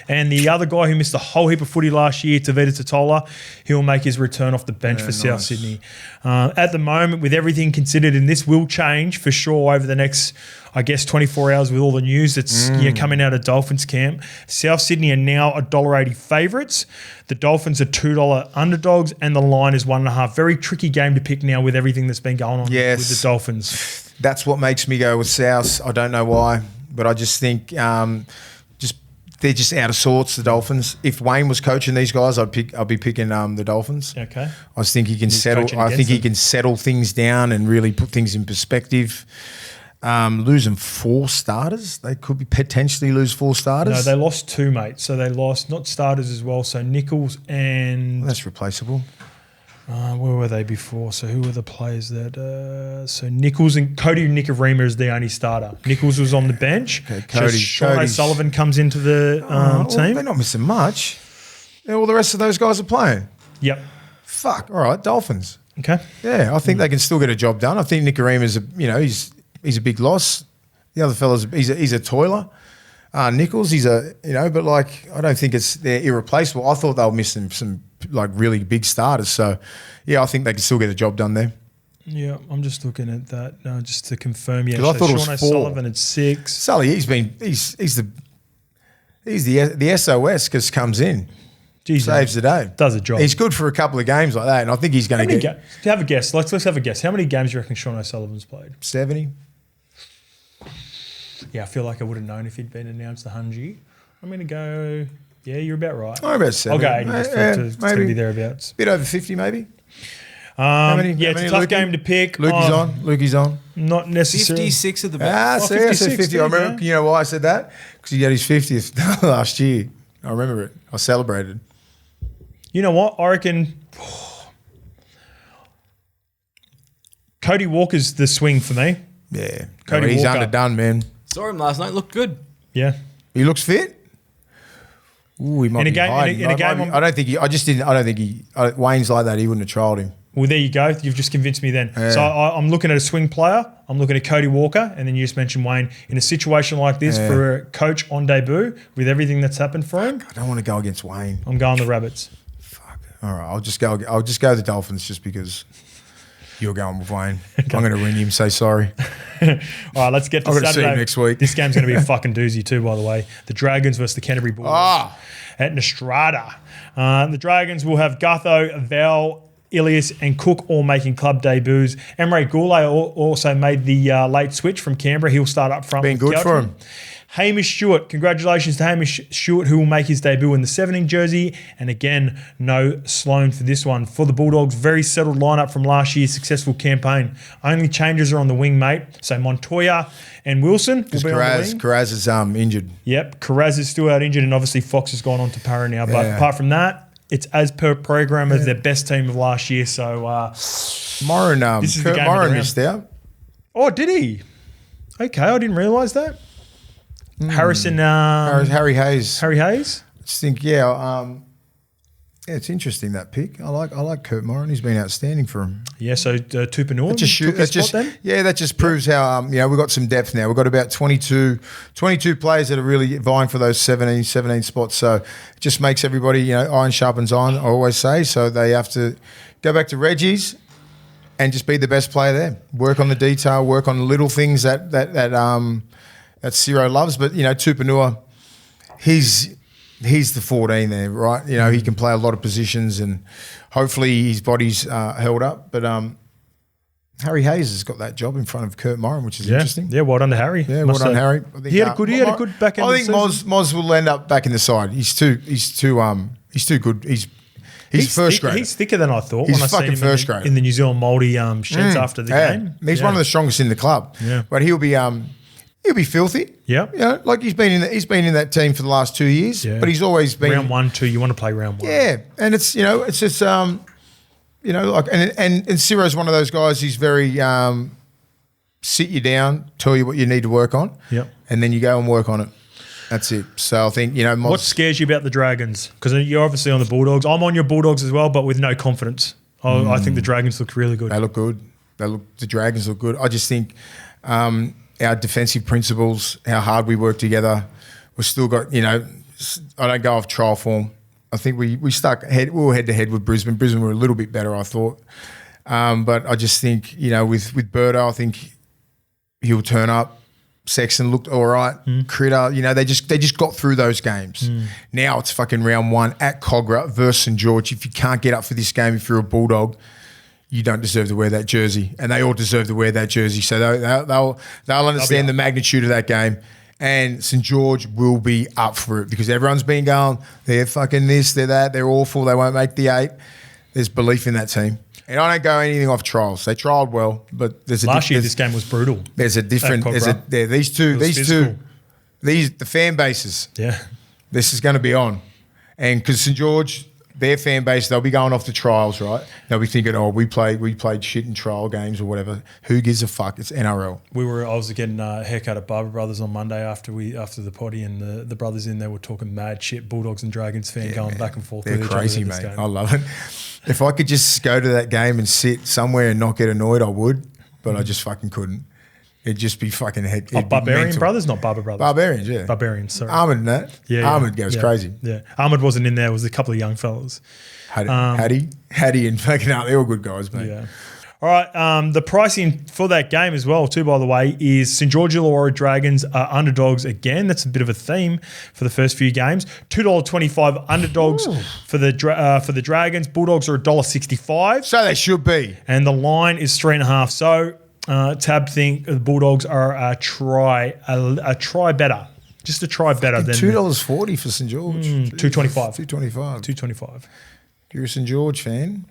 And the other guy who missed a whole heap of footy last year, Tavita Totola, he'll make his return off the bench for South Sydney. At the moment, with everything considered, and this will change for sure over the next, I guess, 24 hours with all the news that's coming out of Dolphins camp, South Sydney are now $1.80 favourites. The Dolphins are $2 underdogs, and the line is 1.5. Very tricky game to pick now with everything that's been going on with the Dolphins. That's what makes me go with South. I don't know why, but I just think they're just out of sorts, the Dolphins. If Wayne was coaching these guys, I'd be picking the Dolphins. Okay. I just think he can settle. I think he can settle things down and really put things in perspective. Losing 4 starters, they could be potentially lose 4 starters. No, they lost 2, mate. So they lost not starters as well. So Nichols and well, that's replaceable. Where were they before? So who were the players that? So Nichols and Cody Nikorima is the only starter. Nichols was on the bench. Okay, Cody. Sean O'Sullivan comes into the team. They're not missing much. All the rest of those guys are playing. Yep. Fuck. All right, Dolphins. Okay. Yeah, I think they can still get a job done. I think Nikorima is he's a big loss. The other fella's he's a toiler. Nichols, he's a but like I don't think they're irreplaceable. I thought they were missing some like really big starters. So yeah, I think they can still get a job done there. Yeah, I'm just looking at that just to confirm. Yeah, I thought it was Sean 4. O'Sullivan at 6. Sully, he's the SOS because comes in. Jeez, saves the day. Does a job. He's good for a couple of games like that, and I think he's going to get... Have a guess. Let's have a guess. How many games do you reckon Sean O'Sullivan's played? 70. Yeah, I feel like I would have known if he'd been announced the Hungy. I'm going to go... Yeah, you're about right. I'm about 70. I'll go 80 it's going to be thereabouts. Bit over 50 maybe. It's a tough game to pick. Lukey's on. Not necessarily. 56 of the best. I said 50. I remember, you know why I said that? Because he got his 50th last year. I remember it. I celebrated. You know what? I reckon Cody Walker's the swing for me. Yeah. He's Walker. Underdone, man. Saw him last night. Looked good. Yeah. He looks fit. Ooh, he might be hiding. In a game, I don't think Wayne's like that. He wouldn't have trialled him. Well, there you go. You've just convinced me then. Yeah. So I'm looking at a swing player. I'm looking at Cody Walker, and then you just mentioned Wayne. In a situation like this for a coach on debut, with everything that's happened for him, I don't want to go against Wayne. I'm going the Rabbits. Fuck. All right, I'll just go the Dolphins just because you're going with Wayne. Okay. I'm going to ring him and say sorry. All right, let's get to Saturday. I'm going to see you next week. This game's going to be a fucking doozy too, by the way. The Dragons versus the Canterbury Bulldogs at Nostrada. The Dragons will have Gutho, Val, Ilias and Cook all making club debuts. Emre Goulet also made the late switch from Canberra. He'll start up front. Been good for him. Hamish Stewart. Congratulations to Hamish Stewart, who will make his debut in the 17 jersey. And again, no Sloan for this one. For the Bulldogs, very settled lineup from last year's successful campaign. Only changes are on the wing, mate. So Montoya and Wilson will be on the wing. Carraz is injured. Yep, Carraz is still out injured, and obviously Fox has gone on to Para now. But apart from that, it's as per program as their best team of last year. So Moran missed out. Oh, did he? Okay, I didn't realise that. Harry Hayes. Harry Hayes just think, it's interesting, that pick. I like Kurt Moran. He's been outstanding for him. Yeah, so Tupanua took his spot then? Yeah, that just proves how, we've got some depth now. We've got about 22 players that are really vying for those 17 spots. So it just makes everybody, iron sharpens iron, I always say. So they have to go back to Reggie's and just be the best player there. Work on the detail, work on the little things that Ciro loves. But, Tupanua, he's the 14 there, right? He can play a lot of positions and hopefully his body's held up. But Harry Hayes has got that job in front of Kurt Moran, which is interesting. Yeah, well done to Harry. Yeah, well done, Harry. I think, he had a good back end. I think Moz will end up back in the side. He's too good. He's first grade. He's thicker than I thought. He's when fucking I first grade in the New Zealand Māori sheds after the game. He's one of the strongest in the club. Yeah, but he'll be filthy. Yeah. Like he's been in that team for the last 2 years. Yeah. But he's always been round 1, 2. You want to play round 1. Yeah. And it's it's just like and Ciro's one of those guys. He's very sit you down, tell you what you need to work on. Yep. And then you go and work on it. That's it. So I think what scares you about the Dragons? Because you're obviously on the Bulldogs. I'm on your Bulldogs as well, but with no confidence. I think the Dragons look really good. They look good. The Dragons look good. I just think our defensive principles, how hard we work together. We've still got, I don't go off trial form. I think we were head to head with Brisbane. Brisbane were a little bit better, I thought. But I just think, with Birdo, I think he'll turn up. Sexton looked all right. Critter, they just got through those games. Now it's fucking round 1 at Cogra versus St George. If you can't get up for this game, if you're a Bulldog, you don't deserve to wear that jersey, and they all deserve to wear that jersey. So they'll understand the magnitude of that game, and St George will be up for it because everyone's been going, they're fucking this, they're that, they're awful, they won't make the 8. There's belief in that team. And I don't go anything off trials. They trialled well, but there's a last year this game was brutal. There's a different. These two, the fan bases. Yeah, this is going to be on, and because St George, their fan base, they'll be going off the trials, right? They'll be thinking, we played shit in trial games or whatever. Who gives a fuck? It's NRL. I was getting a haircut at Barber Brothers on Monday after the potty, and the brothers in there were talking mad shit. Bulldogs and Dragons fan going back and forth. They're crazy, mate. I love it. If I could just go to that game and sit somewhere and not get annoyed, I would, but I just fucking couldn't. It'd just be fucking head. Barbarian Brothers, not Barber Brothers. Barbarians, yeah. Barbarians, sorry. Ahmed and that. Yeah. Ahmed goes crazy. Yeah. Ahmed wasn't in there. It was a couple of young fellas. Hattie and fucking they're all good guys, mate. Yeah. All right, the pricing for that game as well, too, by the way, is St George Illawarra Dragons are underdogs again. That's a bit of a theme for the first few games. $2.25 underdogs for the Dragons. Bulldogs are $1.65. So they should be. And the line is 3.5. So Tab think the Bulldogs are a try better. Just a try better than $2.40 for St George. $2.25. $2.25. You're a St George fan.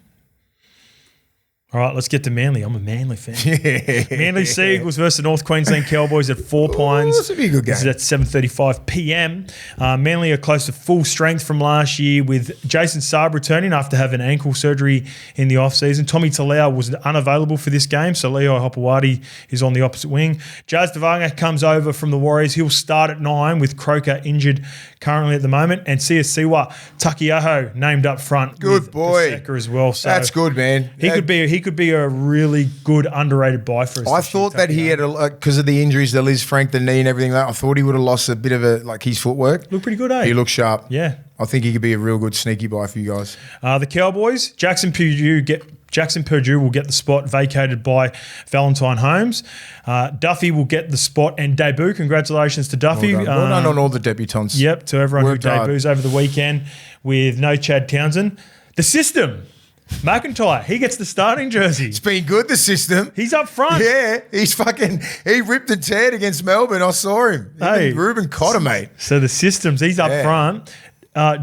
All right, let's get to Manly. I'm a Manly fan. Manly Sea Eagles versus the North Queensland Cowboys at 4 Pines. This would be a good game. This is at 7:35 p.m. Manly are close to full strength from last year with Jason Saab returning after having ankle surgery in the off-season. Tommy Talau was unavailable for this game, so Leo Hopewadi is on the opposite wing. Jazz Devanga comes over from the Warriors. He'll start at 9 with Croker injured currently at the moment, and Siwa Takiaho named up front. Good boy. Paseka as well. So that's good, man. He could be a really good underrated buy for us. I thought that he had because of the injuries, the Liz Frank, the knee and everything like that, I thought he would have lost a bit of his footwork. Looked pretty good, eh? He looked sharp. Yeah. I think he could be a real good sneaky buy for you guys. The Cowboys, Jackson Purdue will get the spot vacated by Valentine Holmes. Duffy will get the spot and debut. Congratulations to Duffy. Well done on all the debutants. Yep, to everyone who debuts over the weekend with no Chad Townsend. The system. McIntyre, he gets the starting jersey. It's been good, the system. He's up front. Yeah, he ripped and teared against Melbourne. I saw him. Hey, Ruben Cotter, mate. So the systems, he's up front.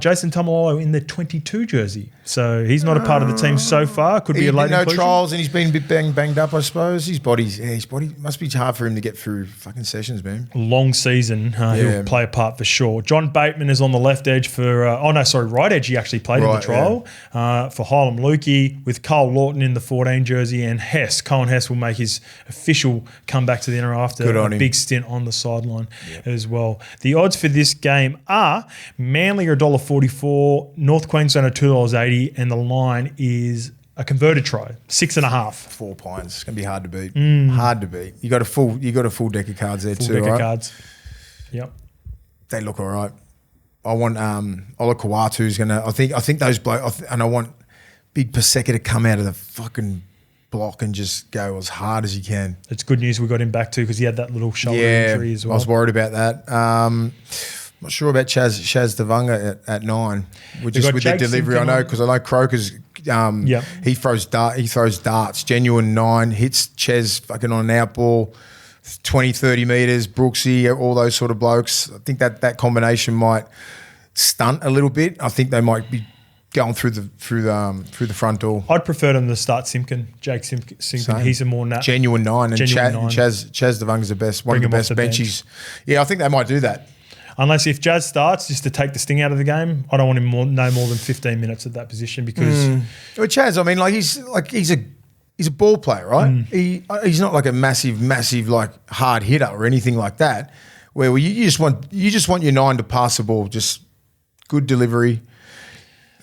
Jason Tamalolo in the 22 jersey. So he's not a part of the team so far. Could be a late inclusion. No trials, and he's been a bit banged up, I suppose. His body must be hard for him to get through fucking sessions, man. Long season. He'll play a part for sure. John Bateman is on the left edge for right edge. He actually played in the trial for Hylam Lukey, with Cole Lawton in the 14 jersey, and Cohen Hess will make his official comeback to the NRL after a big stint on the sideline as well. The odds for this game are Manly are $1.44, North Queensland are $2.80, and the line is a converted try, 6.5. 4 points. It's gonna be hard to beat. Hard to beat. You got a full deck of cards there too. Full deck of cards. Yep. They look all right. I want Ola Kawatu's gonna. I think those blokes, and I want Big Paseka to come out of the fucking block and just go as hard as he can. It's good news we got him back too, because he had that little shoulder injury as well. I was worried about that. Not sure about Shaz Devanga at 9. With the delivery, I know, because I know Croker's. He throws darts. Genuine 9 hits Ches fucking on an out ball, 20, 30 meters. Brooksy, all those sort of blokes. I think that combination might stunt a little bit. I think they might be going through the front door. I'd prefer them to start Jake Simpkin. Same. He's a more genuine 9, and Chaz Devanga's the best, one of the best benchies. Yeah, I think they might do that. Unless if Jazz starts, just to take the sting out of the game, I don't want him no more than 15 minutes at that position, because. Well, Chaz, I mean, he's a ball player, right? He's not like a massive like hard hitter or anything like that. Where you just want your 9 to pass the ball, just good delivery.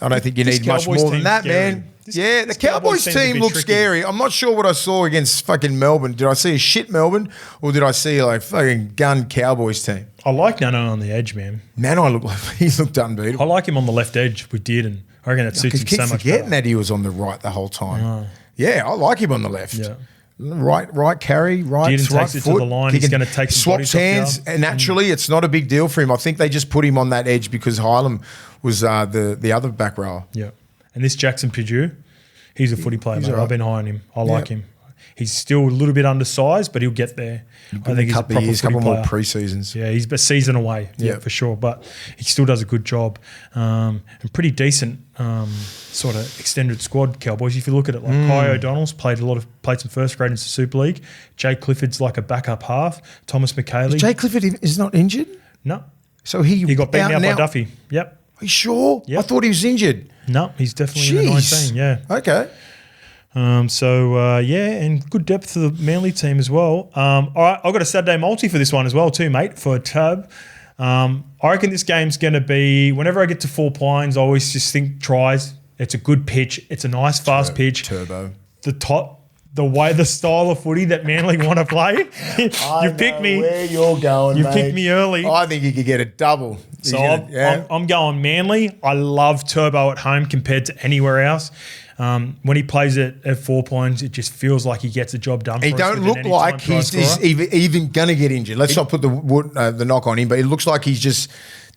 I don't think you need much more than that, man. The Cowboys team looks scary. I'm not sure what I saw against fucking Melbourne. Did I see a shit Melbourne, or did I see like fucking gun Cowboys team? I like Nano on the edge, man. Nano he looked unbeatable. I like him on the left edge with Dearden. I reckon that suits him so much better. Forgetting that he was on the right the whole time. Yeah, I like him on the left. Yeah. Right carry, right takes it foot. to the line. He's going to take some swaps hands, and naturally, it's not a big deal for him. I think they just put him on that edge because Hylam was the other back rower. Yeah, and this Jackson Purdue, he's a footy player. Right. I've been high on him. I like him. He's still a little bit undersized, but he'll get there. I think he's a proper couple more pre-seasons. Yeah, he's a season away, for sure. But he still does a good job, and pretty decent sort of extended squad. Cowboys, if you look at it, like Kai O'Donnell's played some first grade into Super League. Jake Clifford's like a backup half. Thomas McKaylee. Jake Clifford is not injured? No. So he got beaten out by Duffy. Yep. Are you sure? Yep. I thought he was injured. No, he's definitely in the 19. Yeah. Okay. And good depth for the Manly team as well. All right, I've got a Saturday multi for this one as well too, mate, for Tab. I reckon this game's going to be, whenever I get to 4 Pines, I always just think tries. It's a good pitch. It's a nice fast pitch. Turbo. The style of footy that Manly want to play. You picked me. Where you're going, You picked me early. I think you could get a double. So I'm going Manly. I love Turbo at home compared to anywhere else. When he plays it at 4 Pines, it just feels like he gets the job done. He don't look like he's even going to get injured. Let's not put the knock on him, but it looks like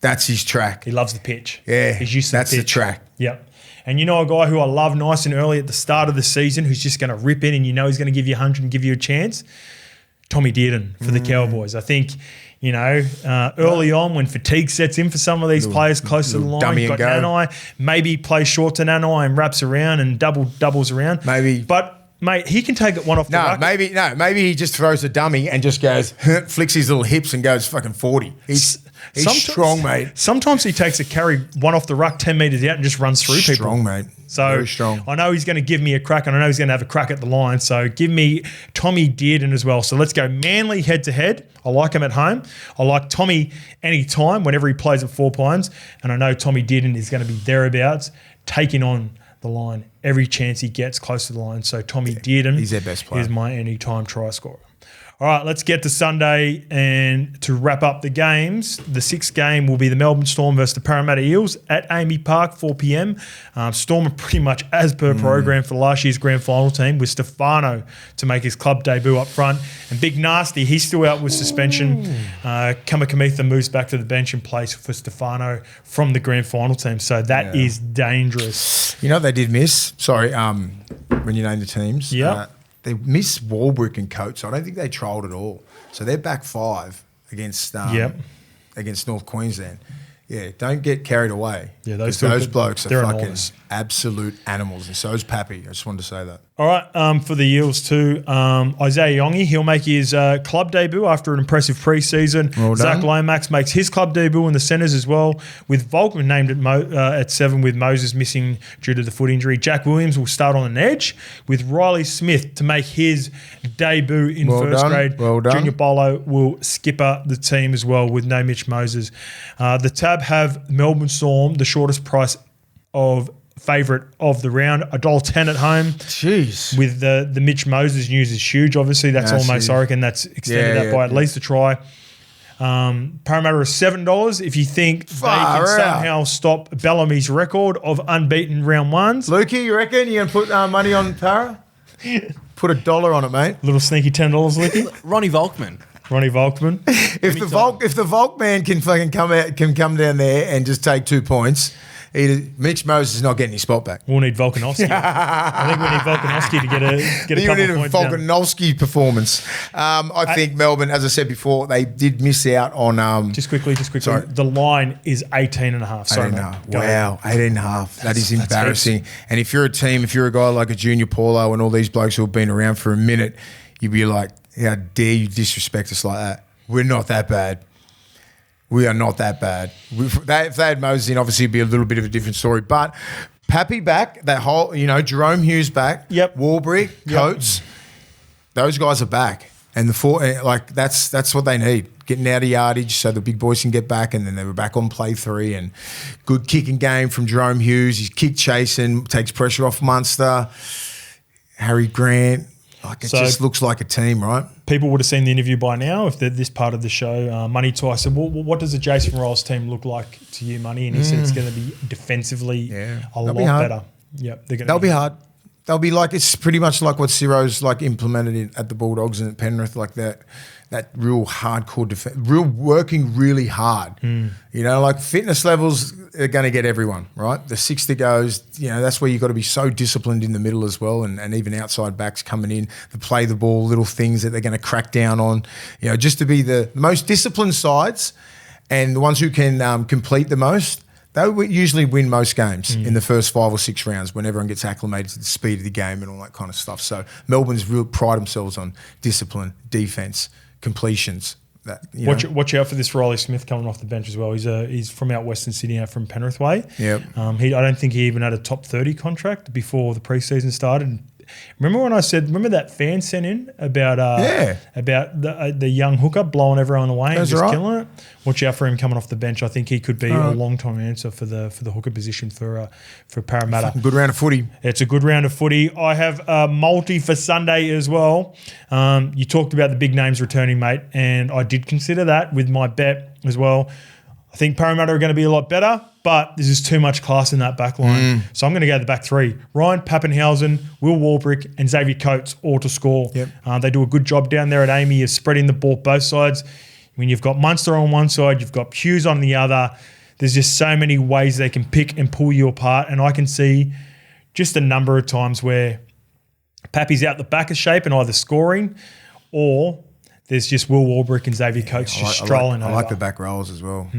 that's his track. He loves the pitch. Yeah, he's used to that's the track. Yep. And you know a guy who I love nice and early at the start of the season who's just going to rip in and you know he's going to give you 100 and give you a chance? Tommy Dearden for the Cowboys. I think, early on when fatigue sets in for some of these players close to the line, got Nanai, maybe plays short to Nanai and wraps around and doubles around. Maybe. But, mate, he can take it one off the ruck. Maybe he just throws a dummy and just goes, flicks his little hips and goes fucking 40. He's strong, mate. Sometimes he takes a carry one off the ruck 10 metres out and just runs through people. Strong, mate. So very strong. I know he's going to give me a crack and I know he's going to have a crack at the line. So give me Tommy Dearden as well. So let's go Manly head-to-head. I like him at home. I like Tommy anytime whenever he plays at 4 Pines. And I know Tommy Dearden is going to be thereabouts, taking on the line every chance he gets close to the line. So Tommy Dearden he's their best player. Is my anytime try scorer. All right, let's get to Sunday, and to wrap up the games, the 6th game will be the Melbourne Storm versus the Parramatta Eels at Amy Park, 4 p.m. Storm are pretty much as per program for last year's grand final team, with Stefano to make his club debut up front. And Big Nasty, he's still out with suspension. Kamakamitha moves back to the bench in place for Stefano from the grand final team. So that is dangerous. You know what they did miss? Sorry, when you name the teams. Yeah. They missed Walbrook and Coates. I don't think they trialled at all. So they're back 5 against North Queensland. Yeah, don't get carried away. Yeah, those blokes are fucking enormous. Absolute animals, and so is Pappy. I just wanted to say that. All right, for the Eels too, Isaiah Yongi, he'll make his club debut after an impressive pre-season. Well Zach Lomax makes his club debut in the centres as well, with Volkman named at 7 with Moses missing due to the foot injury. Jack Williams will start on an edge, with Riley Smith to make his debut in first grade. Well done. Junior Bolo will skipper the team as well with no Mitch Moses. The Tab have Melbourne Storm, the shortest price of favourite of the round, $1.10 at home. Jeez. With the Mitch Moses news is huge. Obviously, that's almost, huge. I reckon that's extended that by at least a try. Parramatta is $7 if you think they can somehow stop Bellamy's record of unbeaten round ones. Lukey, you reckon you're going to put money on Para? Put $1 on it, mate. Little sneaky $10, Lukey. Ronnie Volkman. If the Volk man can fucking come down there and just take 2 points, Mitch Moses is not getting his spot back. We'll need Volkanovski. I think we need Volkanovski to get a couple of points down. Volkanovski performance. I think Melbourne, as I said before, they did miss out on... Just quickly. Sorry. The line is 18.5. Sorry, mate. Wow, 18.5. That is embarrassing. And if you're a team, if you're a guy like a Junior Paulo and all these blokes who have been around for a minute, you'd be like, how dare you disrespect us like that? We're not that bad. We are not that bad. If they had Moses in, obviously it'd be a little bit of a different story. But Pappy back, that whole, Jerome Hughes back, Warbrick, Coates, those guys are back. And that's what they need. Getting out of yardage so the big boys can get back, and then they were back on play 3, and good kicking game from Jerome Hughes. He's kick chasing, takes pressure off Munster. Harry Grant. It just looks like a team, right? People would have seen the interview by now if they're this part of the show. Money Tyson, what does the Jason Rolls team look like to you, Money? And he said it's going to be defensively a lot better. Yep, they'll be hard. They'll be it's pretty much like what Ciro's implemented at the Bulldogs and at Penrith, like that real hardcore defense, real working really hard. Fitness levels are going to get everyone, right? The 60 goes, that's where you've got to be so disciplined in the middle as well, and even outside backs coming in to play the ball, little things that they're going to crack down on, just to be the most disciplined sides and the ones who can complete the most. They usually win most games in the first 5 or 6 rounds when everyone gets acclimated to the speed of the game and all that kind of stuff. So Melbourne's real pride themselves on discipline, defence, completions. Watch out for this Riley Smith coming off the bench as well. He's from out Western Sydney, out from Penrith way. Yep. I don't think he even had a top 30 contract before the preseason started. Remember when I said, remember that fan sent in about the young hooker blowing everyone away and just killing it? Watch out for him coming off the bench. I think he could be a long-time answer for the hooker position for Parramatta. Good round of footy. It's a good round of footy. I have a multi for Sunday as well. You talked about the big names returning, mate, and I did consider that with my bet as well. I think Parramatta are going to be a lot better, but there's just too much class in that back line. So I'm going to go to the back 3. Ryan Pappenhausen, Will Warbrick, and Xavier Coates all to score. Yep. They do a good job down there at Amy of spreading the ball both sides. When you've got Munster on one side, you've got Hughes on the other. There's just so many ways they can pick and pull you apart, and I can see just a number of times where Pappy's out the back of shape and either scoring or there's just Will Warbrick and Xavier Coates strolling over. I like the back rolls as well.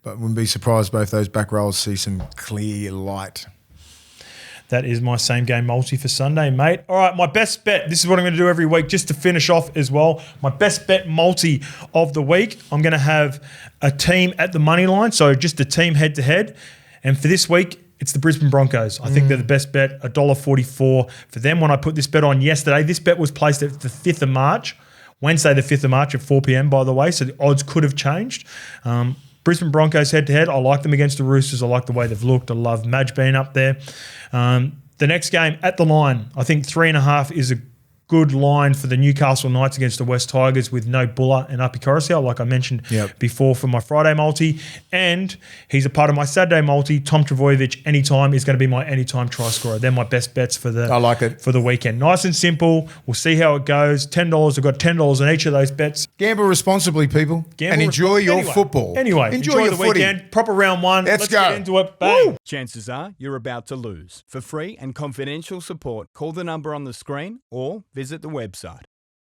But wouldn't be surprised both those back rolls see some clear light. That is my same game multi for Sunday, mate. All right, my best bet. This is what I'm going to do every week just to finish off as well. My best bet multi of the week. I'm going to have a team at the money line, so just a team head-to-head. And for this week, it's the Brisbane Broncos. I think they're the best bet, $1.44 for them. When I put this bet on yesterday, this bet was placed at the 5th of March. Wednesday, the 5th of March at 4 p.m, by the way, so the odds could have changed. Brisbane Broncos head-to-head. I like them against the Roosters. I like the way they've looked. I love Madge being up there. The next game at the line, I think 3.5 is a good line for the Newcastle Knights against the West Tigers with no Buller and Api Koroisau, like I mentioned before for my Friday multi. And he's a part of my Saturday multi. Tom Trbojevic, anytime, is going to be my anytime try scorer. They're my best bets for the weekend. Nice and simple. We'll see how it goes. $10. I've got $10 on each of those bets. Gamble responsibly, people. And enjoy your football. Anyway, enjoy the weekend. Proper round 1. Let's go. Get into it. Bang. Woo. Chances are you're about to lose. For free and confidential support, call the number on the screen or visit the website.